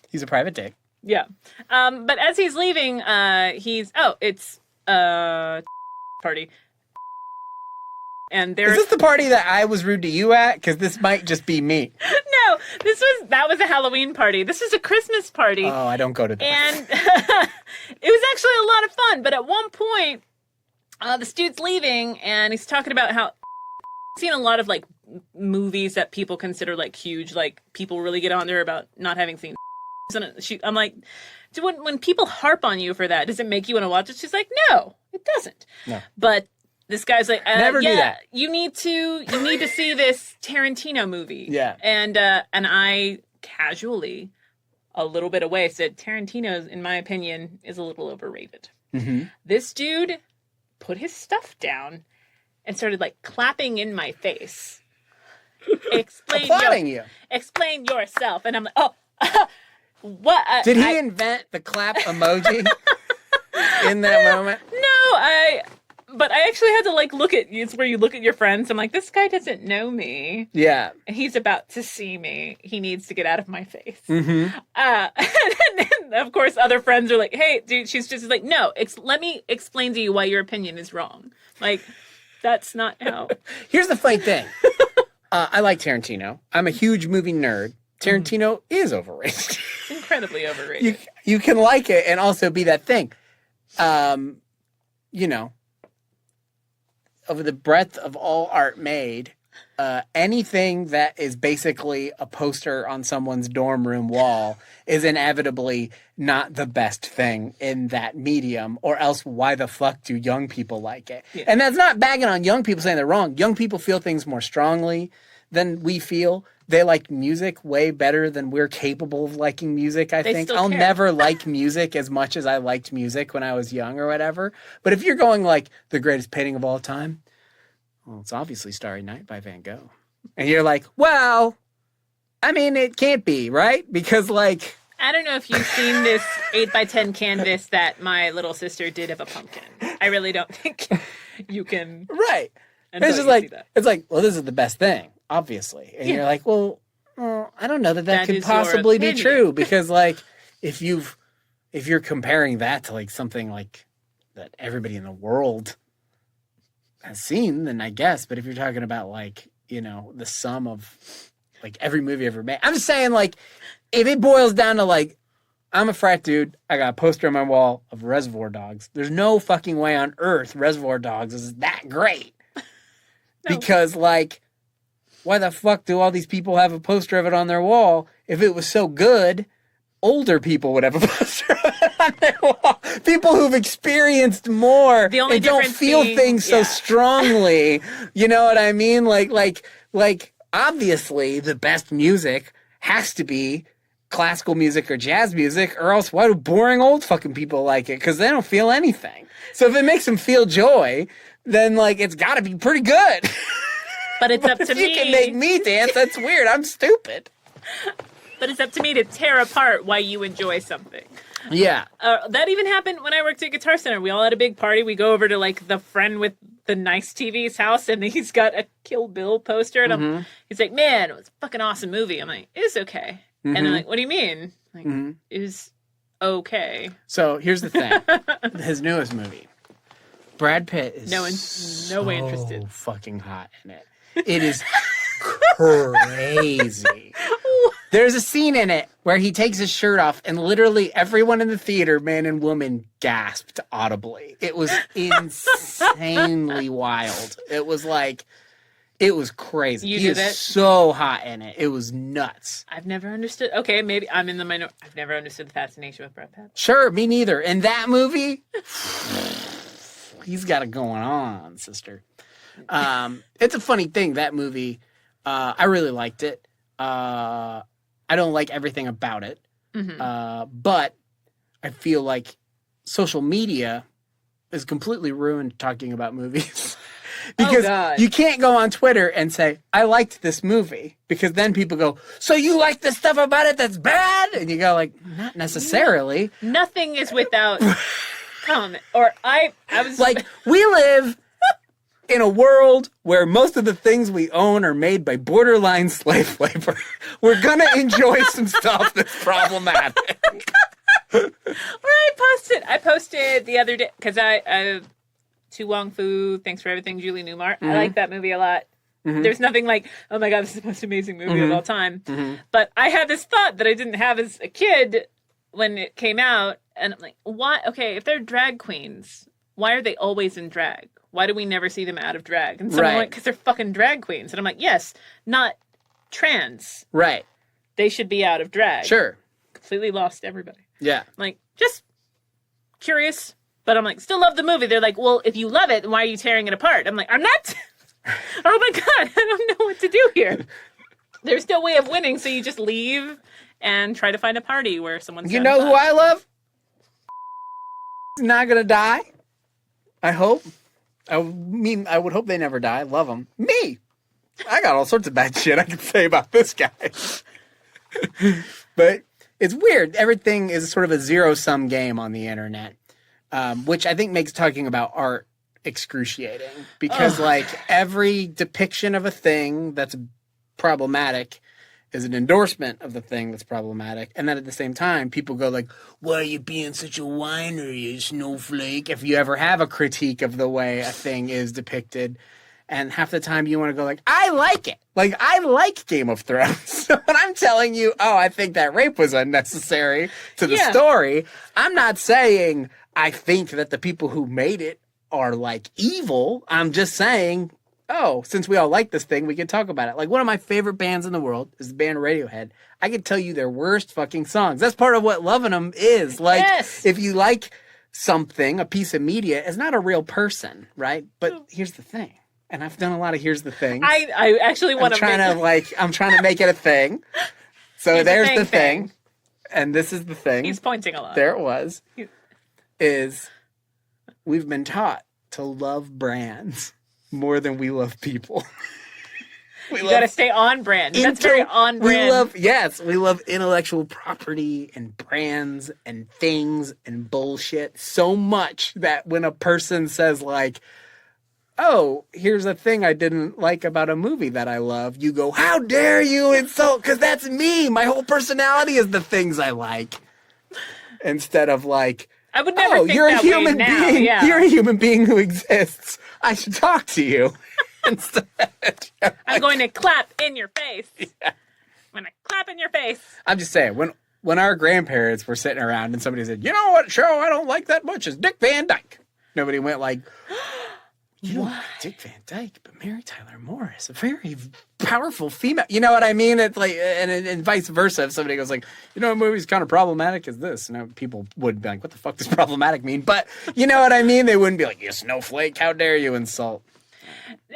He's a private dick. Yeah. But as he's leaving, it's party. And there's... Is this the party that I was rude to you at? Because this might just be me. No, that was a Halloween party. This is a Christmas party. Oh, I don't go to that. And it was actually a lot of fun. But at one point, this dude's leaving, and he's talking about how I've seen a lot of like movies that people consider like huge, like people really get on there about not having seen. I'm like, when people harp on you for that, does it make you want to watch it? She's like, no, it doesn't. No. But this guy's like, never do that. You need to see this Tarantino movie. Yeah. And I casually, a little bit away, said Tarantino, in my opinion, is a little overrated. Mm-hmm. This dude put his stuff down and started like clapping in my face. Applauding you. Explain yourself. And I'm like, oh, what? Did he invent the clap emoji in that moment? No, but I actually had to like look at, it's where you look at your friends. I'm like, this guy doesn't know me. Yeah. And he's about to see me. He needs to get out of my face. Mm-hmm. And then, of course, other friends are like, hey, dude, she's just like, no, let me explain to you why your opinion is wrong. Like, that's not how. Here's the funny thing. I like Tarantino. I'm a huge movie nerd. Tarantino is overrated. Incredibly overrated. You can like it and also be that thing. You know, over the breadth of all art made, anything that is basically a poster on someone's dorm room wall is inevitably not the best thing in that medium, or else why the fuck do young people like it? Yeah. And that's not bagging on young people saying they're wrong. Young people feel things more strongly than we feel. They like music way better than we're capable of liking music, I think. I'll never like music as much as I liked music when I was young or whatever. But if you're going like the greatest painting of all time, well, it's obviously Starry Night by Van Gogh. And you're like, well, I mean, it can't be, right? Because like... I don't know if you've seen this 8x10 canvas that my little sister did of a pumpkin. I really don't think you can... Right. It's just like, it's like, well, this is the best thing, obviously. And you're like, well, I don't know that could possibly be true. Because like, if you're comparing that to like something like that everybody in the world has seen, then I guess. But if you're talking about like, you know, the sum of like every movie ever made, I'm just saying like, if it boils down to like, I'm a frat dude, I got a poster on my wall of Reservoir Dogs. There's no fucking way on earth Reservoir Dogs is that great. No. Because like, why the fuck do all these people have a poster of it on their wall? If it was so good, older people would have a poster of it on their wall. People who've experienced more and don't feel things so strongly. You know what I mean? Like obviously the best music has to be classical music or jazz music, or else why do boring old fucking people like it? Because they don't feel anything. So if it makes them feel joy, then like it's got to be pretty good. But it's up to me. You can make me dance. That's weird. I'm stupid. But it's up to me to tear apart why you enjoy something. Yeah. That even happened when I worked at Guitar Center. We all had a big party. We go over to like the friend with the nice TV's house, and he's got a Kill Bill poster, and he's like, "Man, it was a fucking awesome movie." I'm like, "It was okay." And I'm like, "What do you mean?" Like, it was okay. So here's the thing: his newest movie, Brad Pitt is no way interested. Fucking hot in it. It is crazy. There's a scene in it where he takes his shirt off and literally everyone in the theater, man and woman, gasped audibly. It was insanely wild. It was like, it was crazy. He is so hot in it. It was nuts. I've never understood. Okay, maybe I'm in the minority. I've never understood the fascination with Brad Pitt. Sure, me neither. In that movie, he's got it going on, sister. It's a funny thing, that movie. I really liked it. I don't like everything about it. But I feel like social media is completely ruined talking about movies. Because you can't go on Twitter and say, I liked this movie. Because then people go, so you like the stuff about it that's bad? And you go like, not necessarily. Nothing is without comment. Or I was... Like, we live in a world where most of the things we own are made by borderline slave labor. We're gonna enjoy some stuff that's problematic. Or I posted the other day, because I To Wong Fu, Thanks for Everything, Julie Newmar. I like that movie a lot. There's nothing like, oh my God, this is the most amazing movie of all time. But I had this thought that I didn't have as a kid when it came out. And I'm like, why? Okay, if they're drag queens, why are they always in drag? Why do we never see them out of drag? And someone went, because they're fucking drag queens. And I'm like, yes, not trans. Right. They should be out of drag. Sure. Completely lost everybody. Yeah. I'm like, just curious. But I'm like, still love the movie. They're like, well, if you love it, then why are you tearing it apart? I'm like, I'm not. Oh my God, I don't know what to do here. There's no way of winning, so you just leave and try to find a party where someone's... You know who I love? Not gonna die. I hope. I mean, I would hope they never die. I love them. Me. I got all sorts of bad shit I can say about this guy. But it's weird. Everything is sort of a zero-sum game on the internet, which I think makes talking about art excruciating. Because, like, every depiction of a thing that's problematic is an endorsement of the thing that's problematic. And then at the same time, people go like, why are you being such a whiner, you snowflake? If you ever have a critique of the way a thing is depicted. And half the time you want to go like, I like it. Like, I like Game of Thrones. So when I'm telling you, oh, I think that rape was unnecessary to the story, I'm not saying I think that the people who made it are like evil. I'm just saying, oh, since we all like this thing, we can talk about it. Like, one of my favorite bands in the world is the band Radiohead. I can tell you their worst fucking songs. That's part of what loving them is. Like, if you like something, a piece of media, it's not a real person, right? But here's the thing. And I've done a lot of here's the thing. I actually want to I'm trying to make it a thing. So there's the thing. And this is the thing. He's pointing a lot. There it was. Is we've been taught to love brands more than we love people. You got to stay on brand. That's very on brand. We love intellectual property and brands and things and bullshit so much that when a person says like, oh, here's a thing I didn't like about a movie that I love, you go, how dare you insult? Because that's me. My whole personality is the things I like. Instead of like, I would never think you're a that human way now. being. Yeah. You're a human being who exists. I should talk to you. Instead, I'm going to clap in your face. Yeah. I'm going to clap in your face. I'm just saying, when our grandparents were sitting around and somebody said, you know what show I don't like that much is Dick Van Dyke. Nobody went like, you don't like Dick Van Dyke, but Mary Tyler Moore is a very powerful female. You know what I mean? It's like, and vice versa. If somebody goes like, you know, a movie's kind of problematic as this, and people would be like, what the fuck does problematic mean? But you know what I mean? They wouldn't be like, you snowflake, how dare you insult?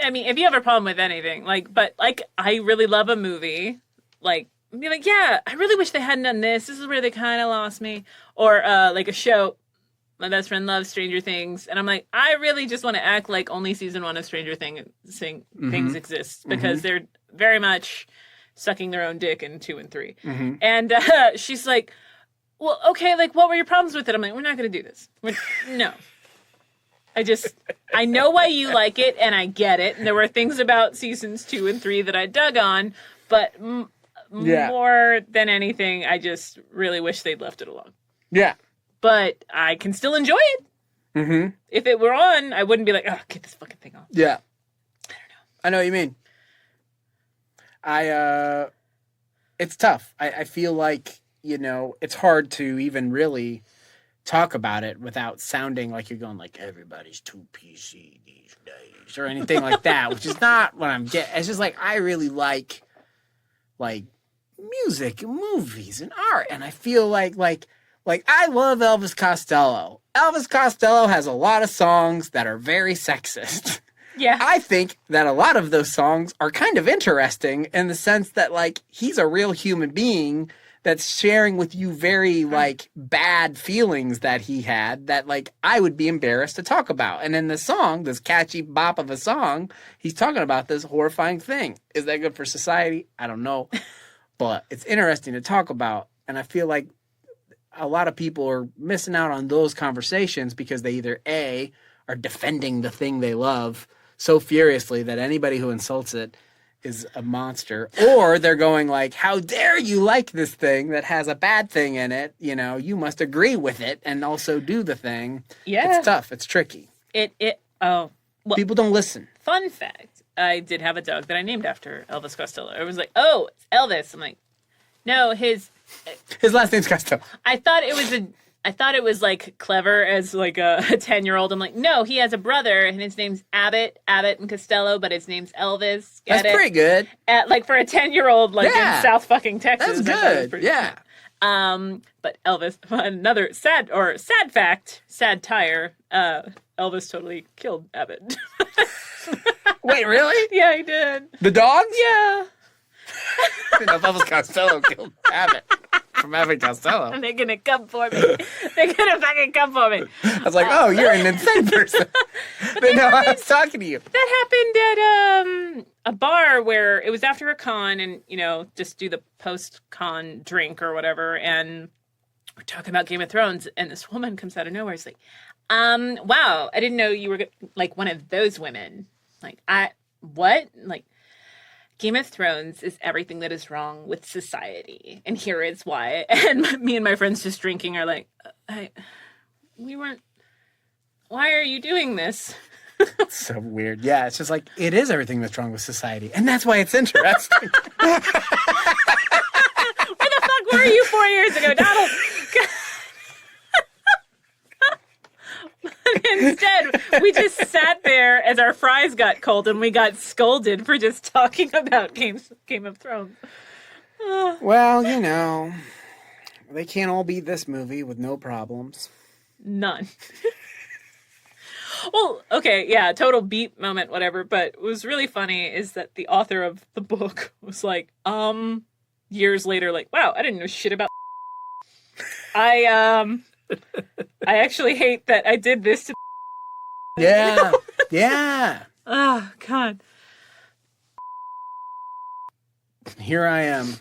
I mean, if you have a problem with anything, but I really love a movie, like, be like, yeah, I really wish they hadn't done this. This is where they kind of lost me. Or, like a show, my best friend loves Stranger Things. And I'm like, I really just want to act like only season 1 of Stranger Things exists. Because they're very much sucking their own dick in 2 and 3. And she's like, well, okay, like, what were your problems with it? I'm like, we're not going to do this. No. I know why you like it, and I get it. And there were things about seasons 2 and 3 that I dug on, but more than anything, I just really wish they'd left it alone. Yeah. But I can still enjoy it. If it were on, I wouldn't be like, oh, get this fucking thing off. Yeah. I don't know. I know what you mean. It's tough. I feel like, you know, it's hard to even really talk about it without sounding like you're going like everybody's too PC these days or anything like that, which is not what I'm getting. It's just like I really like music and movies and art, and I feel like I love Elvis Costello. Elvis Costello has a lot of songs that are very sexist. Yeah. I think that a lot of those songs are kind of interesting in the sense that like he's a real human being that's sharing with you very like bad feelings that he had that like I would be embarrassed to talk about. And in the song, this catchy bop of a song, he's talking about this horrifying thing. Is that good for society? I don't know. But it's interesting to talk about. And I feel like a lot of people are missing out on those conversations because they either A, are defending the thing they love so furiously that anybody who insults it is a monster, or they're going like, how dare you like this thing that has a bad thing in it? You know, you must agree with it and also do the thing. Yeah. It's tough. It's tricky. Well, people don't listen. Fun fact. I did have a dog that I named after Elvis Costello. It was like, oh, it's Elvis. I'm like, no, his last name's Costello. I thought it was like clever as like a 10-year-old. I'm like, no, he has a brother and his name's Abbott and Costello, but his name's Elvis. That's pretty good. Like for a 10-year-old, like in South fucking Texas. That's good. Yeah. But Elvis, another sad fact, sad tire. Elvis totally killed Abbott. Wait, really? Yeah, he did. The dogs? Yeah. I didn't know if Elvis Costello killed Abbott from Abbott Costello. And they're gonna come for me. They're gonna fucking come for me. I was like, oh, you're an insane person. But no, I was talking to you. That happened at a bar where it was after a con and, you know, just do the post-con drink or whatever. And we're talking about Game of Thrones. And this woman comes out of nowhere. It's like, wow, I didn't know you were like one of those women. Like, what? Like, Game of Thrones is everything that is wrong with society. And here is why. And me and my friends just drinking are like, why are you doing this? It's so weird. Yeah, it's just like, it is everything that's wrong with society. And that's why it's interesting. Where the fuck were you 4 years ago, Donald? Instead, we just sat there as our fries got cold and we got scolded for just talking about Game of Thrones. Well, you know, they can't all beat this movie with no problems. None. Well, okay, yeah, total beat moment, whatever. But what was really funny is that the author of the book was like, years later, like, wow, I didn't know shit about I actually hate that I did this to Yeah. You know? Yeah. Oh, God. Here I am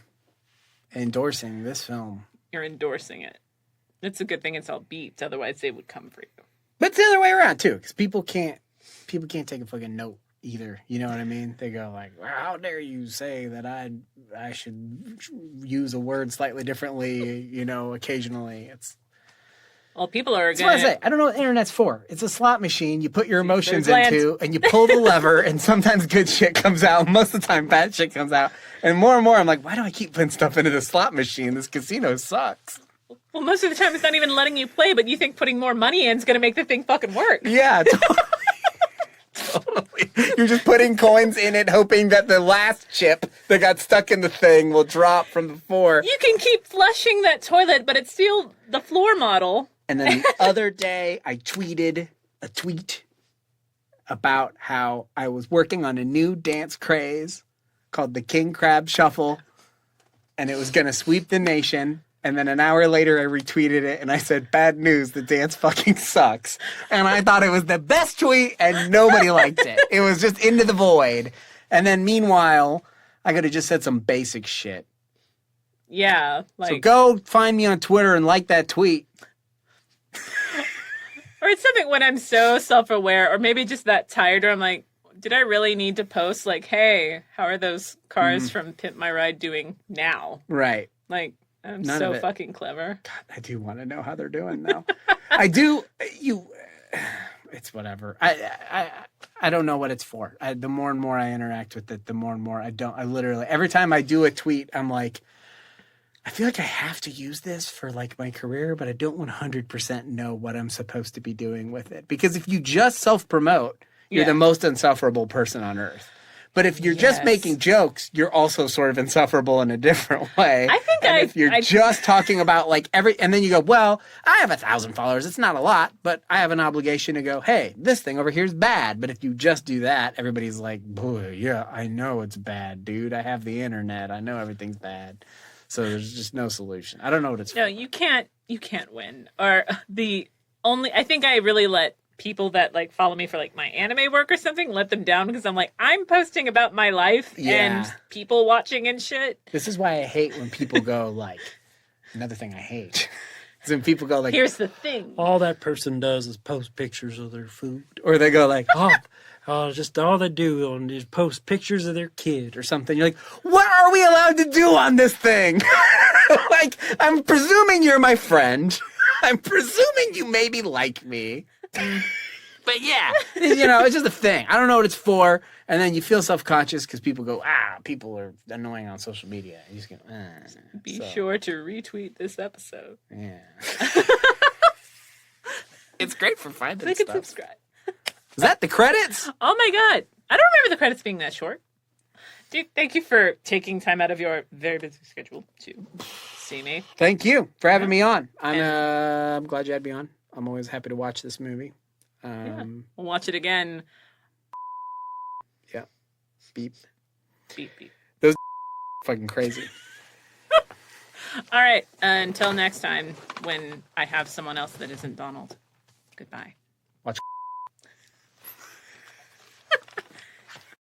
endorsing this film. You're endorsing it. It's a good thing it's all beats, otherwise they would come for you. But it's the other way around too, because people can't take a fucking note either. You know what I mean? They go like, well, how dare you say that I should use a word slightly differently, you know, occasionally. It's well, people are That's what I say. I don't know what the internet's for. It's a slot machine you put your emotions into, and you pull the lever, and sometimes good shit comes out. Most of the time, bad shit comes out. And more, I'm like, why do I keep putting stuff into the slot machine? This casino sucks. Well, most of the time, it's not even letting you play, but you think putting more money in is going to make the thing fucking work. Yeah, totally. You're just putting coins in it, hoping that the last chip that got stuck in the thing will drop from before. You can keep flushing that toilet, but it's still the floor model. And then the other day, I tweeted a tweet about how I was working on a new dance craze called the King Crab Shuffle, and it was going to sweep the nation. And then an hour later, I retweeted it, and I said, bad news, the dance fucking sucks. And I thought it was the best tweet, and nobody liked it. It was just into the void. And then meanwhile, I could have just said some basic shit. Yeah. So go find me on Twitter and like that tweet. Or it's something when I'm so self-aware, or maybe just that tired, or I'm like, did I really need to post, like, hey, how are those cars from Pimp My Ride doing now? Right. Like, I'm None so of it. Fucking clever. God, I do want to know how they're doing now. I do. It's whatever. I don't know what it's for. The more and more I interact with it, the more and more I don't. I literally, every time I do a tweet, I'm like, I feel like I have to use this for like my career, but I don't 100% know what I'm supposed to be doing with it. Because if you just self-promote, you're the most insufferable person on earth. But if you're just making jokes, you're also sort of insufferable in a different way. I think if you're just talking about like and then you go, well, I have 1,000 followers. It's not a lot, but I have an obligation to go, hey, this thing over here is bad. But if you just do that, everybody's like, boy, yeah, I know it's bad, dude. I have the internet. I know everything's bad. So there's just no solution. I don't know what it's No, for. you can't win. Or I think I really let people that like follow me for like my anime work or something, let them down because I'm like, I'm posting about my life and people watching and shit. This is why I hate when people go like, another thing I hate is when people go like, here's the thing. All that person does is post pictures of their food. Or they go like, Just all they do is post pictures of their kid or something. You're like, what are we allowed to do on this thing? Like, I'm presuming you're my friend. I'm presuming you maybe like me. But yeah, it's just a thing. I don't know what it's for. And then you feel self-conscious because people go, people are annoying on social media. And you just go, Be sure to retweet this episode. Yeah. It's great for finding click stuff. and subscribe. Is that the credits? Oh my god. I don't remember the credits being that short. Dude, thank you for taking time out of your very busy schedule to see me. Thank you for having me on. I'm glad you had me on. I'm always happy to watch this movie. We'll watch it again. Yeah. Beep. Beep, beep. Those fucking crazy. All right. Until next time, when I have someone else that isn't Donald. Goodbye.